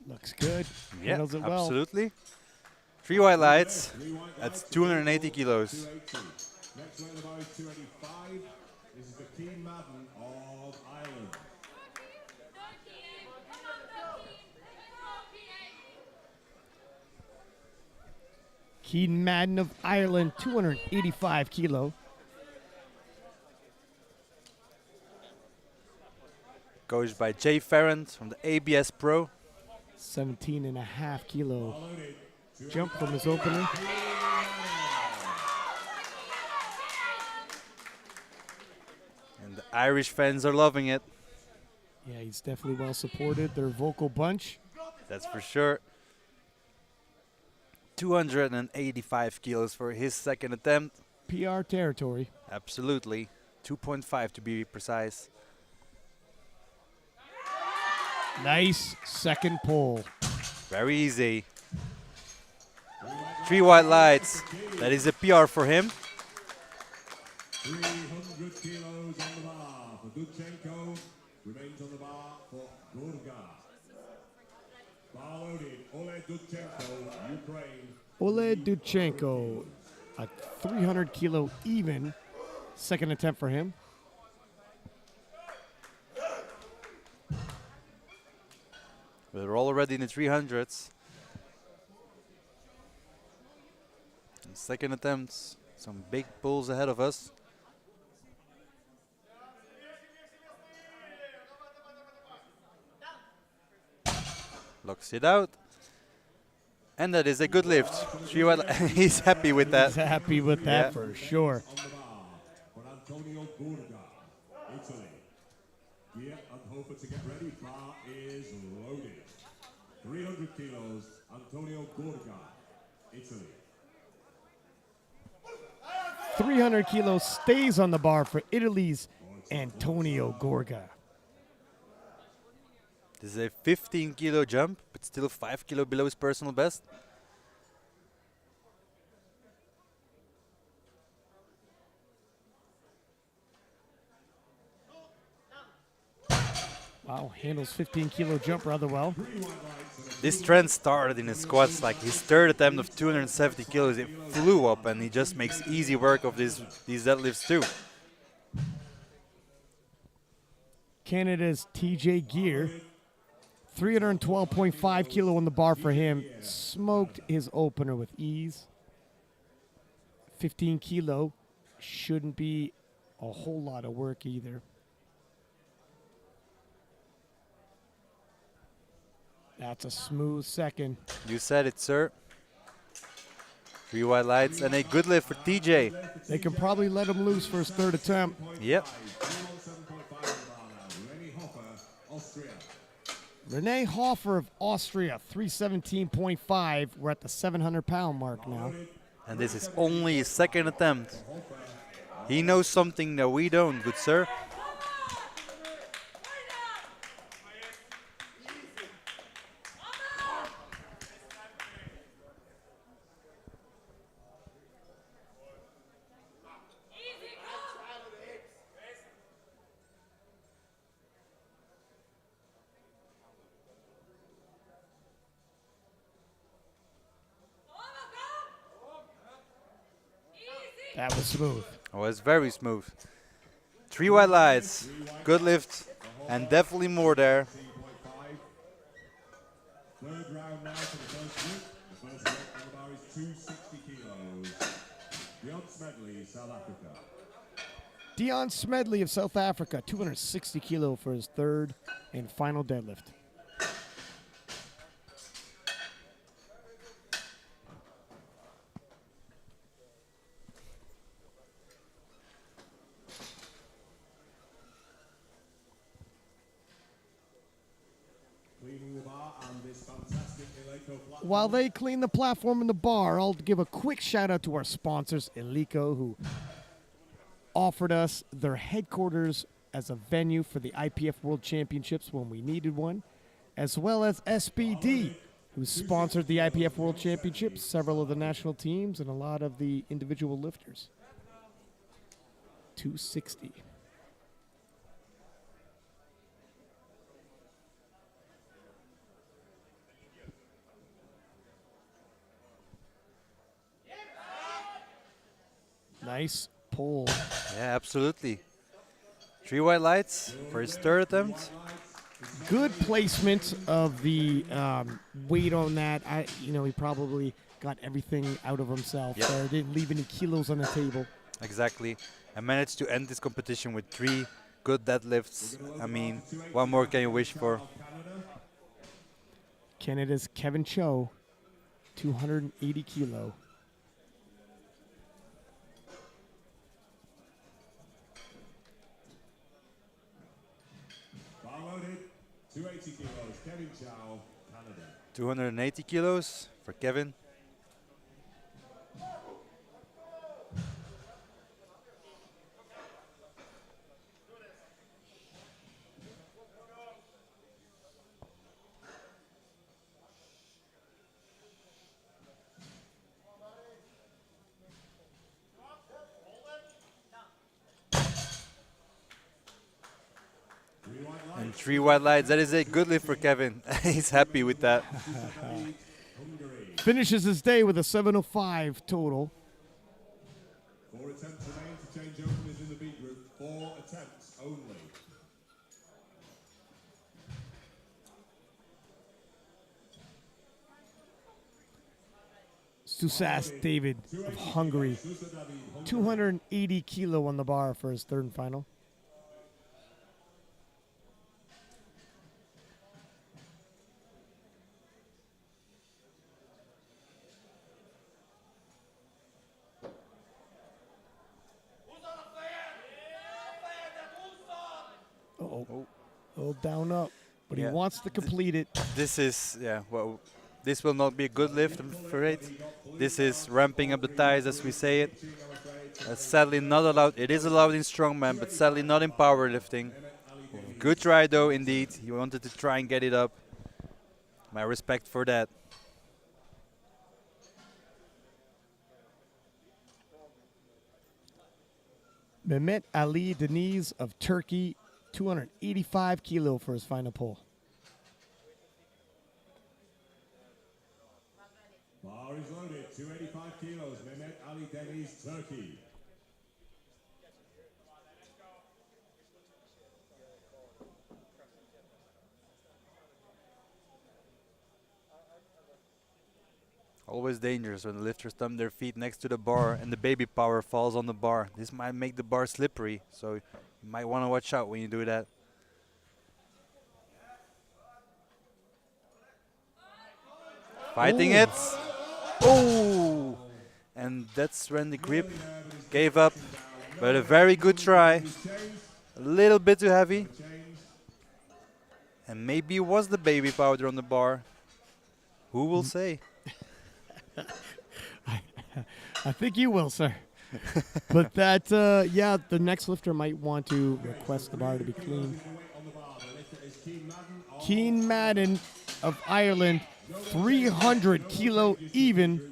Looks good. Yeah, Handles it well. absolutely. 3 white lights. That's 280 kilos. Next weight about 285. This is the Keen Madden of Ireland. Keaton Madden of Ireland, 285 kilo. Coached by Jay Farrand from the ABS Pro. 17 and a half kilo jump from his opener. And the Irish fans are loving it. Yeah, he's definitely well supported. They're a vocal bunch. That's for sure. 285 kilos for his second attempt. PR territory. Absolutely. 2.5 to be precise. Nice second pull. Very easy. 3 white lights. That is a PR for him. 300 kilos on the bar for Dudchenko. Remains on the bar for Gurga. Bar loaded. Oleg Dudchenko, Ukraine. Oleg Dudchenko, a 300 kilo even. Second attempt for him. We're already in the 300s. And second attempts. Some big pulls ahead of us. Locks it out. And that is a good lift. He's happy with that. He's happy with that Yeah. for sure. On the bar for Antonio Gurga, Italy. Gear and Hofer to get ready. Bar is loaded. 300 kilos, Antonio Gurga, Italy. 300 kilos stays on the bar for Italy's Antonio Gorga. This is a 15 kilo jump, but still 5 kilo below his personal best. Wow, handles 15 kilo jump rather well. This trend started in his squats, like his third attempt of 270 kilos, it flew up and he just makes easy work of these deadlifts too. Canada's TJ Gear, 312.5 kilo on the bar for him. Smoked his opener with ease. 15 kilo shouldn't be a whole lot of work either. That's a smooth second. You said it, sir. 3 white lights and a good lift for TJ. They can probably let him loose for his third attempt. Yep. Rene Hofer of Austria, 317.5. We're at the 700-pound mark now. And this is only his second attempt. He knows something that we don't, good sir. That was smooth. Oh, it's very smooth. 3 white lights, good lift, and definitely more there. Third round now for the first group. The first weight on the bar is 260 kilos. Dion Smedley, South Africa. Dion Smedley of South Africa, 260 kilo for his third and final deadlift. While they clean the platform and the bar, I'll give a quick shout out to our sponsors, Eleiko, who offered us their headquarters as a venue for the IPF World Championships when we needed one, as well as SBD, who sponsored the IPF World Championships, several of the national teams, and a lot of the individual lifters. 260. Nice pull. Yeah, absolutely. 3 white lights for his third attempt. Good placement of the weight on that. He probably got everything out of himself Yep. there. Didn't leave any kilos on the table. Exactly. And managed to end this competition with 3 good deadlifts. I mean, what more can you wish for? Canada's Kevin Cho, 280 kilo. Bar loaded, 280 kilos. Kevin Chow, Canada. 280 kilos for Kevin. And 3 white lights. That is a good lift for Kevin. He's happy with that. Finishes his day with a 705 total. 4 attempts remain to change openers in the B group. 4 attempts only. Susas David of Hungary, 280 kilo on the bar for his third and final. Uh-oh. A little down up, but Yeah. he wants to complete it. This is, yeah, well, this will not be a good lift, I'm afraid. This is ramping up the thighs, as we say it. Sadly not allowed. It is allowed in strongman, but sadly not in powerlifting. Good try, though, indeed. He wanted to try and get it up. My respect for that. Mehmet Ali Deniz of Turkey, 285 kilo for his final pull. Bar is loaded, 285 kilos. Mehmet Ali Deniz, Turkey. Always dangerous when the lifters thumb their feet next to the bar and the baby power falls on the bar. This might make the bar slippery, so you might want to watch out when you do that. Fighting it. Oh! And that's when the grip gave up. But a very good try. A little bit too heavy. And maybe it was the baby powder on the bar. Who will say? I think you will, sir. But that, yeah, the next lifter might want to request the bar to be cleaned. Keen Madden of Ireland, 300 kilo even.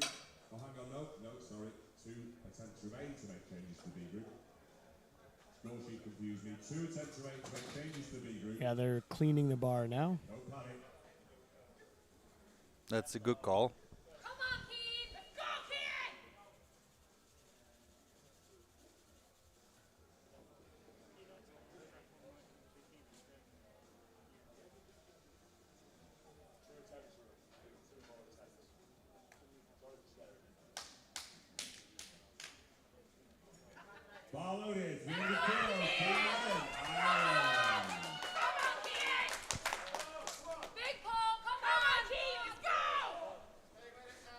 Yeah, they're cleaning the bar now. That's a good call. Come on, Keith! Let's go, Keith! Bar loaded, 300 kilos, Keith Madden, Ireland. Come on, Keith! Big Paul, come on, Keith! Let's go!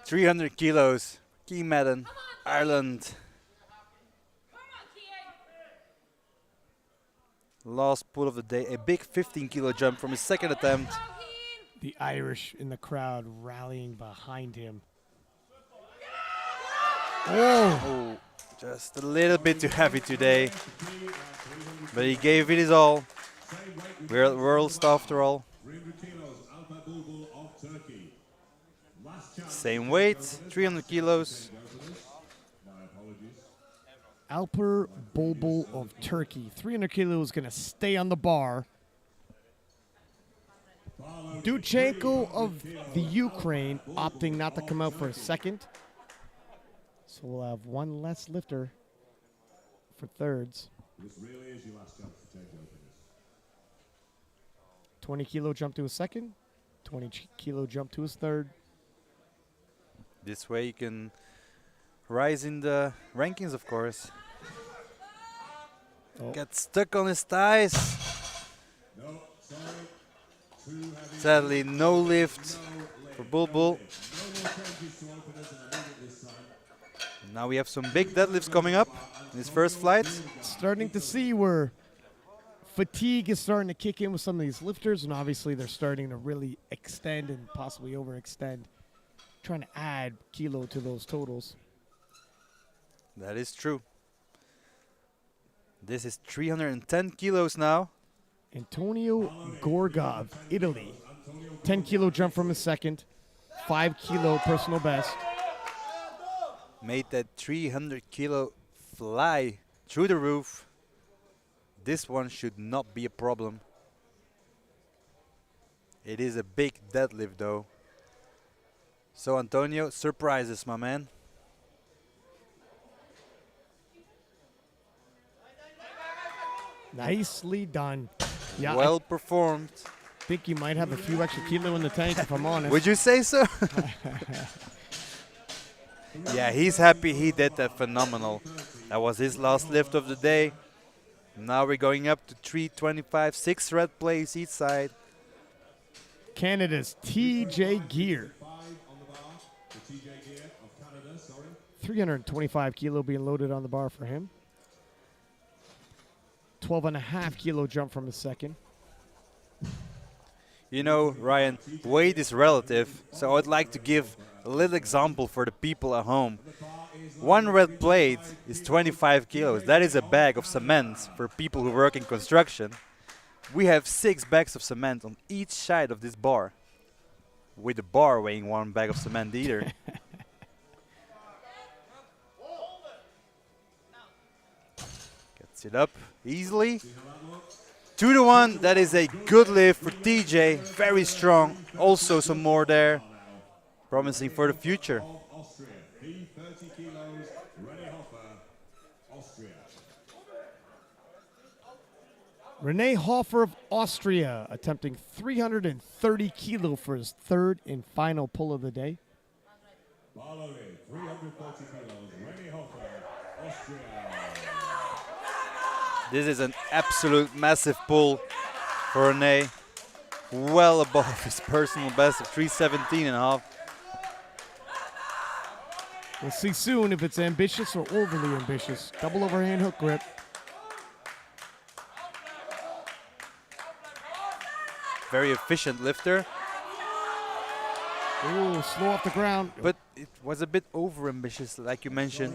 300 kilos. Key Madden, Ireland. Come on, Keith! Last pull of the day. A big 15 kilo jump from his second attempt. Go, Keith! The Irish in the crowd rallying behind him. Oh, Oh, just a little bit too heavy today. But he gave it his all. We're at Worlds after all. 300 kilos, Alpha Bulbul of Turkey. Last chance. Same weight, 300 kilos. My apologies. Alper Bulbul of Turkey. 300 kilos going to stay on the bar. Duchenko of the Ukraine opting not to come out for a second. So we'll have one less lifter for thirds. This really is your last chance to change openers. 20 kilo jump to his second. 20 kilo jump to his third. This way you can rise in the rankings, of course. Oh. Get stuck on his thighs. No, sorry. Too heavy. Sadly, no lift for Bulbul. No more changes to openers and I need it this time. Now we have some big deadlifts coming up in his first flight. Starting to see where fatigue is starting to kick in with some of these lifters, and obviously they're starting to really extend and possibly overextend, trying to add kilo to those totals. That is true. This is 310 kilos now. Antonio Gorgov, Italy. 10 kilo jump from his second. 5 kilo personal best. Made that 300 kilo fly through the roof. This one should not be a problem. It is a big deadlift though. So Antonio, surprises, my man. Nicely done. Yeah, Well performed. I think you might have a few extra kilo in the tank if I'm honest. Would you say so? Yeah, he's happy he did that phenomenal. That was his last lift of the day. Now we're going up to 325, 6 red plays each side. Canada's TJ Gear. 325 kilo being loaded on the bar for him. 12.5 kilo jump from his second. You know, Ryan, weight is relative, so I'd like to give a little example for the people at home. One red plate is 25 kilos. That is a bag of cement for people who work in construction. We have 6 bags of cement on each side of this bar, with the bar weighing 1 bag of cement either. Gets it up easily. 2-1, that is a good lift for TJ, very strong. Also some more there, promising for the future. Austria, P30 kilos, René Hofer, Austria. Rene Hofer of Austria attempting 330 kilo for his third and final pull of the day. 140 kilos, Rennie Hofer, Austria. This is an absolute massive pull for Rene. Well above his personal best of 317 and a half. We'll see soon if it's ambitious or overly ambitious. Double overhand hook grip. Very efficient lifter, Ooh, slow off the ground. but it was a bit over ambitious, like you mentioned.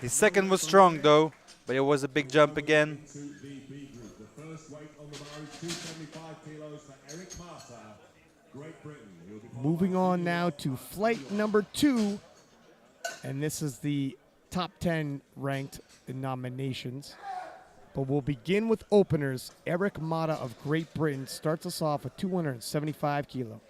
His second was strong though, but it was a big jump again. To the B group. The first weight on the bar is 275 kilos for Eric Marta, Great Britain. He'll be followed Moving on now to flight number 2. And this is the top 10 ranked in nominations. But we'll begin with openers. Eric Mata of Great Britain starts us off at 275 kilo.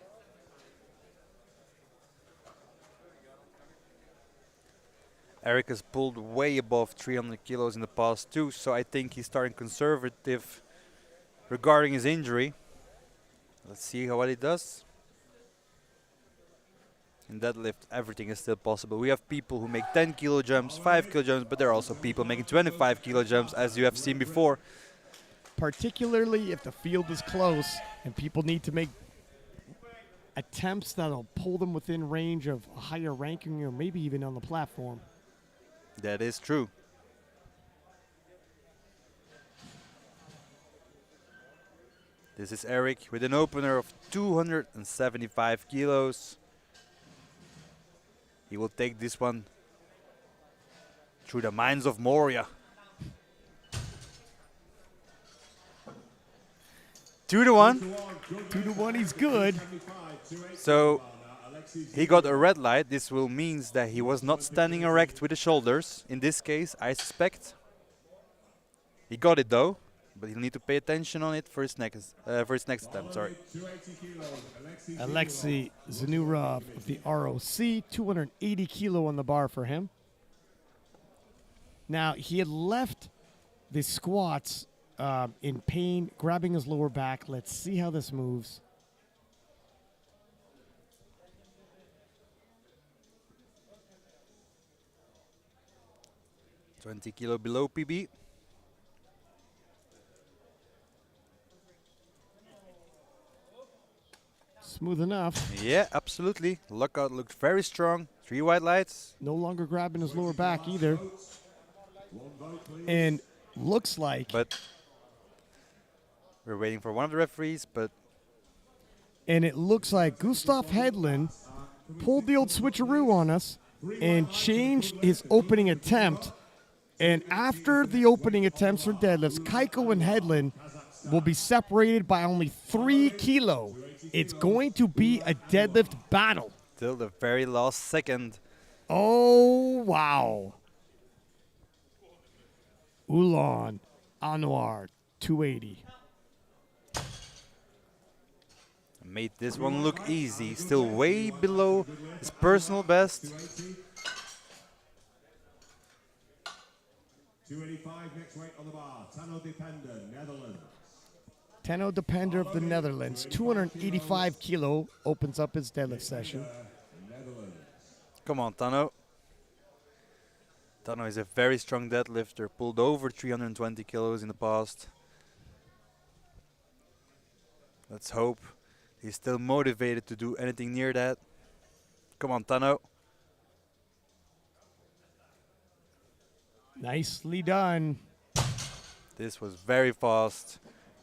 Eric has pulled way above 300 kilos in the past too, so I think he's starting conservative regarding his injury. Let's see what he does. In deadlift, everything is still possible. We have people who make 10 kilo jumps, 5 kilo jumps, but there are also people making 25 kilo jumps, as you have seen before. Particularly if the field is close and people need to make attempts that'll pull them within range of a higher ranking or maybe even on the platform. That is true. This is Eric with an opener of 275 kilos. He will take this one through the mines of Moria. 2-1. 2-1, he's good. So he got a red light. This will means that he was not standing erect with the shoulders. In this case, I suspect. He got it though, but he'll need to pay attention on it for his next attempt. Sorry. Alexei Zanurov of the ROC, 280 kilo on the bar for him. Now, he had left the squats in pain, grabbing his lower back. Let's see how this moves. $20 kilo below PB. Smooth enough. Yeah, absolutely. Lockout looked very strong. 3 white lights. No longer grabbing his lower back either. And looks like... But we're waiting for one of the referees, but... And it looks like Gustav Hedlund pulled the old switcheroo on us and changed his opening attempt. And after the opening attempts for deadlifts, Kaiko and Hedlund will be separated by only 3 kilo. It's going to be a deadlift battle. Till the very last second. Oh, wow. Ulan Anwar, 280. Made this one look easy. Still way below his personal best. 285 next weight on the bar. Tano Depender, Netherlands. Tenno Depender of the Netherlands, 285 kilo, opens up his deadlift session. Come on, Tano. Tano is a very strong deadlifter. Pulled over 320 kilos in the past. Let's hope he's still motivated to do anything near that. Come on, Tano. Nicely done. This was very fast.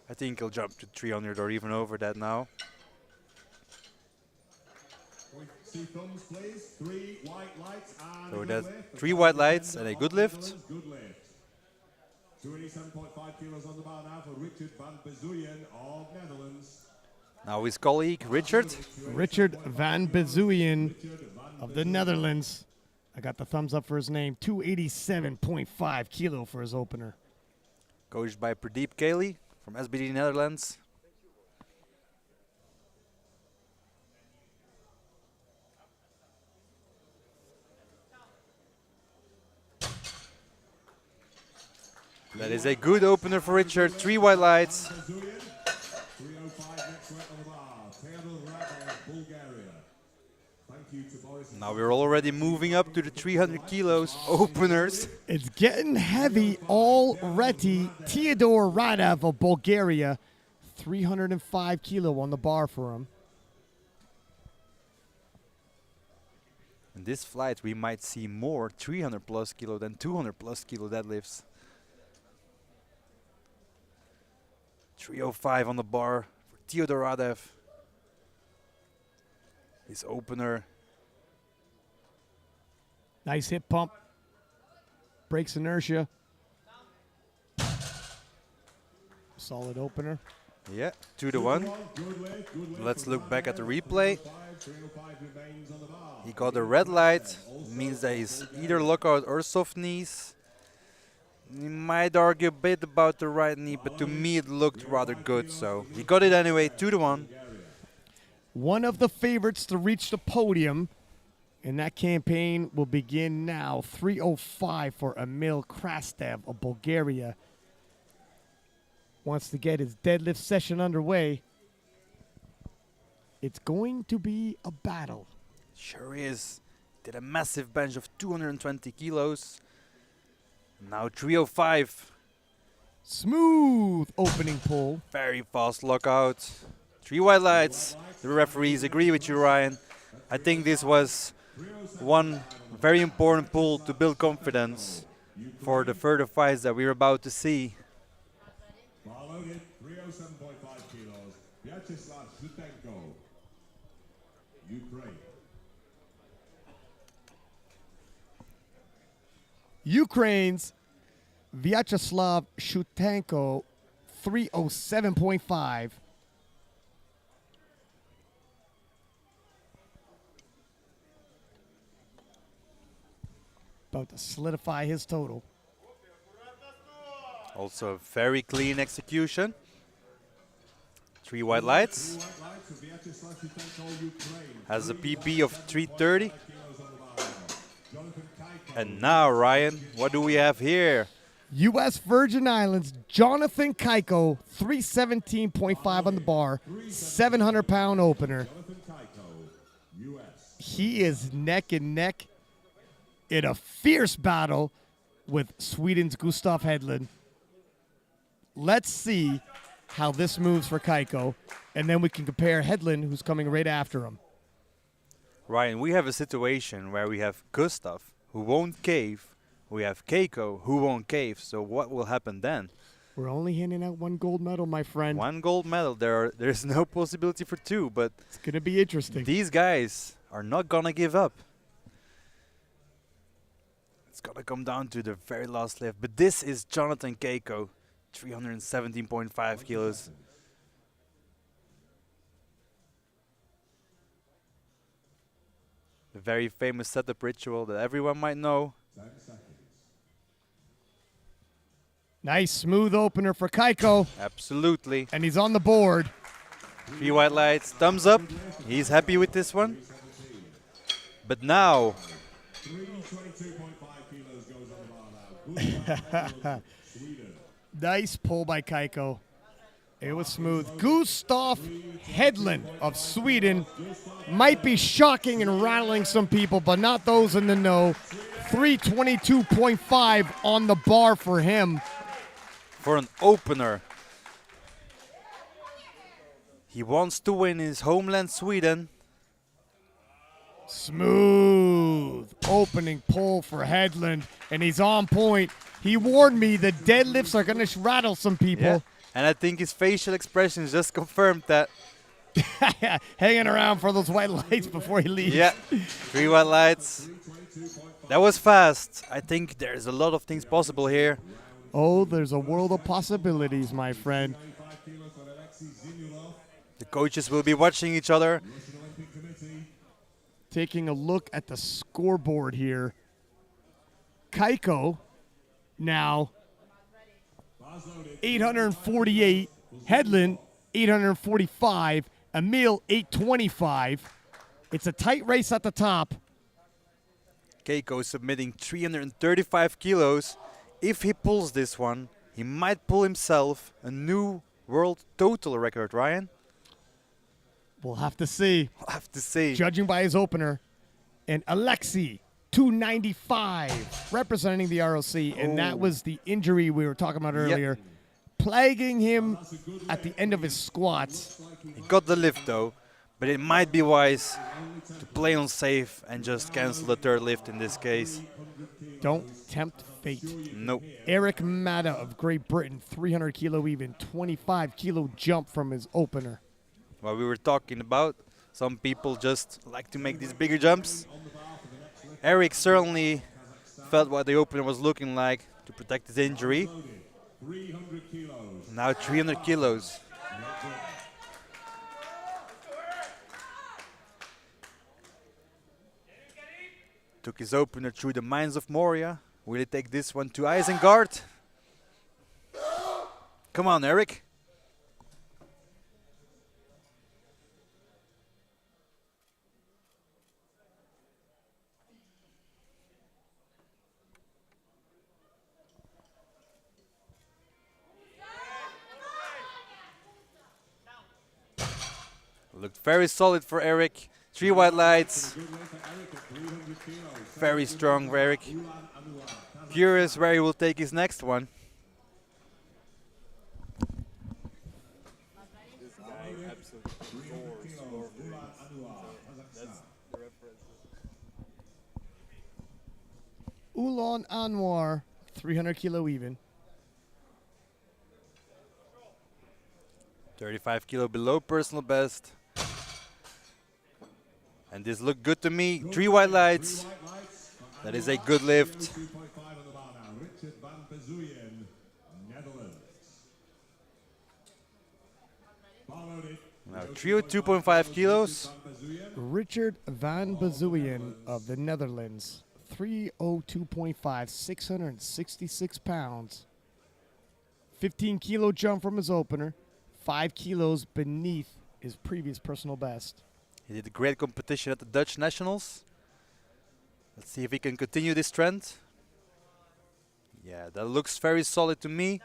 I think he'll jump to 300 or even over that now. See thumbs, please. 3 white lights and So a that's good lift. 3 white lights and a good lift. Good lift. 287.5 kilos on the bar now for Richard van Bezuyen of Netherlands. Now his colleague, Richard. Richard van Bezuyen of the Netherlands. I got the thumbs up for his name. 287.5 kilo for his opener. Coached by Pradeep Kaili from SBD Netherlands. That is a good opener for Richard. 3 white lights. 305 next weight on the bar. Theodor Rab of Bulgaria. Thank Now we're already moving up to the 300 kilos openers. It's getting heavy already. Theodor Radev of Bulgaria, 305 kilo on the bar for him. In this flight, we might see more 300 plus kilo than 200 plus kilo deadlifts. 305 on the bar for Theodor Radev. His opener. Nice hip pump. Breaks inertia. Solid opener. Yeah, 2-1. Let's look back at the replay. He got a red light, means that he's either lockout or soft knees. You might argue a bit about the right knee, but to me it looked rather good, so he got it anyway, 2-1. One of the favorites to reach the podium, and that campaign will begin now. 3:05 for Emil Krastev of Bulgaria. Wants to get his deadlift session underway. It's going to be a battle. Sure is. Did a massive bench of 220 kilos. Now 3:05. Smooth opening pull. Very fast lockout. 3 white lights. The referees agree with you, Ryan. I think this was one very important pull to build confidence for the further fights that we're about to see. Loaded, 307.5 kilos. Vyacheslav Zhutenko, Ukraine. Ukraine's Vyacheslav Shutenko, 307.5. About to solidify his total. Also a very clean execution. 3 white lights. Has a PP of 330. And now, Ryan, what do we have here? U.S. Virgin Islands, Jonathan Keiko, 317.5 on the bar, 700-pound opener. He is neck and neck in a fierce battle with Sweden's Gustav Hedlund. Let's see how this moves for Keiko, and then we can compare Hedlund, who's coming right after him. Ryan, we have a situation where we have Gustav, who won't cave. We have Keiko, who won't cave. So what will happen then? We're only handing out one gold medal, my friend. One gold medal. There's no possibility for 2, but It's going to be interesting. these guys are not going to give up. It's going to come down to the very last lift. But this is Jonathan Keiko, 317.5 kilos. The very famous setup ritual that everyone might know. Nice smooth opener for Keiko, Absolutely. and he's on the board. 3 white lights, thumbs up. He's happy with this one. But now, 322.5 kilos goes on the bar now. Sweden. Nice pull by Keiko. It was smooth. Gustav Hedlund of Sweden might be shocking and rattling some people, but not those in the know. 322.5 on the bar for him. for an opener, he wants to win his homeland, Sweden. Smooth opening pull for Hedlund, and he's on point. He warned me the deadlifts are going to rattle some people. Yeah. And I think his facial expressions just confirmed that. Hanging around for those white lights before he leaves. Yeah, 3 white lights. That was fast. I think there's a lot of things possible here. Oh, there's a world of possibilities, my friend. The coaches will be watching each other. Taking a look at the scoreboard here. Keiko now 848. Hedlund 845. Emil 825. It's a tight race at the top. Keiko submitting 335 kilos. If he pulls this one, he might pull himself a new world total record, Ryan. We'll have to see. We'll have to see. Judging by his opener, And Alexei, 295, representing the ROC. And that was the injury we were talking about earlier, plaguing him at the end of his squats. He got the lift though, but it might be wise to play on safe and just cancel the third lift in this case. Don't tempt fate. Nope. Eric Matta of Great Britain, 300 kilo even, 25 kilo jump from his opener. What we were talking about, some people just like to make these bigger jumps. Eric certainly felt what the opener was looking like to protect his injury. Now 300 kilos. Took his opener through the Mines of Moria. Will he take this one to Isengard? Come on, Eric. Looked very solid for Eric. 3 white lights. Very strong for Eric. Curious where he will take his next one. Ulan Anwar, 300 kilo even. 35 kilo below personal best. And this looked good to me. 3 white lights. That is a good lift. Now 302.5 kilos. Richard van Bazooyen of the Netherlands, 302.5, 666 pounds. 15 kilo jump from his opener, 5 kilos beneath his previous personal best. He did a great competition at the Dutch Nationals. Let's see if he can continue this trend. Yeah, that looks very solid to me.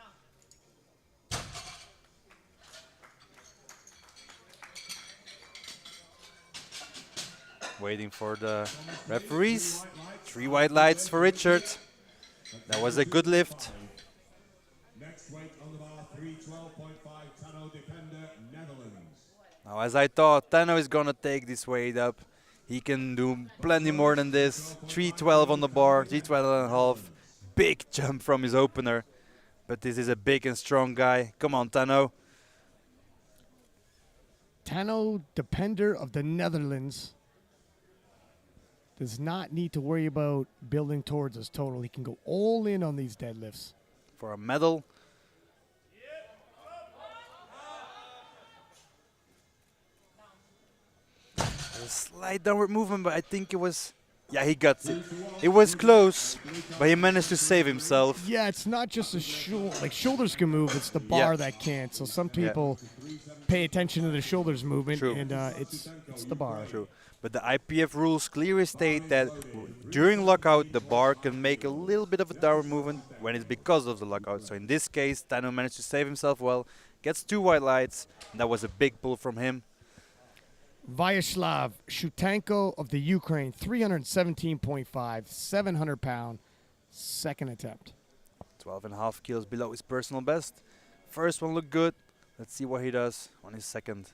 Waiting for the referees. 3 white lights for Richard. That was a good lift. Next weight on the bar, 312.5, Tano Defender, Netherlands. Now, as I thought, Tano is gonna take this weight up. He can do plenty more than this. 312 on the bar, 312 and a half. Big jump from his opener. But this is a big and strong guy. Come on, Tano. Tano Depender of the Netherlands does not need to worry about building towards his total. He can go all in on these deadlifts. For a medal. A slight downward movement, but I think it was... Yeah, he got it. It was close, but he managed to save himself. Yeah, it's not just a shoulders can move, it's the bar that can't. So some people pay attention to the shoulders movement, True. and it's the bar. True. But the IPF rules clearly state that during lockout, the bar can make a little bit of a downward movement when it's because of the lockout. So in this case, Tano managed to save himself well, gets 2 white lights, and that was a big pull from him. Vyacheslav Shutanko of the Ukraine, 317.5, 700 pound, second attempt. 12.5 kilos below his personal best. First one looked good. Let's see what he does on his second.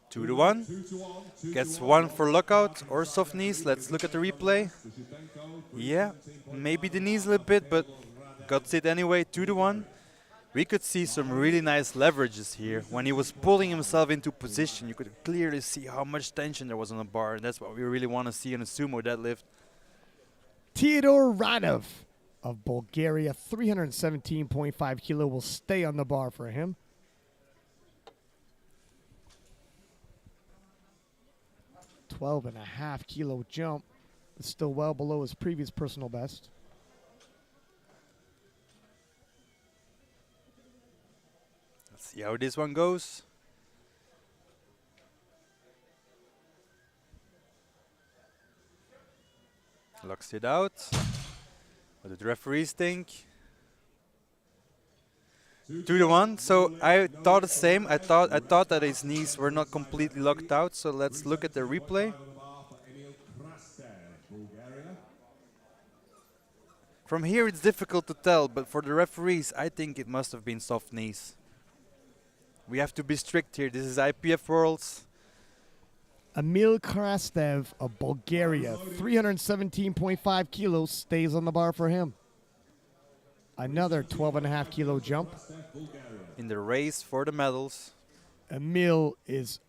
Two to one. Gets 1 for lockout or soft knees. Let's look at the replay. Yeah, maybe the knees a little bit, but got it anyway. 2 to 1. We could see some really nice leverages here. When he was pulling himself into position, you could clearly see how much tension there was on the bar, and that's what we really want to see in a sumo deadlift. Theodor Radov of Bulgaria, 317.5 kilo, will stay on the bar for him. $12.5 kilo jump, but still well below his previous personal best. Let's see how this one goes. Locks it out. What did the referees think? 2-1. So I thought the same. I thought that his knees were not completely locked out. So let's look at the replay. From here it's difficult to tell, but for the referees, I think it must have been soft knees. We have to be strict here. This is IPF Worlds. Emil Krastev of Bulgaria, 317.5 kilos, stays on the bar for him. Another 12.5 kilo jump. In the race for the medals. Emil is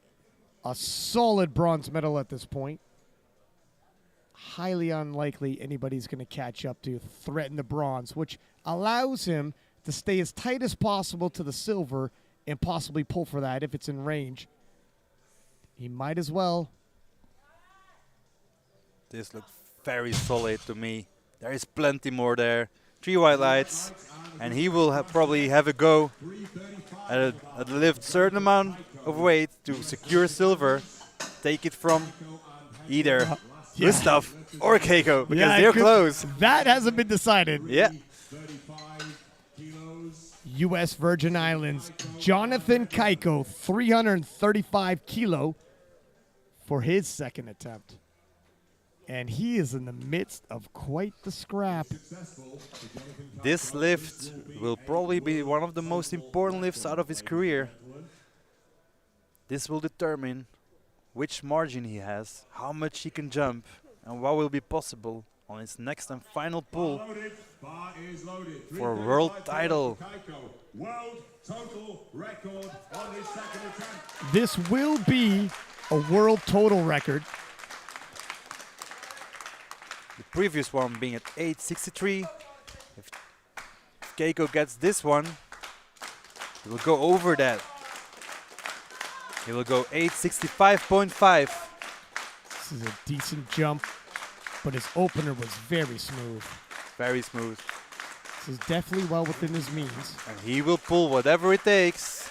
a solid bronze medal at this point. Highly unlikely anybody's going to catch up to threaten the bronze, which allows him to stay as tight as possible to the silver and possibly pull for that if it's in range. He might as well. This looks very solid to me. There is plenty more there. 3 white lights, and he will probably have a go at lift certain amount of weight to secure silver. Take it from either Gustav or Keiko, because they're close. That hasn't been decided. Yeah. U.S. Virgin Islands, Jonathan Keiko, 335 kilo for his second attempt. And he is in the midst of quite the scrap. This lift will probably be one of the most important lifts out of his career. This will determine which margin he has, how much he can jump, and what will be possible on his next and final pull for a world title. This will be a world total record. The previous one being at 863. If Keiko gets this one, he will go over that. He will go 865.5. This is a decent jump, but his opener was very smooth. Very smooth. This is definitely well within his means. And he will pull whatever it takes.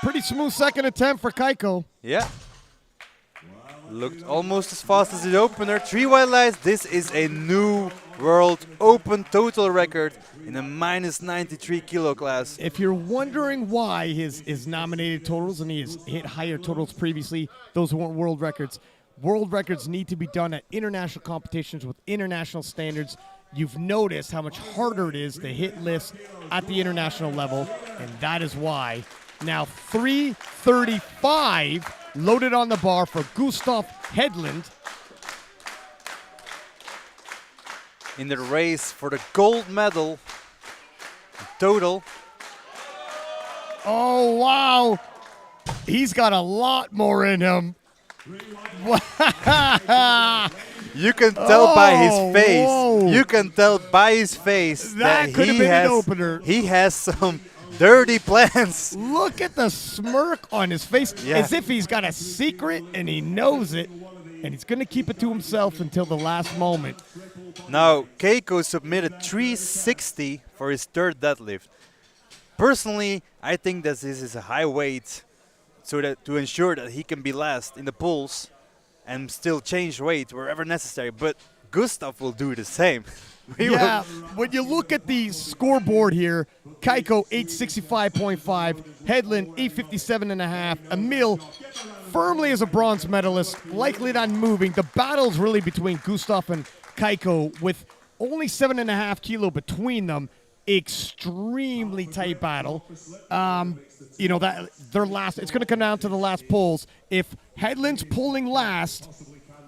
Pretty smooth second attempt for Keiko. Yeah. Looked almost as fast as his opener. 3 white lights. This is a new world open total record in a minus 93 kilo class. If you're wondering why his nominated totals, and he has hit higher totals previously, those weren't world records. World records need to be done at international competitions with international standards. You've noticed how much harder it is to hit lifts at the international level, and that is why. Now 335 loaded on the bar for Gustav Hedlund. In the race for the gold medal, total. Oh, wow. He's got a lot more in him. You can tell by his face. Whoa. You can tell by his face That could have been an opener. He has some dirty plans. Look at the smirk on his face, Yeah. as if he's got a secret and he knows it, and he's going to keep it to himself until the last moment. Now, Keiko submitted 360 for his third deadlift. Personally, I think that this is a high weight so that to ensure that he can be last in the pulls and still change weight wherever necessary. But Gustav will do the same. Yeah, when you look at the scoreboard here, Keiko 865.5, Hedlund 857.5, Emil firmly as a bronze medalist, likely not moving. The battle's really between Gustav and Keiko with only 7.5 kilo between them. Extremely tight battle. You know, that their last, it's going to come down to the last pulls. If Hedlund's pulling last,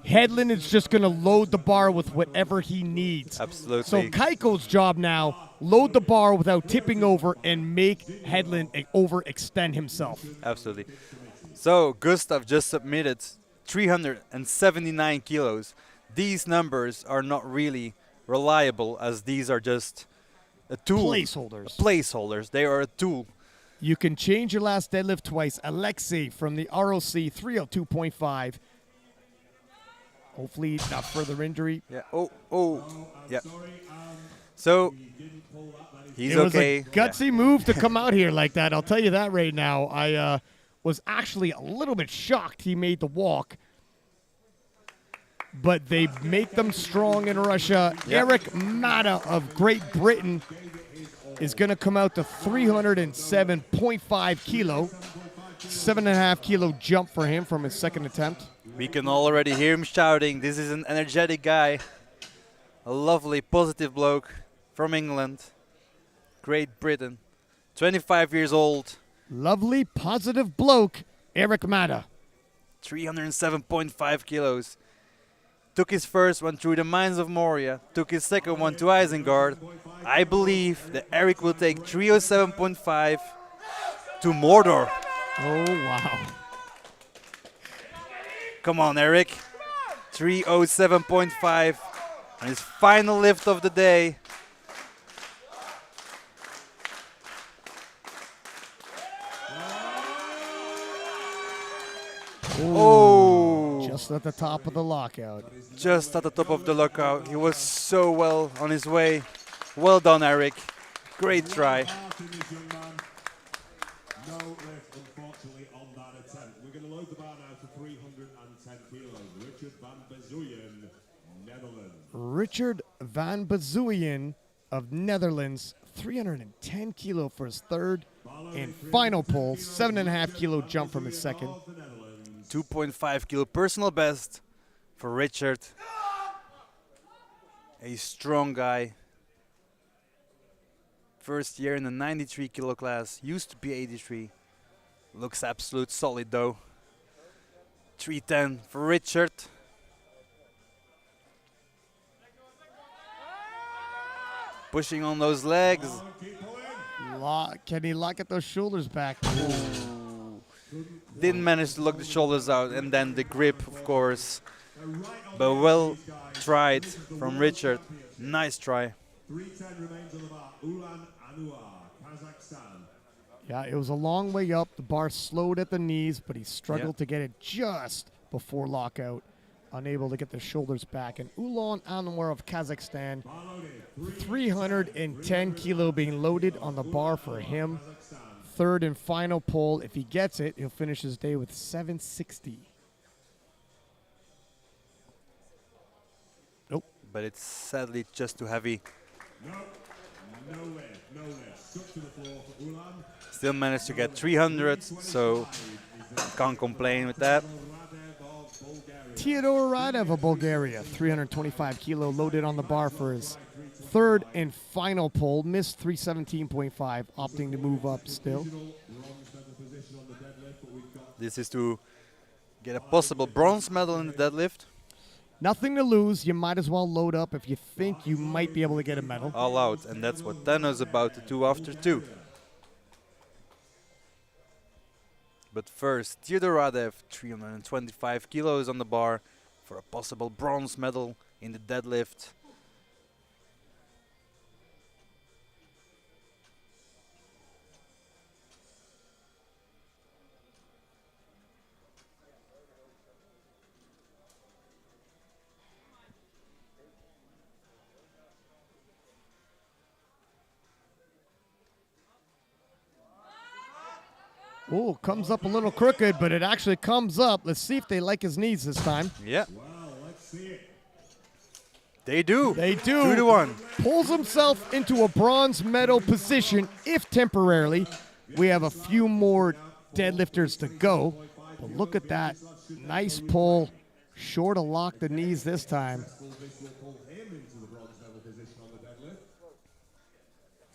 Hedlund is just going to load the bar with whatever he needs. Absolutely. So Keiko's job now, load the bar without tipping over and make Hedlund overextend himself. Absolutely. So Gustav just submitted 379 kilos. These numbers are not really reliable, as these are just a tool. Placeholders. Placeholders. They are a tool. You can change your last deadlift twice. Alexei from the ROC 302.5. Hopefully not further injury. Yeah. Yeah. So he's okay. It was a gutsy move to come out here like that. I'll tell you that right now. I was actually a little bit shocked he made the walk. but they make them strong in Russia. Yep. Eric Mata of Great Britain is going to come out to 307.5 kilo. 7.5 kilo jump for him from his second attempt. We can already hear him shouting. This is an energetic guy. A lovely, positive bloke from England. Great Britain. 25 years old. Lovely, positive bloke, Eric Mata. 307.5 kilos. Took his first one through the mines of Moria. Took his second one to Isengard. I believe that Eric will take 307.5 to Mordor. Oh, wow. Come on, Eric. 307.5 on his final lift of the day. Oh! Just at the top of the lockout. Just at the top of the lockout. He was so well on his way. Well done, Eric. Great try. No lift, unfortunately, on that attempt. We're going to load the bar now to 310 kilos. Richard van Bezuijen, Netherlands. Richard van Bezuijen of Netherlands, 310 kilo for his third and final pull, 7.5 kilo jump from his second. 2.5 kilo personal best for Richard. A strong guy. First year in the 93 kilo class, used to be 83. Looks absolute solid though. 310 for Richard. Pushing on those legs. Can he lock at those shoulders back? Didn't manage to lock the shoulders out, and then the grip, of course. But well tried from Richard. Nice try. 310 remains on the bar. Ulan Anwar, Kazakhstan. Yeah, it was a long way up. The bar slowed at the knees, but he struggled to get it just before lockout. Unable to get the shoulders back. And Ulan Anwar of Kazakhstan, 310 kilo being loaded on the bar for him. Third and final pull. If he gets it, he'll finish his day with 760. Nope. But it's sadly just too heavy. No lift, no lift. Stuck to the floor for Ulan. Still managed to get 300, so can't complain with that. Theodor Radev of Bulgaria, 325 kilo loaded on the bar for his third and final pull. Missed 317.5, opting to move up still. This is to get a possible bronze medal in the deadlift. Nothing to lose. You might as well load up if you think you might be able to get a medal. All out, and that's what Dano's about to do after two. But first, Theodor Radev, 325 kilos on the bar for a possible bronze medal in the deadlift. Oh, comes up a little crooked, but it actually comes up. Let's see if they like his knees this time. Yeah, Well, let's see it. they do. They do. 2-1. Pulls himself into a bronze medal position, if temporarily. We have a few more deadlifters to go. But look at that. Nice pull. Sure to lock the knees this time. This will pull him into the bronze medal position on the deadlift.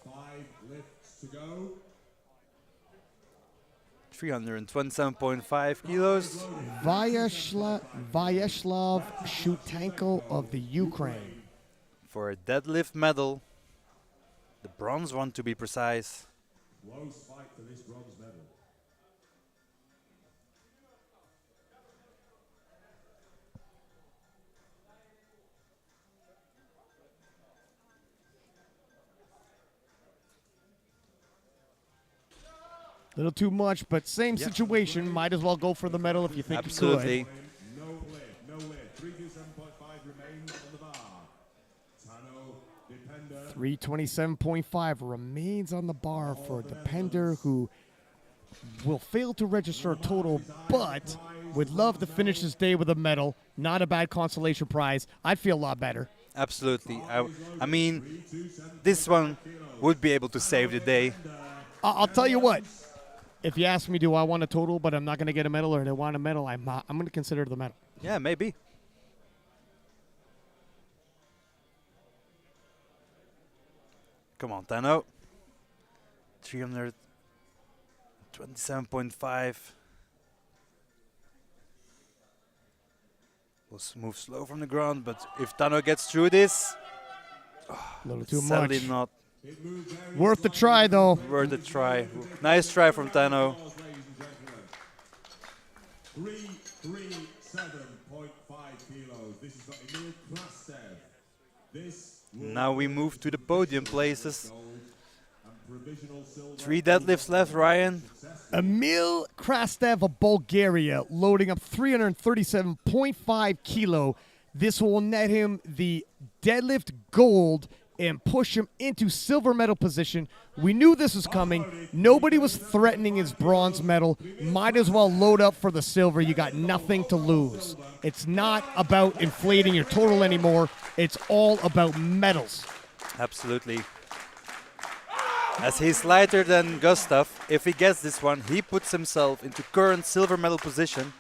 5 lifts to go. 327.5 kilos. Vyacheslav Shutenko of the Ukraine. For a deadlift medal. The bronze one to be precise. Close fight for this bronze medal. Little too much, but same situation. Might as well go for the medal if you think Absolutely. you No lift, no lift. 327.5 remains on the bar. Tano Depender. could. 327.5 remains on the bar for Depender, who will fail to register a total, but Would love to finish this day with a medal. Not a bad consolation prize. I'd feel a lot better. Absolutely. I mean, this one would be able to save the day. I'll tell you what. If you ask me, do I want a total, but I'm not going to get a medal, or do I want a medal, I'm going to consider the medal. Yeah, maybe. Come on, Tano. 327.5. We'll move slow from the ground, but if Tano gets through this, A little too sadly much. not Worth the try, though. worth a try. Nice try from Tano. 337.5 kilos. This is Emil Krastev. This Now we move to the podium places. provisional silver. 3 deadlifts left, Ryan. Emil Krastev of Bulgaria, loading up 337.5 kilo. This will net him the deadlift gold and push him into silver medal position. We knew this was coming. Nobody was threatening his bronze medal. Might as well load up for the silver. You got nothing to lose. It's not about inflating your total anymore. It's all about medals. Absolutely. As he's lighter than Gustav, if he gets this one, he puts himself into current silver medal position.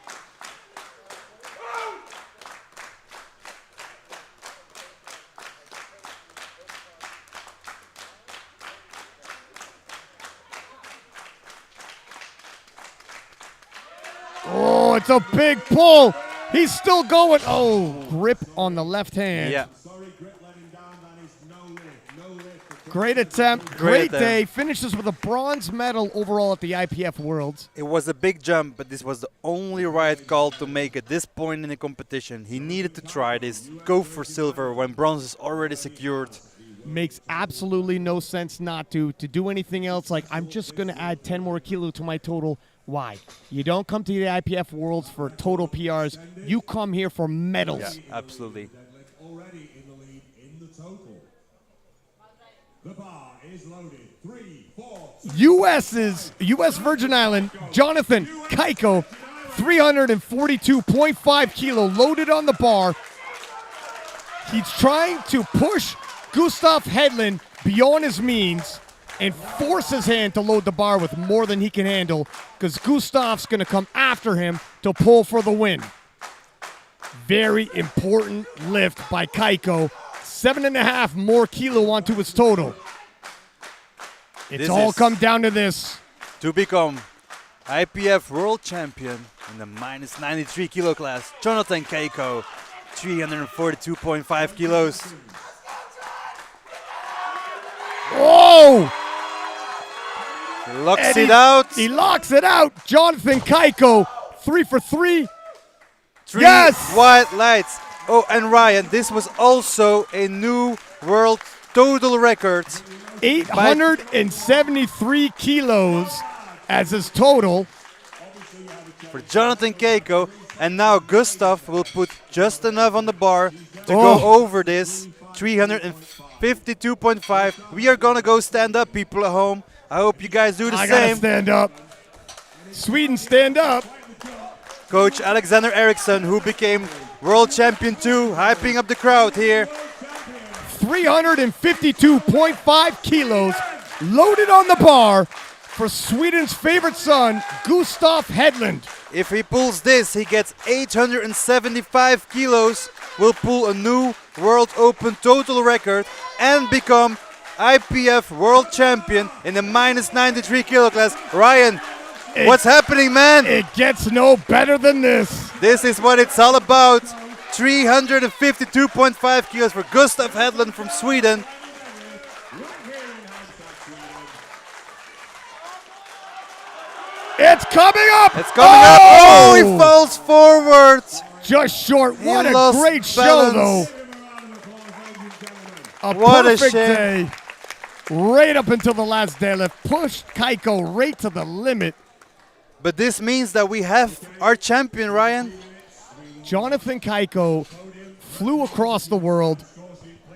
Oh, it's a big pull. He's still going. Oh, grip on the left hand. Yeah. Sorry, Grit let him down. That is no lift. No lift. Great attempt. Great Great attempt. day. Finishes with a bronze medal overall at the IPF Worlds. It was a big jump, but this was the only right call to make at this point in the competition. He needed to try this, go for silver when bronze is already secured. Makes absolutely no sense not to do anything else. Like, I'm just going to add 10 more kilo to my total. Why? You don't come to the IPF Worlds for total PRs. You come here for medals. Yeah, absolutely. Deadlift already in the lead in the total. The bar is loaded. 3, 4, U.S. Virgin Island, Jonathan Keiko, 342.5 kilo loaded on the bar. He's trying to push Gustav Hedlund beyond his means and force his hand to load the bar with more than he can handle, because Gustav's going to come after him to pull for the win. Very important lift by Keiko. 7.5 more kilo onto his total. It's This all is- come down to this. To become IPF world champion in the minus 93 kilo class, Jonathan Keiko, 342.5 kilos. Oh! He locks And it out. He locks it out. Jonathan Keiko, 3 for 3. 3 Yes! white lights. Oh, and Ryan, this was also a new world total record. 873 kilos as his total. For Jonathan Keiko, and now Gustav will put just enough on the bar to Oh. go over this 352.5. We are gonna go stand up, people at home. I hope you guys do the I gotta same. stand up. Sweden, stand up. Coach Alexander Eriksson, who became world champion too, hyping up the crowd here. 352.5 kilos loaded on the bar for Sweden's favorite son, Gustav Hedlund. If he pulls this, he gets 875 kilos, will pull a new World Open total record, and become IPF world champion in the minus 93 kilo class. Ryan, what's happening, man? It gets no better than this. This is what it's all about. 352.5 kilos for Gustav Hedlund from Sweden. It's coming up. It's coming up. Oh, he falls forward. Just short. He What a lost great show, though. balance. A What a perfect shame. day. Right up until the last deadlift. Pushed Keiko right to the limit. But this means that we have our champion, Ryan. Jonathan Keiko flew across the world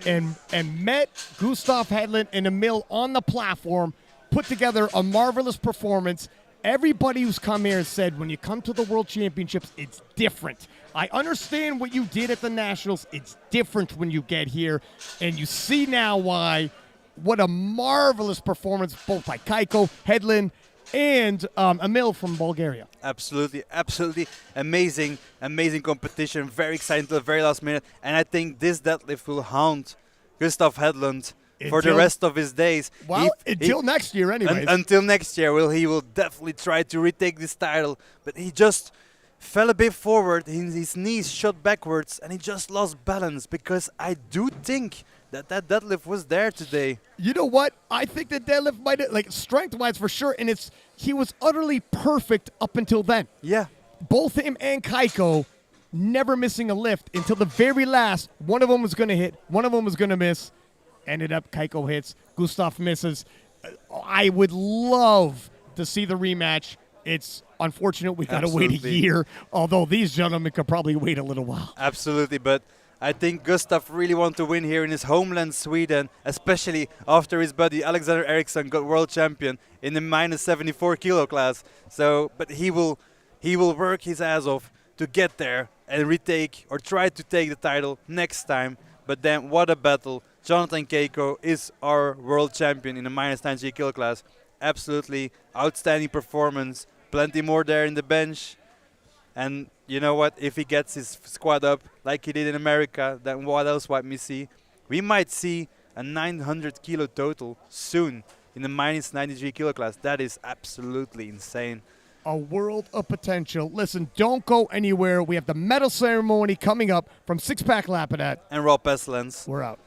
and met Gustav Hedlund and Emil on the platform, put together a marvelous performance, Everybody who's come here has said when you come to the World Championships, it's different. I understand what you did at the Nationals. It's different when you get here. And you see now why. What a marvelous performance both by Kaiko, Hedlund, and Emil from Bulgaria. Absolutely, absolutely amazing, amazing competition. Very exciting till the very last minute. And I think this deadlift will haunt Gustav Hedlund for the rest of his days. Well, until next year anyways. Until next year, he will definitely try to retake this title. But he just fell a bit forward, his knees shot backwards, and he just lost balance, because I do think that deadlift was there today. You know what? I think the deadlift might have, like, strength-wise for sure, and he was utterly perfect up until then. Yeah. Both him and Kaiko never missing a lift until the very last. One of them was going to hit, one of them was going to miss. Ended up Kaiko hits, Gustav misses. I would love to see the rematch. It's unfortunate we got to wait a year, although these gentlemen could probably wait a little while. Absolutely, but I think Gustav really wants to win here in his homeland, Sweden, especially after his buddy Alexander Eriksson got world champion in the minus 74 kilo class. So, but he will work his ass off to get there and retake or try to take the title next time. But then, what a battle! Jonathan Keiko is our world champion in the minus 90 kilo class. Absolutely outstanding performance. Plenty more there in the bench. And you know what? If he gets his squad up like he did in America, then what else might we see? We might see a 900 kilo total soon in the minus 93 kilo class. That is absolutely insane. A world of potential. Listen, don't go anywhere. We have the medal ceremony coming up from Six Pack Lapidat. And Rob Pestilence. We're out.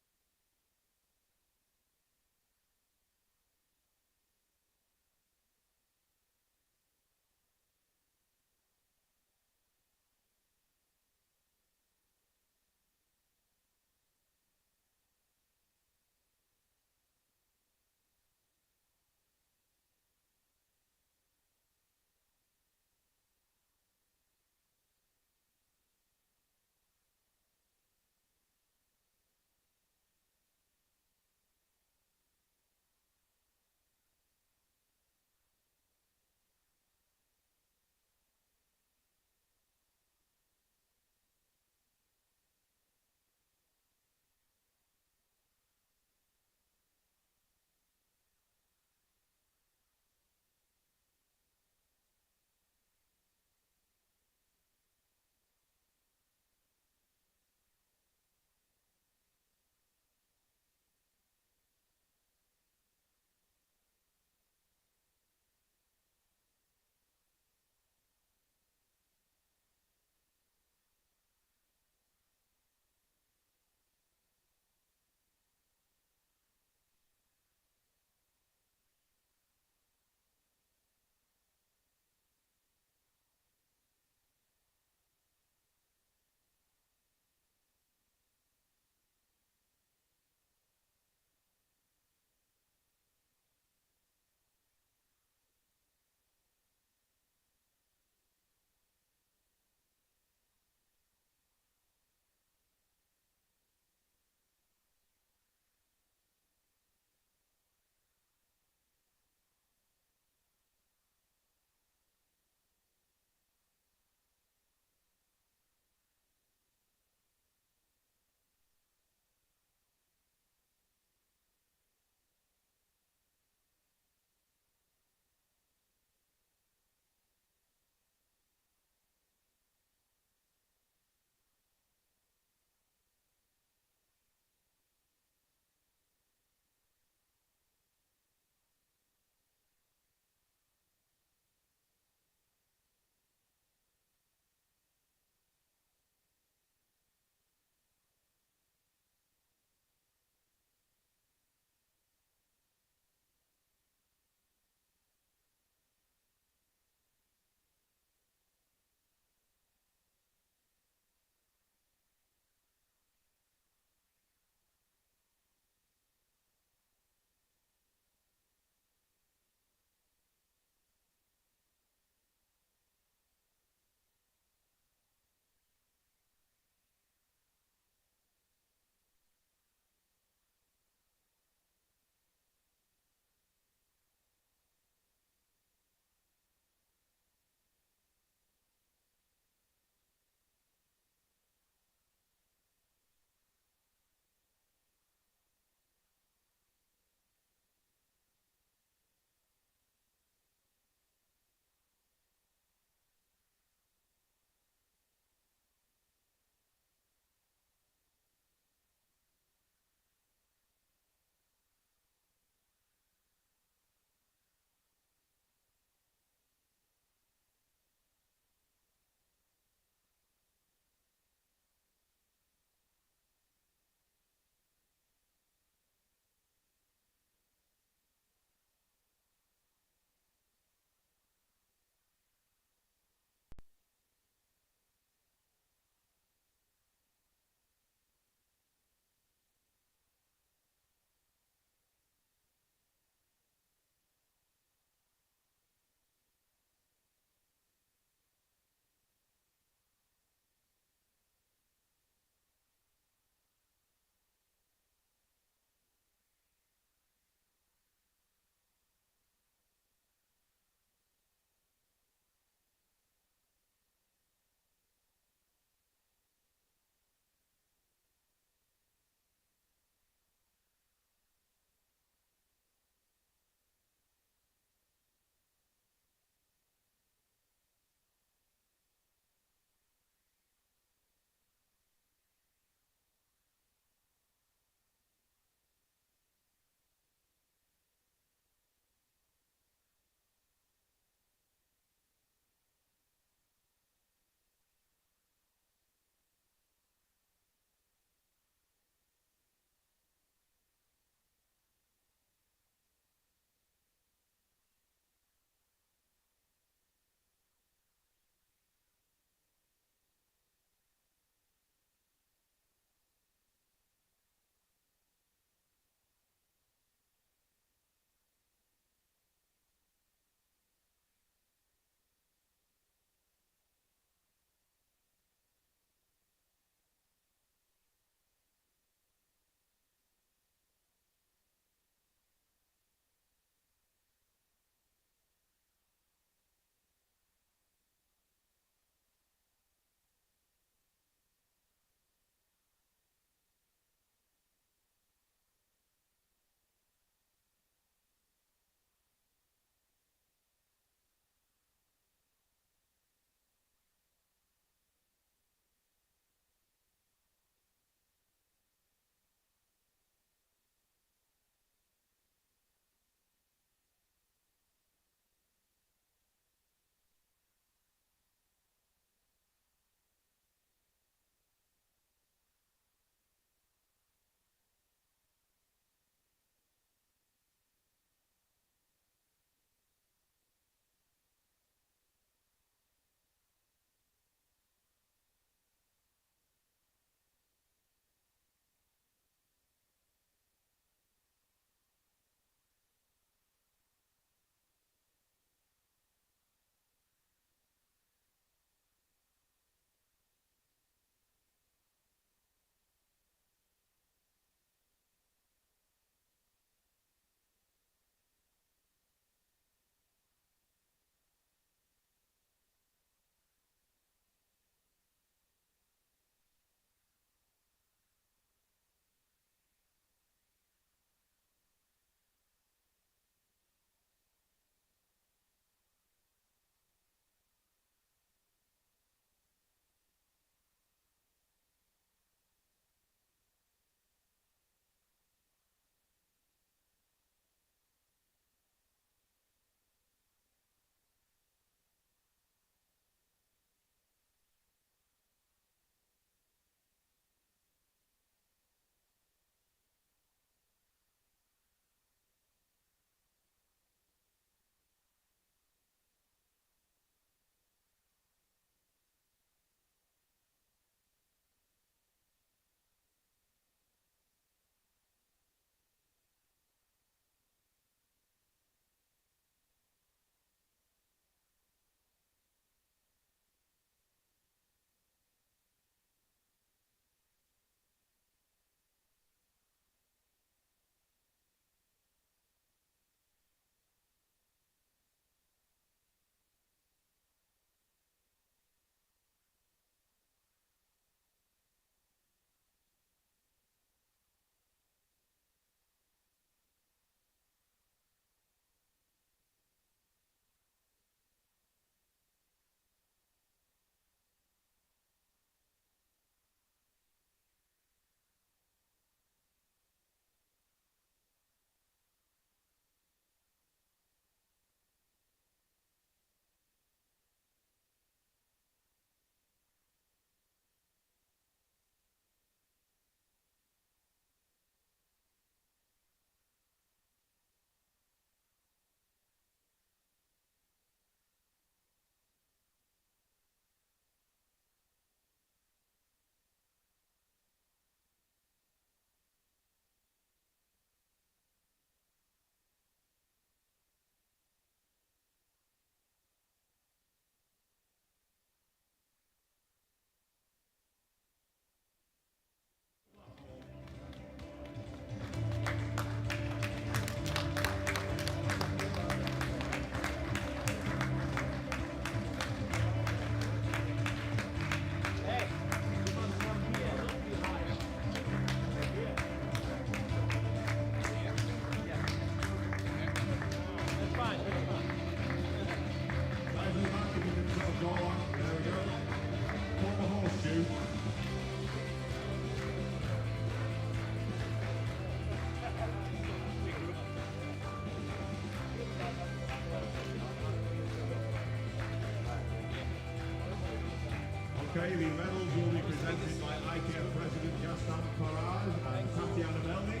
Okay, the medals will be presented by IKEA President Gaston Farage and Tatiana Melnik,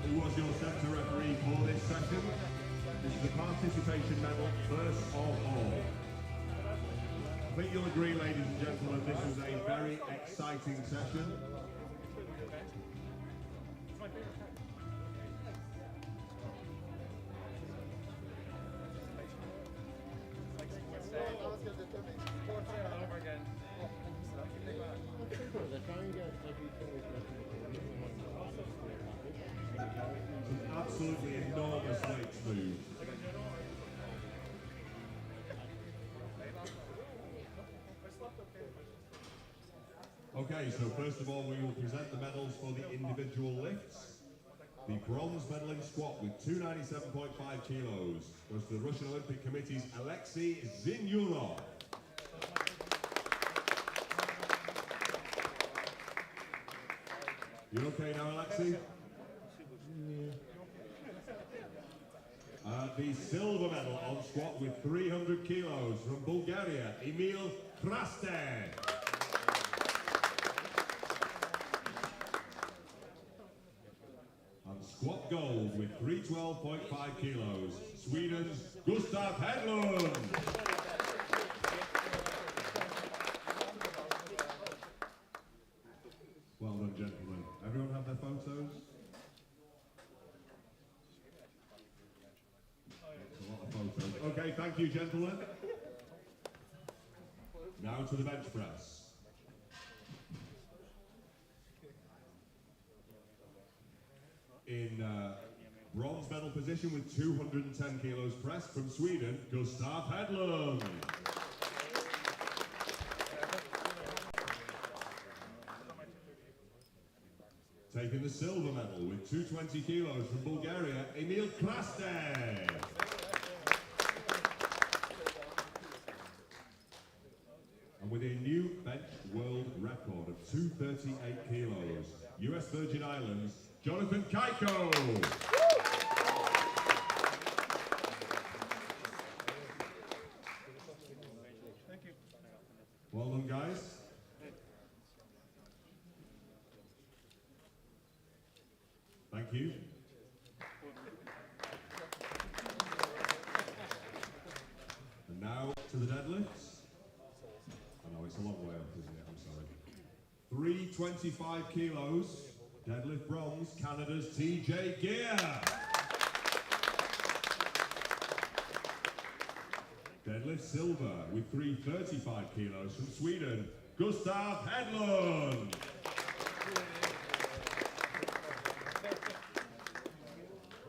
who was your centre referee for this session. This is the participation medal first of all. I think you'll agree, ladies and gentlemen, this was a very exciting session. Some absolutely enormous weights moved. Okay, so first of all we will present the medals for the individual lifts. The bronze medal in squat with 297.5 kilos goes to the Russian Olympic Committee's Alexei Zinyurov. You okay now, Alexei? The silver medal on squat with 300 kilos from Bulgaria, Emil Kraste. And squat gold with 312.5 kilos, Sweden's Gustav Hedlund. Well done, gentlemen. Everyone have their photos? That's a lot of photos. Okay, thank you, gentlemen. Now to the bench press. In bronze medal position with 210 kilos pressed from Sweden, Gustav Hedlund. Taking the silver medal with 220 kilos from Bulgaria, Emil Kraste. And with a new bench world record of 238 kilos, US Virgin Islands, Jonathan Kaiko. Thank you. Well done, guys. Thank you. And now to the deadlifts. I know it's a long way up, isn't it? I'm sorry. 325 kilos. Deadlift bronze, Canada's TJ Gear. Deadlift silver with 335 kilos from Sweden, Gustav Hedlund.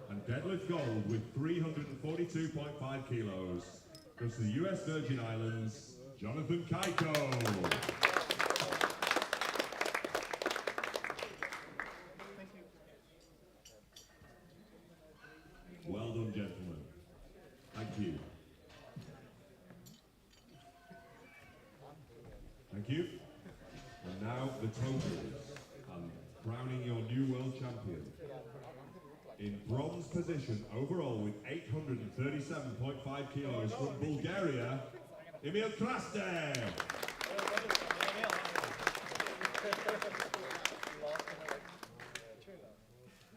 And deadlift gold with 342.5 kilos goes to the US Virgin Islands, Jonathan Kaiko. Well done, gentlemen. Thank you. Thank you. And now the totals. And crowning your new world champion. In bronze position overall with 837.5 kilos from Bulgaria, Emil Kraste.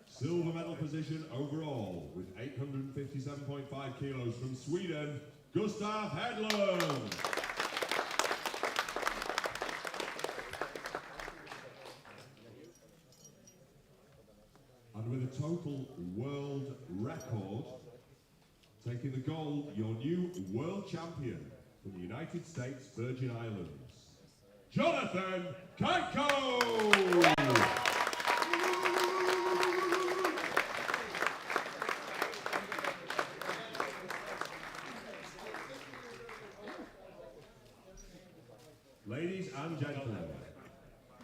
Silver medal position overall with 857.5 kilos from Sweden, Gustav Hedlund. And with a total world record, taking the gold, your new world champion from the United States Virgin Islands, Jonathan Kaiko. Ladies and gentlemen,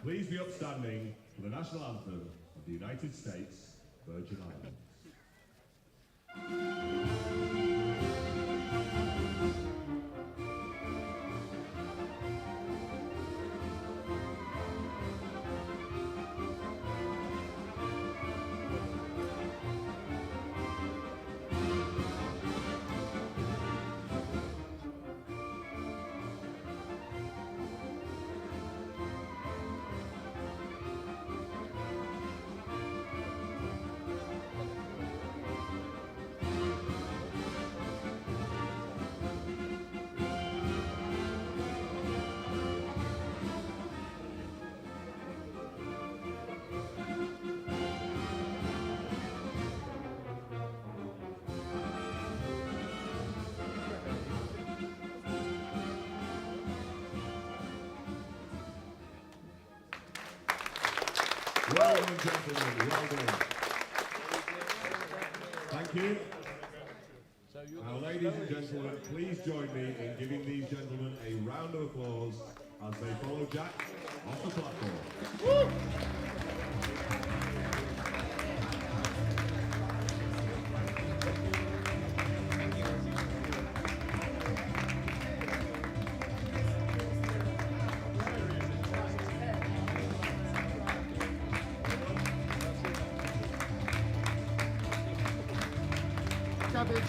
please be upstanding for the national anthem of the United States Virgin Islands. and gentlemen, well done. Thank you. Now, ladies and gentlemen, please join me in giving these gentlemen a round of applause as they follow Jack off the platform. Cabbage.